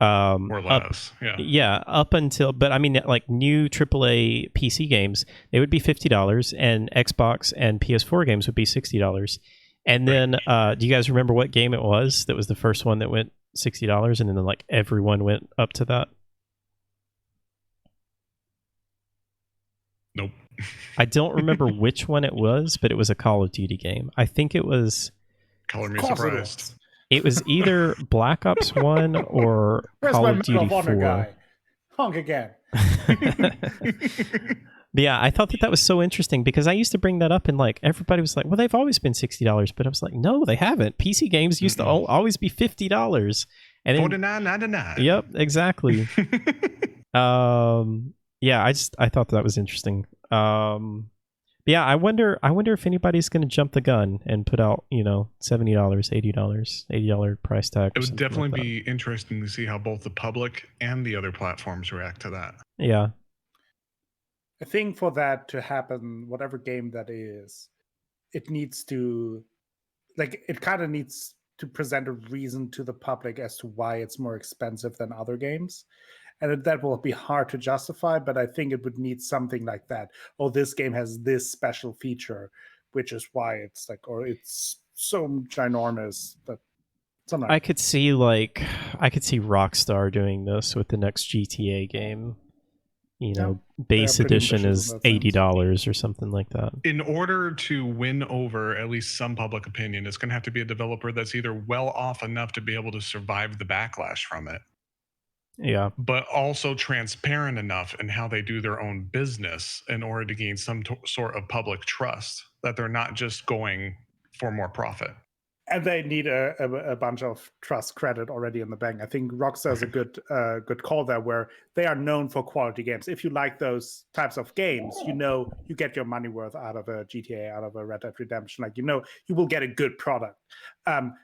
Or less, yeah, up until, but I mean, like new AAA PC games, they would be $50, and Xbox and PS4 games would be $60. And then, do you guys remember what game it was that was the first one that went $60, and then like everyone went up to that? Nope. I don't remember which one it was, but it was a Call of Duty game. I think it was. Color me surprised. It was either Black Ops 1 or Where's Call my of Duty Medal of Honor 4. guy? Honk again. Yeah, I thought that was so interesting because I used to bring that up and like everybody was like, well, they've always been $60, but I was like, no, they haven't. PC games used to always be $50. And then, $49.99. Yep, exactly. Yeah, I thought that was interesting. Yeah, I wonder if anybody's going to jump the gun and put out, $70, $80 price tag. It would definitely be interesting to see how both the public and the other platforms react to that. Yeah. I think for that to happen, whatever game that is, it needs to, it kind of needs to present a reason to the public as to why it's more expensive than other games. And that will be hard to justify, but I think it would need something like that. Oh, this game has this special feature, which is why it's or it's so ginormous. But something I could see Rockstar doing this with the next GTA game. Base edition is $80 or something like that. In order to win over at least some public opinion, it's going to have to be a developer that's either well off enough to be able to survive the backlash from it. Yeah. But also transparent enough in how they do their own business in order to gain some sort of public trust that they're not just going for more profit. And they need a bunch of trust credit already in the bank. I think Rockstar is a good call there, where they are known for quality games. If you like those types of games, you get your money worth out of a GTA, out of a Red Dead Redemption. You will get a good product.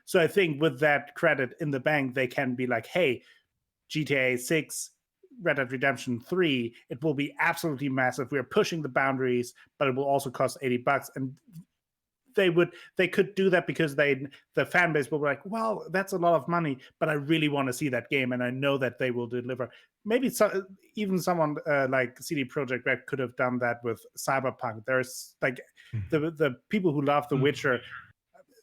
So I think with that credit in the bank, they can be like, hey, GTA 6, Red Dead Redemption 3, it will be absolutely massive. We're pushing the boundaries, but it will also cost $80. And they could do that because the fan base will be like, well, that's a lot of money, but I really want to see that game, and I know that they will deliver. Maybe even someone like CD Projekt Red could have done that with Cyberpunk. There's like the people who love The Witcher,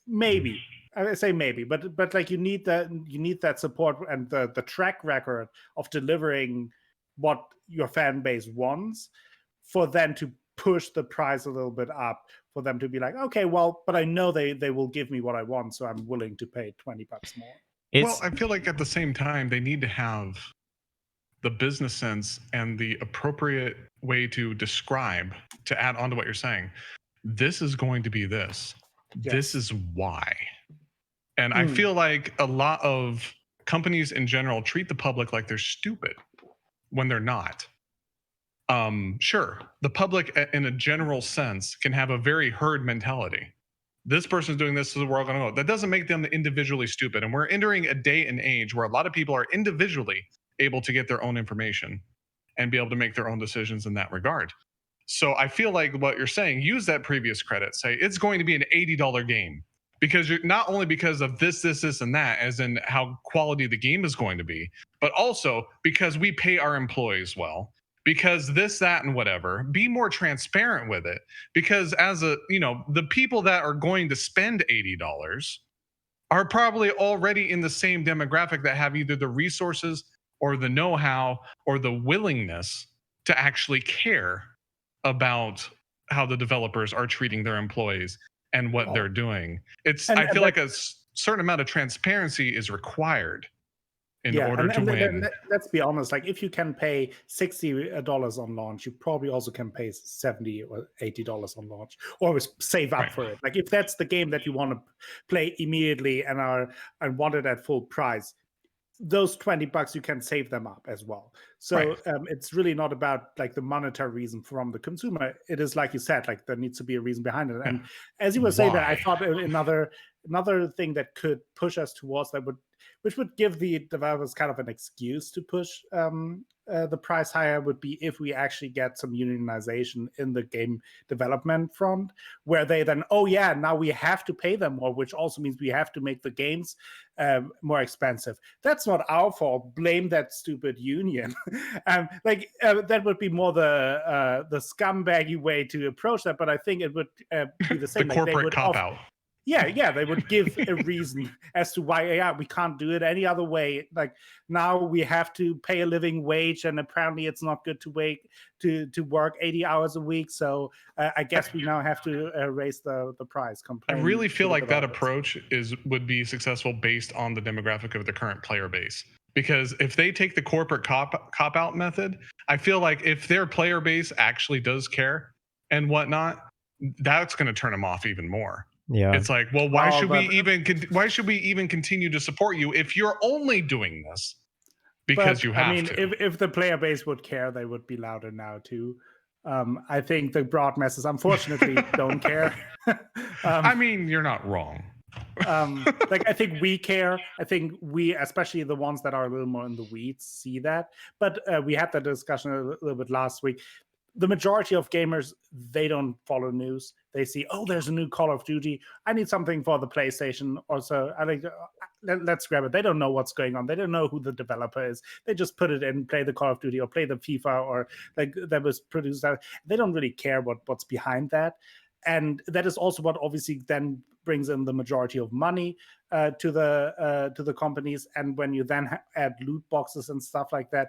maybe. I say maybe, but like you need that support and the track record of delivering what your fan base wants for them to push the price a little bit up, for them to be like, okay, well, but I know they will give me what I want, so I'm willing to pay $20 more. Well, I feel like at the same time they need to have the business sense and the appropriate way to describe, to add on to what you're saying. This is going to be this. Yes. This is why. And I feel like a lot of companies in general treat the public like they're stupid when they're not. Sure, the public in a general sense can have a very herd mentality. This person's doing this, so we're all going to go. That doesn't make them individually stupid. And we're entering a day and age where a lot of people are individually able to get their own information and be able to make their own decisions in that regard. So I feel like what you're saying, use that previous credit. Say it's going to be an $80 game. Because you're not only because of this, and that, as in how quality the game is going to be, but also because we pay our employees well, because this, that, and whatever. Be more transparent with it. Because as the people that are going to spend $80 are probably already in the same demographic that have either the resources or the know-how or the willingness to actually care about how the developers are treating their employees and what they're doing. I feel like a certain amount of transparency is required in order to win. Let's be honest, like if you can pay $60 on launch, you probably also can pay $70 or $80 on launch, or save up for it. Like if that's the game that you want to play immediately and want it at full price, those $20 you can save them up as well. So it's really not about like the monetary reason from the consumer. It is like you said, like there needs to be a reason behind it. And as you were saying that, I thought another thing that could push us towards that which would give the developers kind of an excuse to push the price higher, would be if we actually get some unionization in the game development front, where they then, now we have to pay them more, which also means we have to make the games more expensive. That's not our fault. Blame that stupid union. That would be more the scumbaggy way to approach that. But I think it would be the same. The corporate cop-out. Yeah, they would give a reason as to why we can't do it any other way. Like now we have to pay a living wage, and apparently it's not good to work 80 hours a week. So I guess we now have to raise the price. I really feel like that approach would be successful based on the demographic of the current player base. Because if they take the corporate cop-out method, I feel like if their player base actually does care and whatnot, that's going to turn them off even more. Yeah, it's like, well, why should we even continue to support you if you're only doing this because you have to? If the player base would care, they would be louder now too. I think the broad masses, unfortunately, don't care. You're not wrong. I think we care. I think we, especially the ones that are a little more in the weeds, see that. But we had that discussion a little bit last week. The majority of gamers, they don't follow news. They see, there's a new Call of Duty. I need something for the PlayStation. Also, I think let's grab it. They don't know what's going on. They don't know who the developer is. They just put it in, play the Call of Duty or play the FIFA or like that was produced. They don't really care what's behind that. And that is also what obviously then brings in the majority of money to the companies. And when you then add loot boxes and stuff like that,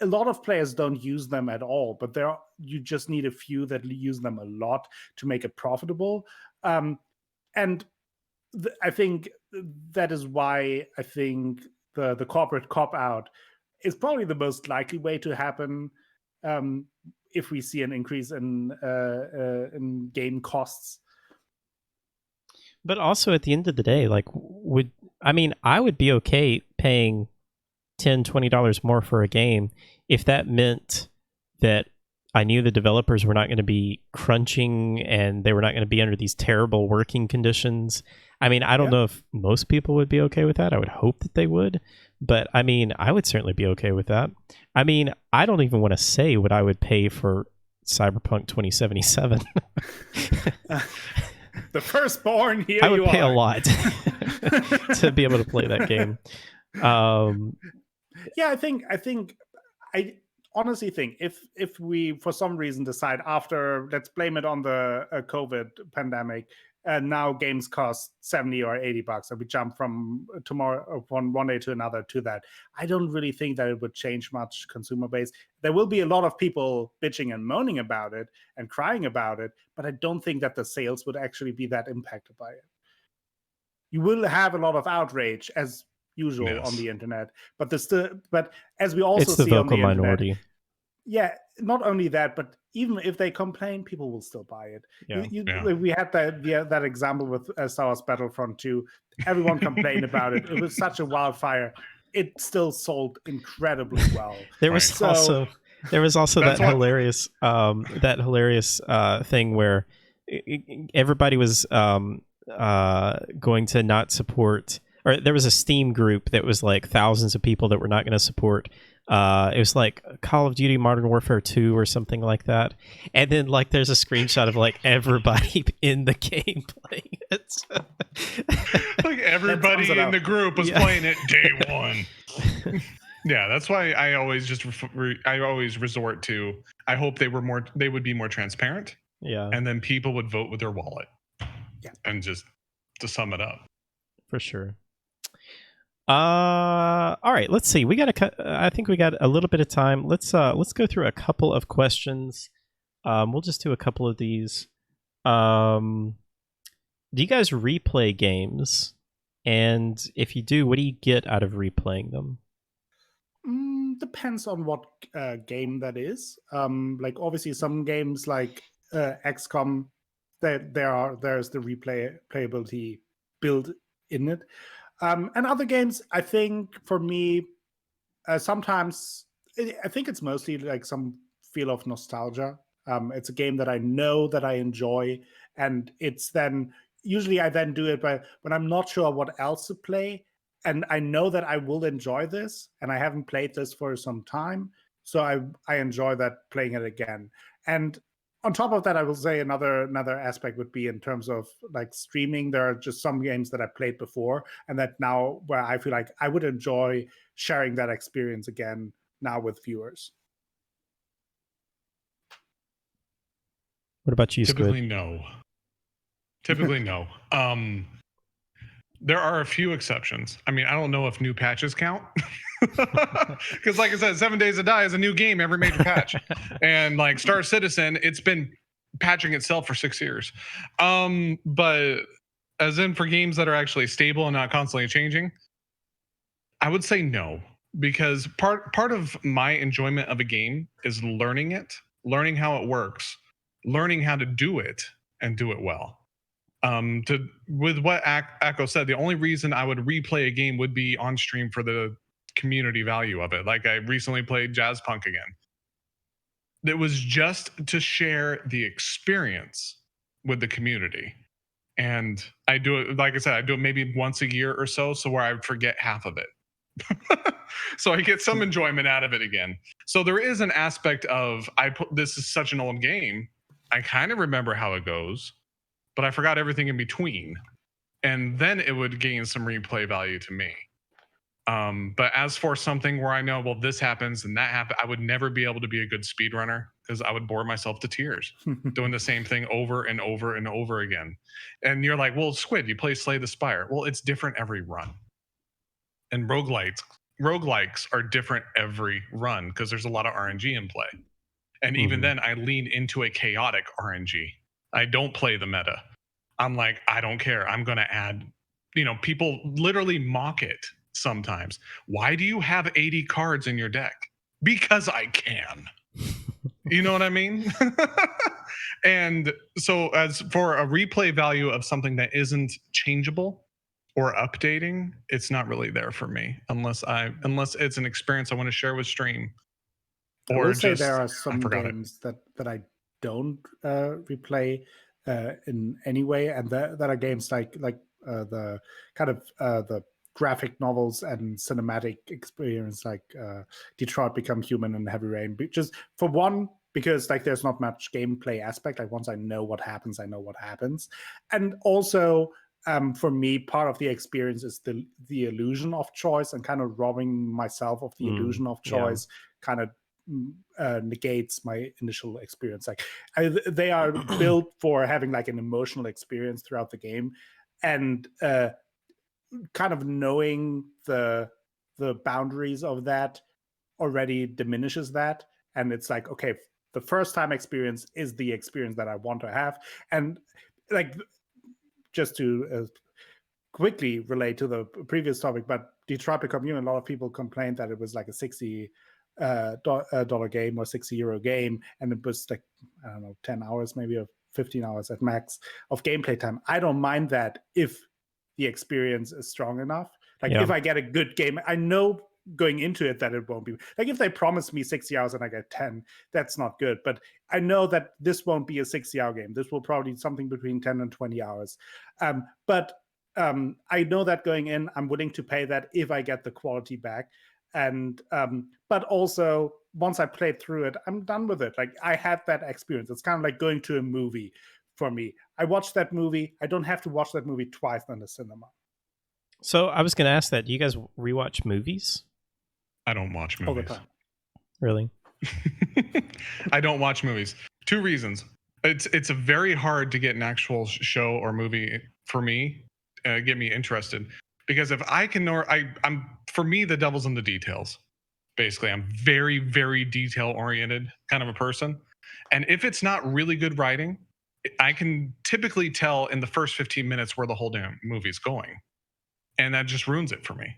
a lot of players don't use them at all, but you just need a few that use them a lot to make it profitable. I think that is why I think the corporate cop-out is probably the most likely way to happen if we see an increase in game costs. But also at the end of the day, I would be okay paying $10, $20 more for a game if that meant that I knew the developers were not going to be crunching and they were not going to be under these terrible working conditions. I don't know if most people would be okay with that. I would hope that they would, but I would certainly be okay with that. I don't even want to say what I would pay for Cyberpunk 2077. The firstborn, here I would you pay are. a lot to be able to play that game. Yeah, I honestly think if we for some reason decide after, let's blame it on the COVID pandemic, and now games cost 70 or 80 bucks, and we jump from tomorrow from one day to another to that, I don't really think that it would change much consumer base. There will be a lot of people bitching and moaning about it and crying about it, but I don't think that the sales would actually be that impacted by it. You will have a lot of outrage as usual on the internet, but as we also it's the see on the vocal internet, minority. yeah, not only that, but even if they complain, people will still buy it. Yeah. We had that example with Star Wars Battlefront 2. Everyone complained about it. It was such a wildfire. It still sold incredibly well. There was Right. also that That's what- hilarious thing where everybody was going to not support, or there was a Steam group that was like thousands of people that were not going to support. It was like Call of Duty Modern Warfare 2 or something like that. And then like there's a screenshot of like everybody in the game playing it. Like everybody it in up. the group was playing it day one. Yeah, that's why I always just I always resort to, I hope they would be more transparent, Yeah, and then people would vote with their wallet. Yeah. And just to sum it up. for sure. All right, let's see. I think we got a little bit of time. Let's go through a couple of questions. We'll just do a couple of these. Do you guys replay games? And if you do, what do you get out of replaying them? Depends on what game that is. Like obviously some games like XCOM, there's the replayability built in it. And other games, I think for me, sometimes I think it's mostly like some feel of nostalgia. It's a game that I know that I enjoy, and it's then usually I then do it by when I'm not sure what else to play, and I know that I will enjoy this, and I haven't played this for some time, so I enjoy that playing it again. And on top of that, I will say another aspect would be in terms of like streaming. There are just some games that I played before, and that now where I feel like I would enjoy sharing that experience again now with viewers. What about you, Typically Squid? no. Typically no. There are a few exceptions. I mean, I don't know if new patches count. Because like I said, 7 Days to Die is a new game every major patch. And like Star Citizen, it's been patching itself for 6 years. But as in for games that are actually stable and not constantly changing, I would say no. Because part of my enjoyment of a game is learning it, learning how it works, learning how to do it and do it well. With what Akko said, the only reason I would replay a game would be on stream for the community value of it. Like I recently played Jazzpunk again. It was just to share the experience with the community. And I do it, like I said, I do it maybe once a year or so where I would forget half of it. So I get some enjoyment out of it again. So there is an aspect of this is such an old game. I kind of remember how it goes, but I forgot everything in between. And then it would gain some replay value to me. But as for something where I know, well, this happens and that happens, I would never be able to be a good speedrunner because I would bore myself to tears doing the same thing over and over and over again. And you're like, well, Squid, you play Slay the Spire. Well, it's different every run. And roguelikes are different every run because there's a lot of RNG in play. And even then, I lean into a chaotic RNG. I don't play the meta. I'm like, I don't care. I'm going to add, people literally mock it sometimes. Why do you have 80 cards in your deck? Because I can. You know what I mean? And so as for a replay value of something that isn't changeable or updating, it's not really there for me unless it's an experience I want to share with stream. I will say there are some games that I don't replay in any way, and that are games like the kind of the graphic novels and cinematic experience like Detroit Become Human and Heavy Rain. Just for one, because like there's not much gameplay aspect. Like once I know what happens, I know what happens. And also for me, part of the experience is the illusion of choice, and kind of robbing myself of the illusion of choice kind of negates my initial experience. Like they are built for having like an emotional experience throughout the game, and kind of knowing the boundaries of that already diminishes that. And it's like, okay, the first time experience is the experience that I want to have. And like, just to quickly relate to the previous topic, but Detroit Become Human, a lot of people complained that it was like a $60 game or €60 game, and it was like, I don't know, 10 hours maybe, or 15 hours at max of gameplay time. I don't mind that if the experience is strong enough. Like if I get a good game, I know going into it that it won't be like, if they promise me 60 hours and I get 10, that's not good. But I know that this won't be a 60-hour game. This will probably be something between 10 and 20 hours. But I know that going in, I'm willing to pay that if I get the quality back. And but also once I played through it, I'm done with it. Like I had that experience. It's kind of like going to a movie for me. I watched that movie. I don't have to watch that movie twice in the cinema. So I was going to ask that. Do you guys rewatch movies? I don't watch movies. All the time. Really? I don't watch movies. 2 reasons. It's very hard to get an actual show or movie for me, get me interested. Because if I can, I'm for me, the devil's in the details. Basically, I'm very, very detail oriented kind of a person. And if it's not really good writing, I can typically tell in the first 15 minutes where the whole damn movie's going. And that just ruins it for me.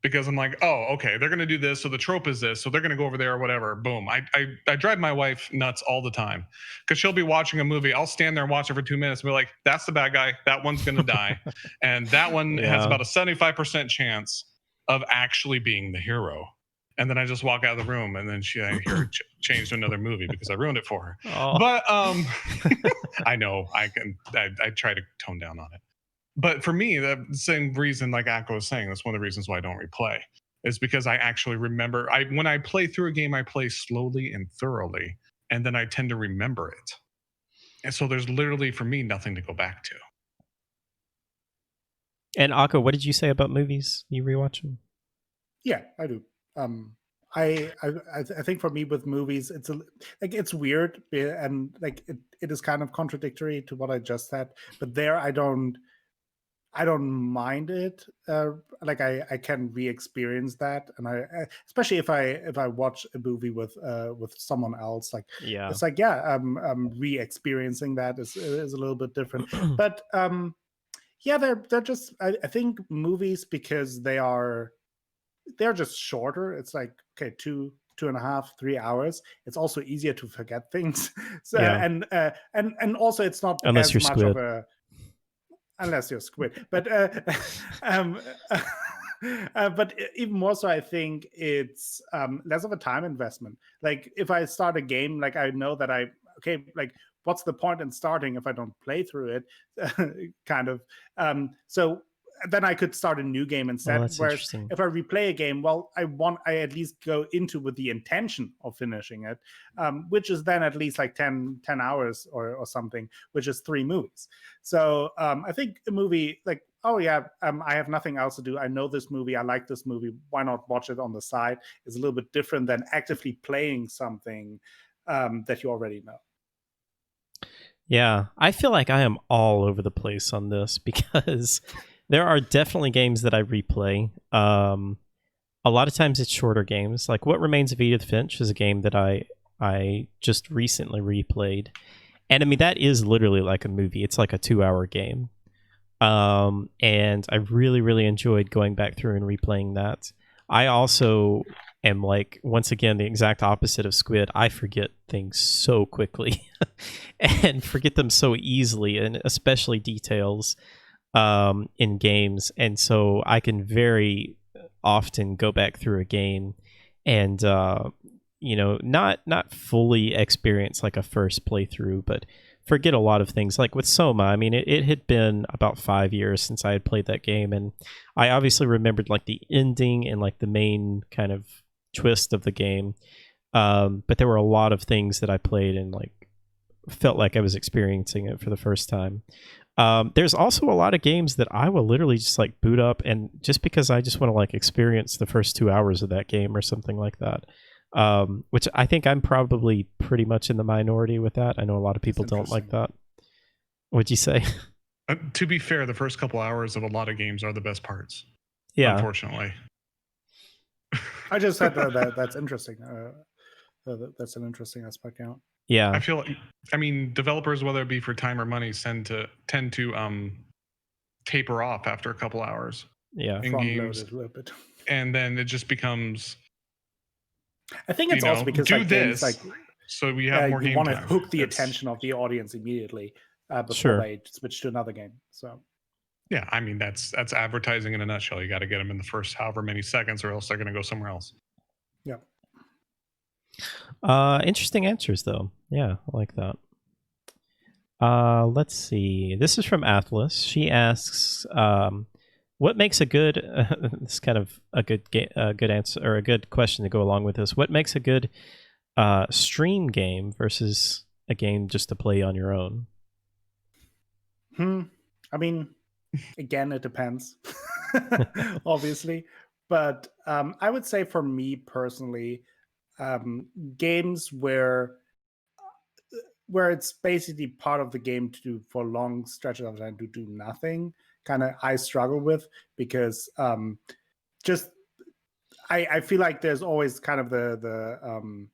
Because I'm like, oh, okay, they're going to do this. So the trope is this. So they're going to go over there or whatever. Boom. I drive my wife nuts all the time because she'll be watching a movie. I'll stand there and watch it for 2 minutes and be like, that's the bad guy. That one's going to die. And that one has about a 75% chance of actually being the hero. And then I just walk out of the room, and then I hear her change to another movie because I ruined it for her. Oh. But I know I try to tone down on it. But for me, the same reason, like Akko was saying, that's one of the reasons why I don't replay, is because I actually remember. When I play through a game, I play slowly and thoroughly, and then I tend to remember it. And so there's literally, for me, nothing to go back to. And Akko, what did you say about movies? You rewatch them? Yeah, I do. I think for me with movies, it's weird, and like it is kind of contradictory to what I just said. But there, I don't mind it. Like I can re-experience that, and I especially if I watch a movie with someone else, like it's like re-experiencing that is a little bit different. But they're just I think movies, because they're just shorter. It's like, okay, 2.5, 3 hours. It's also easier to forget things. So and also it's not unless you're much Squid. of a unless you're Squid. But but even more so, I think it's less of a time investment. Like if I start a game, like I know that like what's the point in starting if I don't play through it? Kind of. So then I could start a new game instead. Whereas if I replay a game, well, I at least go into with the intention of finishing it, which is then at least like 10 hours or something, which is 3 movies. So I think a movie like, I have nothing else to do. I know this movie. I like this movie. Why not watch it on the side? It's a little bit different than actively playing something that you already know. Yeah, I feel like I am all over the place on this because there are definitely games that I replay. A lot of times it's shorter games. Like What Remains of Edith Finch is a game that I just recently replayed. And I mean, that is literally like a movie. It's like a 2-hour game. And I really, really enjoyed going back through and replaying that. I also am like, once again, the exact opposite of Squid. I forget things so quickly and forget them so easily, and especially details in games. And so I can very often go back through a game and not fully experience like a first playthrough, but forget a lot of things. Like with Soma, I mean, it had been about 5 years since I had played that game, and I obviously remembered like the ending and like the main kind of twist of the game, But there were a lot of things that I played and like felt like I was experiencing it for the first time. There's also a lot of games that I will literally just like boot up, and just because I just want to like experience the first 2 hours of that game or something like that. Which I think I'm probably pretty much in the minority with that. I know a lot of people don't like that. What'd you say? To be fair, the first couple hours of a lot of games are the best parts. Yeah. Unfortunately. I just said that's interesting. That's an interesting aspect. Yeah. Yeah. I feel like, I mean, developers, whether it be for time or money, tend to taper off after a couple hours. Yeah. In games, a little bit. And then it just becomes. I think it's also because like games like so we have more. You want to hook the attention of the audience immediately before they switch to another game. So. Yeah, I mean that's advertising in a nutshell. You got to get them in the first however many seconds, or else they're going to go somewhere else. Yeah. Interesting answers though. Yeah, I like that. Let's see. This is from Atlas. She asks, "What makes a good?" This is kind of a good answer or a good question to go along with this. What makes a good stream game versus a game just to play on your own? I mean, again, it depends, obviously. But I would say for me personally, games where it's basically part of the game to do for long stretches of time to do nothing, kind of I struggle with, because just I feel like there's always kind of the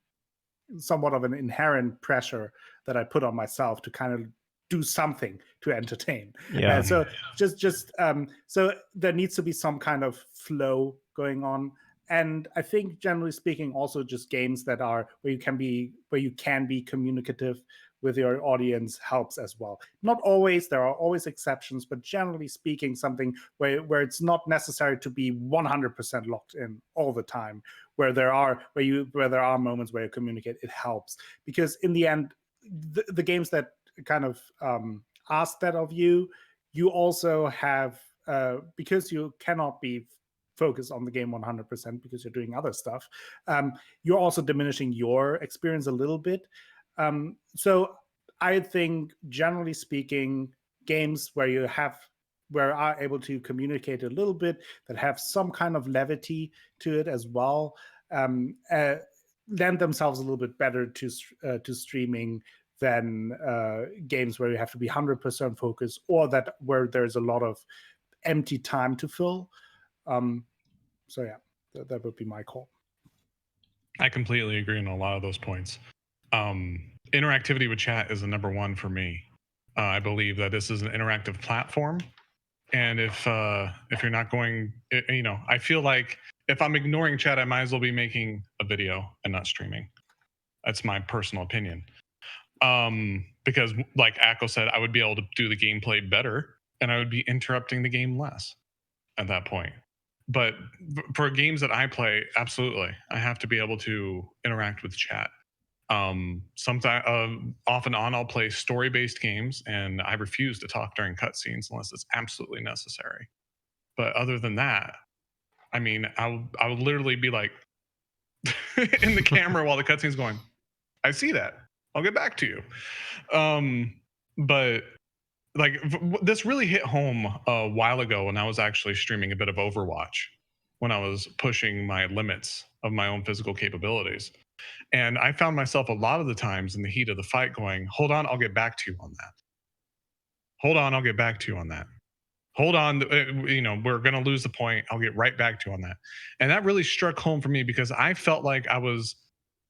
somewhat of an inherent pressure that I put on myself to kind of do something to entertain. Yeah. So so there needs to be some kind of flow going on. And I think generally speaking, also just games that are where you can be communicative with your audience helps as well. Not always, there are always exceptions, but generally speaking, something where it's not necessary to be 100% locked in all the time, where there are moments where you communicate, it helps. Because in the end, the games that kind of ask that of you, you also have because you cannot be focused on the game 100% because you're doing other stuff, you're also diminishing your experience a little bit. So I think generally speaking, games where are able to communicate a little bit, that have some kind of levity to it as well, lend themselves a little bit better to streaming than games where you have to be 100% focused, or where there's a lot of empty time to fill. So yeah, that would be my call. I completely agree on a lot of those points. Interactivity with chat is the number one for me. I believe that this is an interactive platform, and if you're not going, I feel like if I'm ignoring chat, I might as well be making a video and not streaming. That's my personal opinion. Because like Akko said, I would be able to do the gameplay better, and I would be interrupting the game less at that point. But for games that I play, absolutely, I have to be able to interact with chat. Sometimes, off and on, I'll play story-based games, and I refuse to talk during cutscenes unless it's absolutely necessary. But other than that, I mean, I would literally be like in the camera while the cutscene's going. I see that. I'll get back to you. But like this really hit home a while ago when I was actually streaming a bit of Overwatch, when I was pushing my limits of my own physical capabilities. And I found myself a lot of the times in the heat of the fight going, hold on, I'll get back to you on that. Hold on, I'll get back to you on that. Hold on, we're going to lose the point. I'll get right back to you on that. And that really struck home for me because I felt like I was,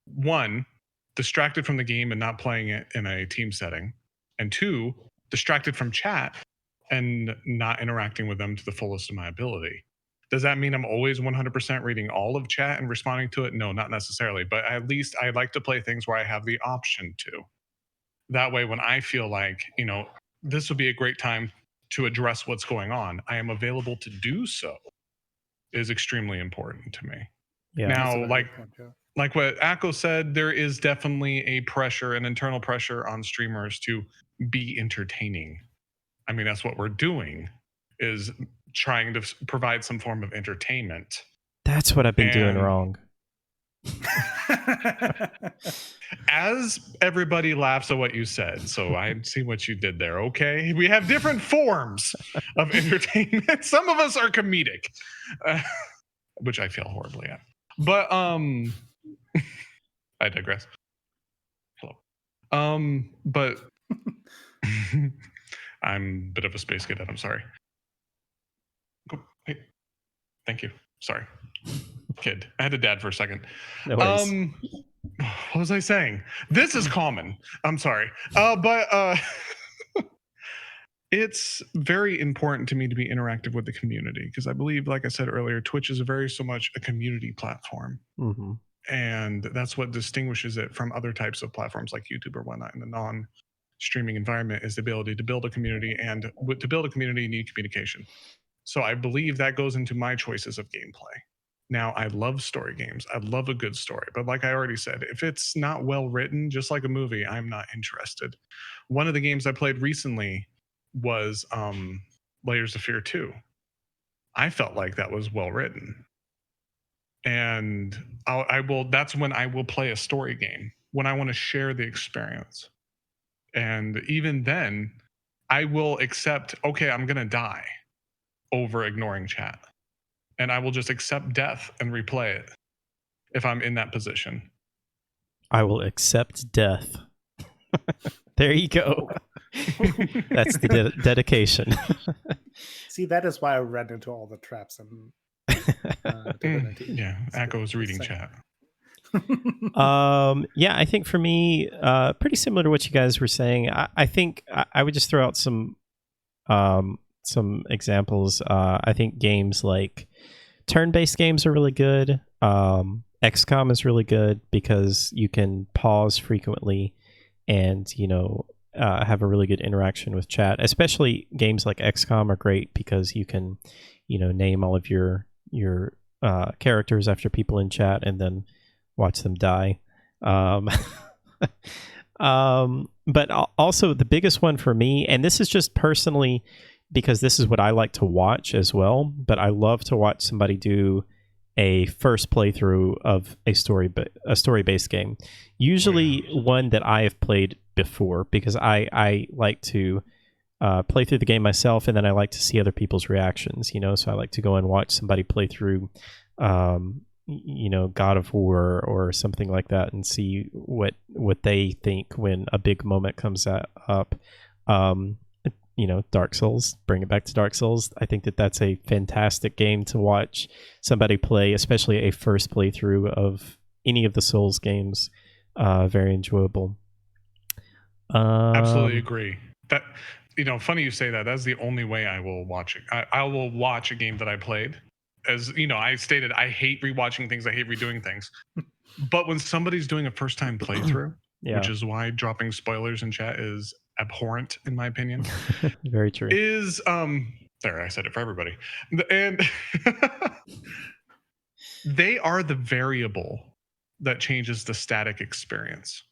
one, distracted from the game and not playing it in a team setting, and two, distracted from chat and not interacting with them to the fullest of my ability. Does that mean I'm always 100% reading all of chat and responding to it? No, not necessarily. But at least I like to play things where I have the option to. That way, when I feel like, this would be a great time to address what's going on, I am available to do so, is extremely important to me. Yeah. Now, like what Akko said, there is definitely an internal pressure on streamers to be entertaining. I mean, that's what we're doing, is trying to provide some form of entertainment. That's what I've been doing wrong. As everybody laughs at what you said, so I see what you did there. Okay, we have different forms of entertainment. Some of us are comedic, which I feel horribly at. But I digress. Hello. But I'm a bit of a space cadet. I'm sorry. Hey, thank you. Sorry, kid. I had a dad for a second. No worries. What was I saying? This is common. I'm sorry. But it's very important to me to be interactive with the community because I believe, like I said earlier, Twitch is very so much a community platform. Mm-hmm. And that's what distinguishes it from other types of platforms like YouTube or whatnot in the non-streaming environment is the ability to build a community. And to build a community, you need communication. So I believe that goes into my choices of gameplay. Now, I love story games. I love a good story. But like I already said, if it's not well written, just like a movie, I'm not interested. One of the games I played recently was Layers of Fear 2. I felt like that was well written. And that's when I will play a story game, when I want to share the experience. And even then, I will accept, okay, I'm going to die over ignoring chat. And I will just accept death and replay it if I'm in that position. I will accept death. There you go. That's the dedication. See, that is why I ran into all the traps and Divinity. Yeah, Echo's reading chat. Yeah, I think for me, pretty similar to what you guys were saying. I think I would just throw out some examples. I think games like turn-based games are really good. XCOM is really good because you can pause frequently and have a really good interaction with chat. Especially games like XCOM are great because you can name all of your characters after people in chat and then watch them die. But also the biggest one for me, and this is just personally because this is what I like to watch as well, but I love to watch somebody do a first playthrough of a story-based game. Usually one that I have played before, because I like to play through the game myself, and then I like to see other people's reactions, so I like to go and watch somebody play through God of War or something like that and see what they think when a big moment comes up. Dark Souls, bring it back to Dark Souls. I think that's a fantastic game to watch somebody play, especially a first playthrough of any of the Souls games. Very enjoyable. Absolutely agree. That funny you say that. That's the only way I will watch it. I will watch a game that I played. As I stated, I hate rewatching things. I hate redoing things. But when somebody's doing a first-time playthrough, which is why dropping spoilers in chat is abhorrent, in my opinion. Very true. Is there, I said it for everybody. And they are the variable that changes the static experience.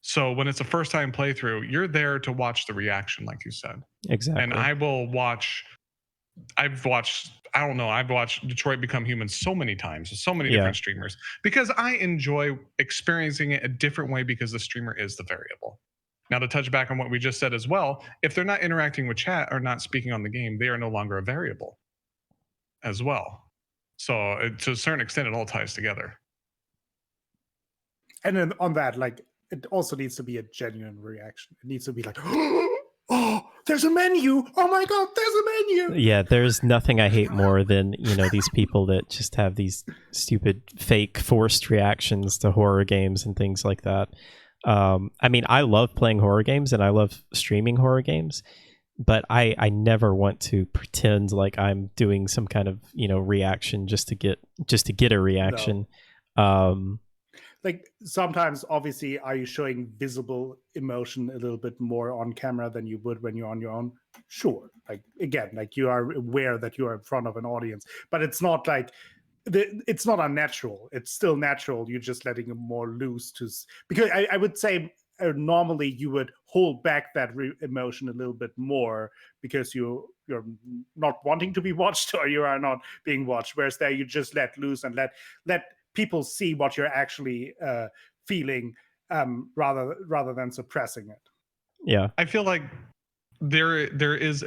So when it's a first-time playthrough, you're there to watch the reaction, like you said. Exactly. And I've watched Detroit Become Human so many times with so many different streamers because I enjoy experiencing it a different way because the streamer is the variable. Now, to touch back on what we just said as well, if they're not interacting with chat or not speaking on the game, they are no longer a variable as well. So to a certain extent, it all ties together. And then on that, it also needs to be a genuine reaction. It needs to be like, oh, there's a menu. Oh my God, there's a menu. Yeah, there's nothing I hate more than, these people that just have these stupid fake forced reactions to horror games and things like that. I love playing horror games and I love streaming horror games, but I never want to pretend like I'm doing some kind of, reaction just to get a reaction. No. Sometimes, obviously, are you showing visible emotion a little bit more on camera than you would when you're on your own? Sure. You are aware that you are in front of an audience, but it's not it's not unnatural. It's still natural. You're just letting it more loose because I would say normally you would hold back that emotion a little bit more because you're not wanting to be watched or you are not being watched. Whereas there you just let loose and let people see what you're actually feeling, rather than suppressing it. Yeah. I feel like there is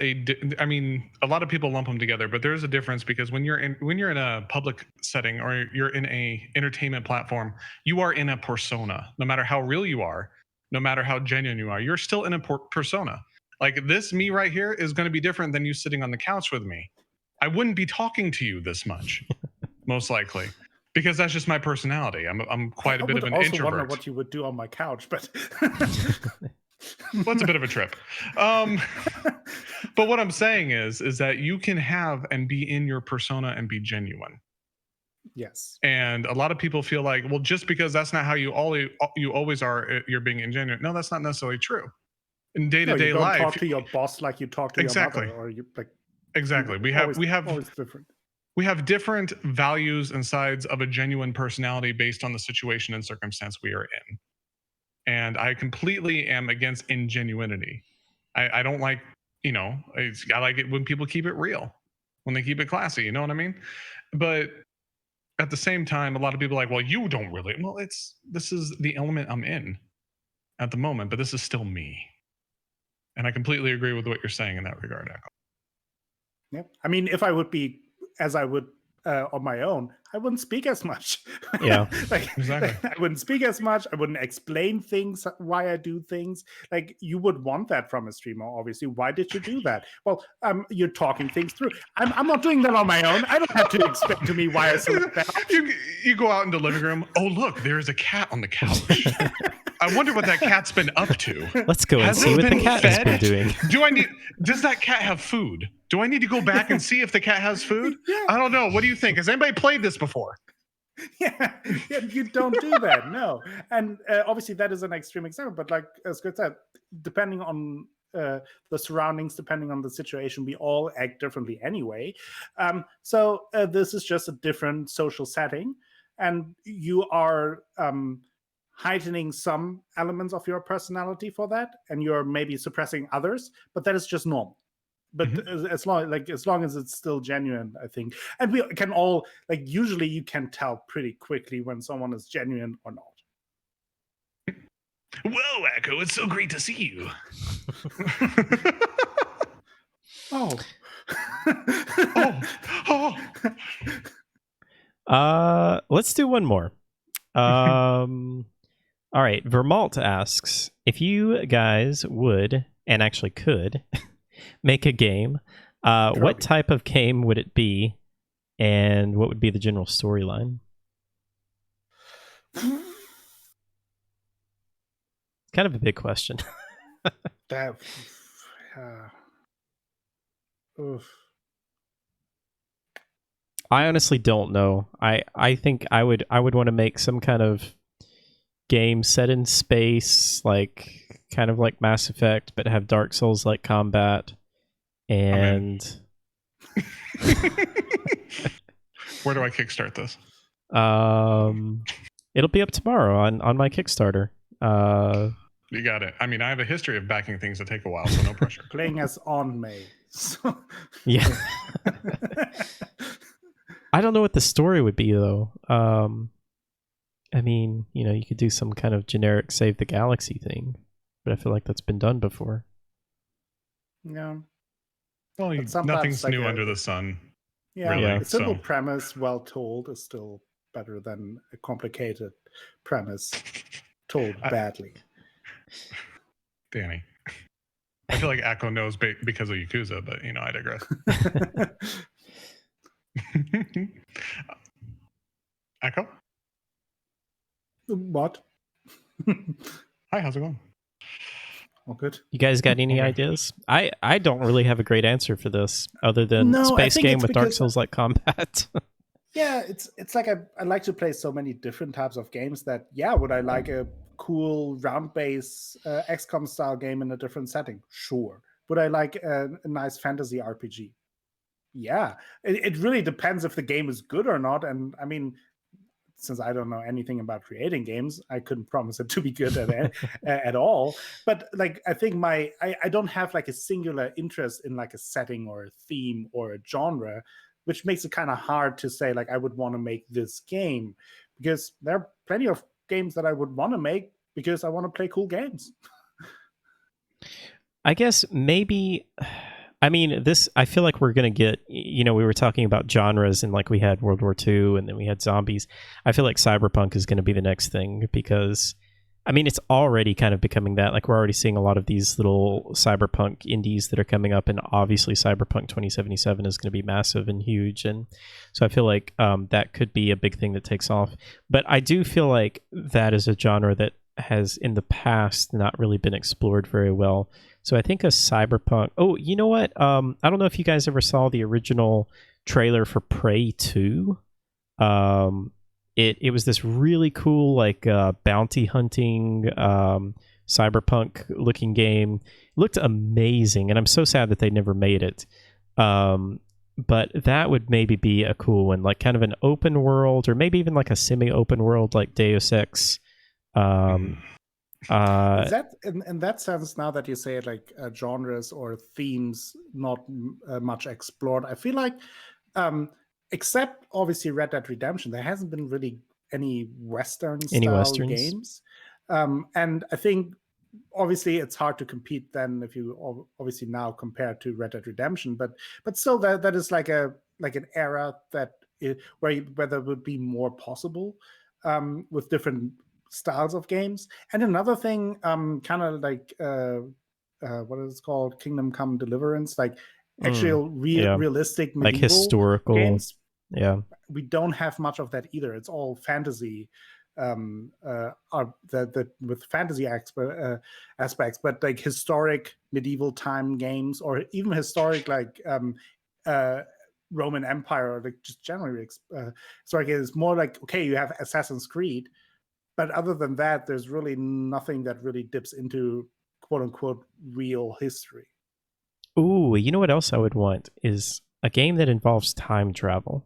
I mean, a lot of people lump them together, but there is a difference, because when you're in a public setting, or you're in a entertainment platform, you are in a persona. No matter how real you are, no matter how genuine you are, you're still in a persona. Like, this me right here is going to be different than you sitting on the couch with me. I wouldn't be talking to you this much, most likely, because that's just my personality. I'm quite a bit of an I also introvert. wonder what you would do on my couch, but Well, it's a bit of a trip. But what I'm saying is that you can have and be in your persona and be genuine. yes. And a lot of people feel like, well, just because that's not how you always are, you're being ingenuine. No, that's not necessarily true. In day-to-day you don't life, talk to your boss like you talk to Exactly. your mother, or you like. exactly. We have always different. we have different values and sides of a genuine personality based on the situation and circumstance we are in. And I completely am against ingenuity. I don't like, I like it when people keep it real, when they keep it classy. You know what I mean? But at the same time, a lot of people are like, well, you don't really. Well, this is the element I'm in at the moment, but this is still me. And I completely agree with what you're saying in that regard, Echo. Yeah, I mean, if I would be as I would on my own, I wouldn't speak as much. Yeah. Exactly. I wouldn't speak as much. I wouldn't explain things, why I do things. Like, you would want that from a streamer, obviously. Why did you do that? Well, you're talking things through. I'm not doing that on my own. I don't have to explain to me why I select that option. You go out in the living room. Oh, look, there's a cat on the couch. I wonder what that cat's been up to. Let's go and see what the cat has been doing. Does that cat have food? Do I need to go back and see if the cat has food? Yeah. I don't know. What do you think? Has anybody played this before? Yeah, you don't do that, no. And obviously that is an extreme example, but like as Kurt said, depending on the surroundings, depending on the situation, we all act differently anyway. So this is just a different social setting, and you are heightening some elements of your personality for that, and you're maybe suppressing others, but that is just normal. But as long as it's still genuine, I think, and we can all, like, usually you can tell pretty quickly when someone is genuine or not. Whoa, Echo, it's so great to see you. Oh. Let's do one more. All right, Vermalt asks if you guys would, and actually could, make a game. What type of game would it be, and what would be the general storyline? Kind of a big question. I honestly don't know. I think I would want to make some kind of game set in space, like kind of like Mass Effect, but have Dark Souls like combat. And where do I kickstart this? It'll be up tomorrow on my Kickstarter. You got it. I mean, I have a history of backing things that take a while, so no pressure. Playing as on May. Yeah. I don't know what the story would be though. I mean, you could do some kind of generic save the galaxy thing, but I feel like that's been done before. Yeah. Well, nothing's new under the sun. Yeah, really, a simple premise, well told, is still better than a complicated premise told badly. Danny, I feel like Echo knows because of Yakuza, but I digress. Echo? What? Hi, how's it going? Oh, good. You guys got any ideas? I don't really have a great answer for this, other than space game with Dark Souls like combat. Yeah, it's like I like to play so many different types of games that, would I like a cool round base XCOM style game in a different setting? Sure. Would I like a nice fantasy RPG? Yeah. It really depends if the game is good or not. And I mean, since I don't know anything about creating games, I couldn't promise it to be good at all. But like, I think I don't have like a singular interest in like a setting or a theme or a genre, which makes it kind of hard to say like I would want to make this game, because there are plenty of games that I would want to make because I want to play cool games. I guess maybe, I mean, this, I feel like we're going to get, we were talking about genres and like we had World War II and then we had zombies. I feel like Cyberpunk is going to be the next thing because, I mean, it's already kind of becoming that. Like, we're already seeing a lot of these little Cyberpunk indies that are coming up, and obviously Cyberpunk 2077 is going to be massive and huge. And so I feel like that could be a big thing that takes off. But I do feel like that is a genre that has in the past not really been explored very well. So I think a Cyberpunk... Oh, you know what? I don't know if you guys ever saw the original trailer for Prey 2. It was this really cool like bounty hunting cyberpunk looking game. It looked amazing, and I'm so sad that they never made it. But that would maybe be a cool one, like kind of an open world, or maybe even like a semi-open world, like Deus Ex. Is that in that sense, now that you say it, like genres or themes not much explored, I feel like except obviously Red Dead Redemption, there hasn't been really any Western style games. And I think obviously it's hard to compete then if you obviously now compare to Red Dead Redemption, but still that is like an era that where there would be more possible with different styles of games. And another thing, kind of like what is it called, Kingdom Come Deliverance, like actual realistic medieval like historical games. Yeah, we don't have much of that either. It's all fantasy, with fantasy aspects, but like historic medieval time games, or even historic like Roman Empire, or like just generally historic. It's more like, okay, you have Assassin's Creed, but other than that, there's really nothing that really dips into quote unquote real history. Ooh, you know what else I would want is a game that involves time travel.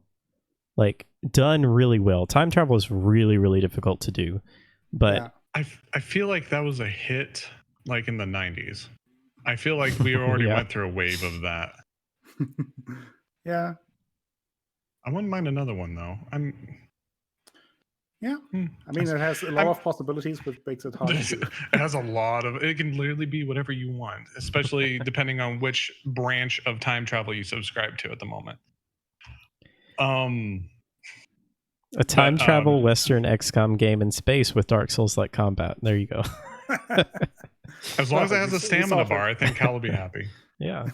Like, done really well. Time travel is really, really difficult to do. But I feel like that was a hit like in the 90s. I feel like we already went through a wave of that. Yeah. I wouldn't mind another one though. I mean, it has a lot of possibilities, which makes it hard. It has a lot of. It can literally be whatever you want, especially depending on which branch of time travel you subscribe to at the moment. A time travel Western XCOM game in space with Dark Souls-like combat. There you go. As long as it has a stamina bar, I think Cal will be happy. Yeah.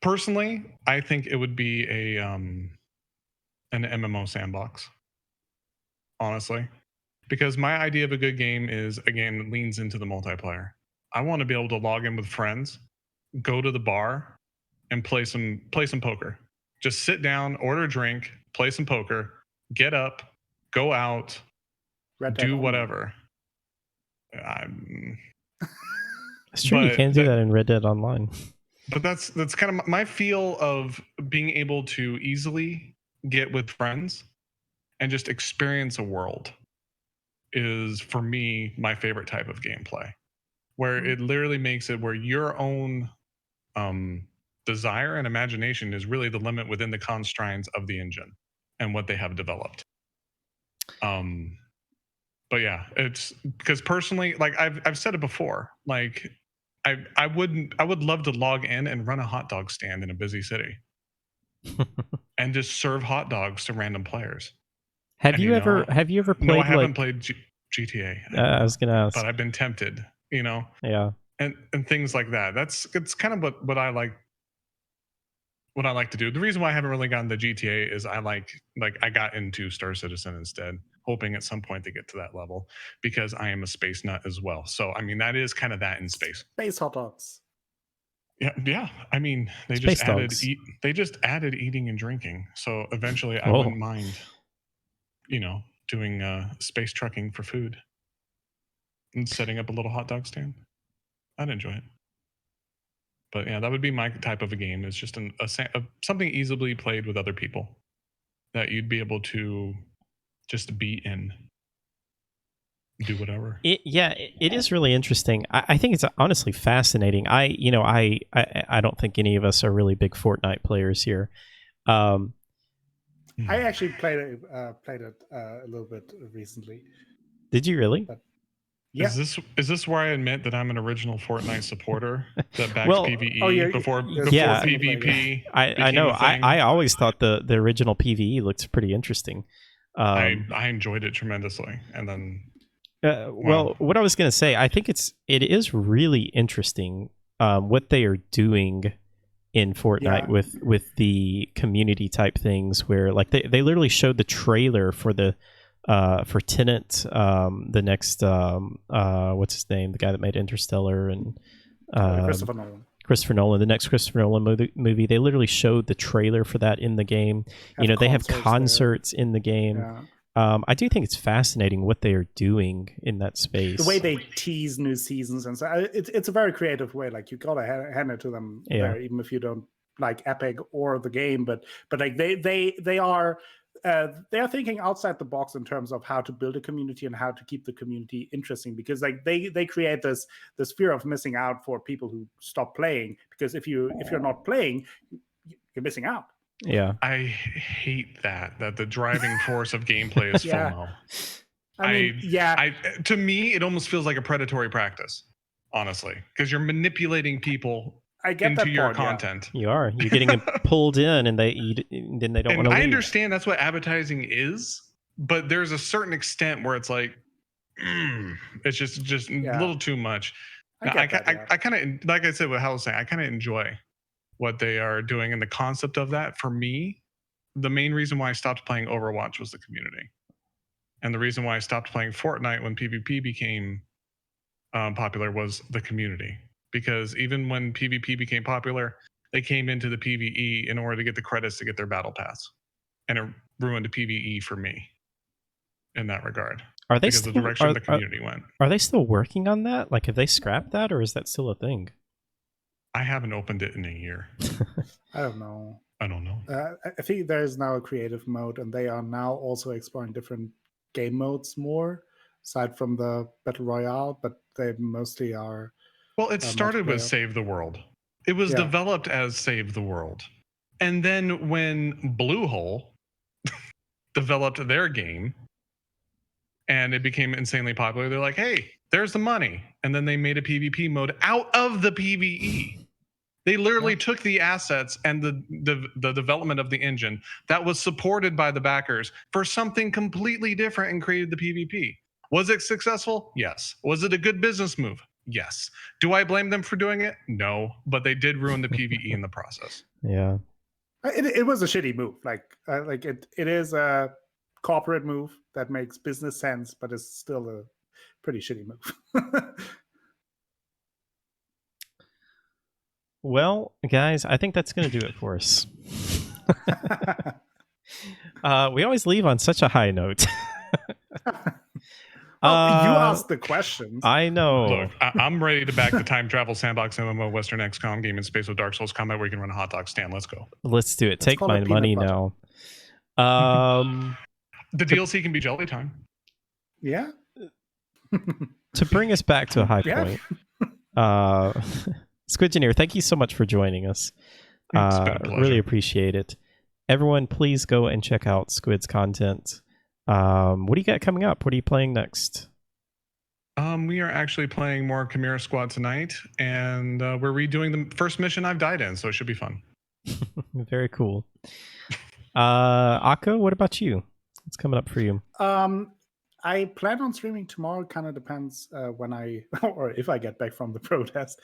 Personally, I think it would be an MMO sandbox. Honestly, because my idea of a good game is a game that leans into the multiplayer. I want to be able to log in with friends, go to the bar, and play some poker. Just sit down, order a drink, play some poker, get up, go out, do whatever. It's true, you can't do that in Red Dead Online. But that's kind of my feel of being able to easily get with friends and just experience a world is, for me, my favorite type of gameplay, where it literally makes it where your own desire and imagination is really the limit within the constraints of the engine and what they have developed. But yeah, it's because personally, like I've said it before, like I would love to log in and run a hot dog stand in a busy city and just serve hot dogs to random players. Have you ever played? No, I haven't played GTA. I was gonna ask, but I've been tempted. Yeah, and things like that. It's kind of what I like. What I like to do. The reason why I haven't really gotten the GTA is I got into Star Citizen instead, hoping at some point to get to that level because I am a space nut as well. So I mean that is kind of that in space. Space hot dogs. Yeah. I mean they just added eating and drinking. So eventually I wouldn't mind, doing space trucking for food and setting up a little hot dog stand. I'd enjoy it. But yeah, that would be my type of a game. Is just something easily played with other people that you'd be able to just be in, do whatever. It is really interesting. I think it's honestly fascinating. I don't think any of us are really big Fortnite players here. I actually played it a little bit recently. Did you really? But yeah. Is this where I admit that I'm an original Fortnite supporter that backs Well, PvE before yeah. PvP? I know. I always thought the original PvE looked pretty interesting. I enjoyed it tremendously, and then well, what I was going to say, I think it is really interesting what they are doing in Fortnite with the community type things, where like they literally showed the trailer for the for Tenet, the next what's his name, the guy that made Interstellar, and Christopher Nolan, the next Christopher Nolan movie. They literally showed the trailer for that in the game. They have concerts in the game. Yeah. I do think it's fascinating what they are doing in that space. The way they tease new seasons, and so it's a very creative way. Like, you gotta hand it to them there, even if you don't like Epic or the game. But like they are thinking outside the box in terms of how to build a community and how to keep the community interesting. Because like they create this fear of missing out for people who stop playing. Because if you're not playing, you're missing out. Yeah, I hate that the driving force of gameplay is FOMO. To me, it almost feels like a predatory practice, honestly, because you're manipulating people into your content. You're getting them pulled in, and then they don't want to leave. I understand that's what advertising is, but there's a certain extent where it's like, it's just a little too much. I kind of, like I said, what Hal was saying, I kind of enjoy what they are doing and the concept of that. For me, the main reason why I stopped playing Overwatch was the community. And the reason why I stopped playing Fortnite when PvP became popular was the community. Because even when PvP became popular, they came into the PvE in order to get the credits to get their battle pass. And it ruined the PvE for me in that regard. Because the direction the community went. Are they still working on that? Like, have they scrapped that, or is that still a thing? I haven't opened it in a year. I don't know. I think there is now a creative mode, and they are now also exploring different game modes more, aside from the Battle Royale, but they mostly are... Well, it started with Save the World. It was developed as Save the World. And then when Bluehole developed their game, and it became insanely popular, they're like, hey, there's the money. And then they made a PvP mode out of the PvE. They literally took the assets and the development of the engine that was supported by the backers for something completely different and created the PvP. Was it successful? Yes. Was it a good business move? Yes. Do I blame them for doing it? No. But they did ruin the PvE in the process. Yeah. It was a shitty move. It is a corporate move that makes business sense, but it's still a pretty shitty move. Well, guys, I think that's going to do it for us. We always leave on such a high note. You asked the questions. I know. Look, I'm ready to back the time travel sandbox MMO Western XCOM game in space with Dark Souls combat where you can run a hot dog stand. Let's go. Let's do it. Take my money now. The DLC can be jelly time. Yeah. To bring us back to a high point, Squidgeneer, thank you so much for joining us. Really appreciate it. Everyone, please go and check out Squid's content. What do you got coming up? What are you playing next? We are actually playing more Chimera Squad tonight, and we're redoing the first mission I've died in, so it should be fun. Very cool. Akko, what about you? What's coming up for you? I plan on streaming tomorrow. Kind of depends when or if I get back from the protest.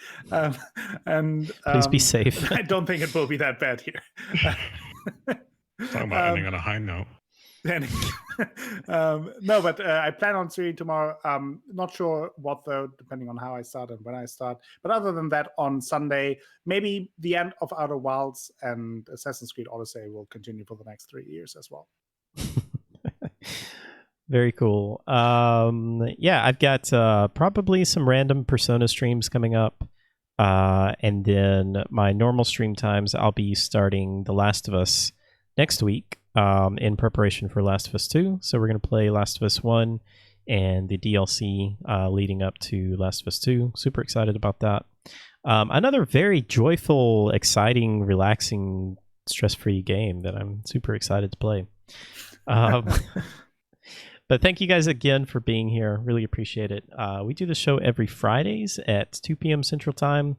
And please be safe. I don't think it will be that bad here. Talking about ending on a high note. No, but I plan on streaming tomorrow. Not sure what though, depending on how I start and when I start. But other than that, on Sunday, maybe the end of Outer Wilds and Assassin's Creed Odyssey will continue for the next 3 years as well. Very cool. Yeah, I've got probably some random Persona streams coming up. And then my normal stream times, I'll be starting The Last of Us next week in preparation for Last of Us 2. So we're going to play Last of Us 1 and the DLC leading up to Last of Us 2. Super excited about that. Another very joyful, exciting, relaxing, stress-free game that I'm super excited to play. Um, but thank you guys again for being here. Really appreciate it. We do the show every Fridays at 2 p.m. Central Time.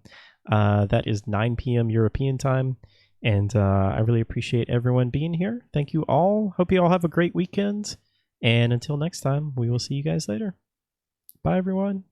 That is 9 p.m. European time. And I really appreciate everyone being here. Thank you all. Hope you all have a great weekend. And until next time, we will see you guys later. Bye, everyone.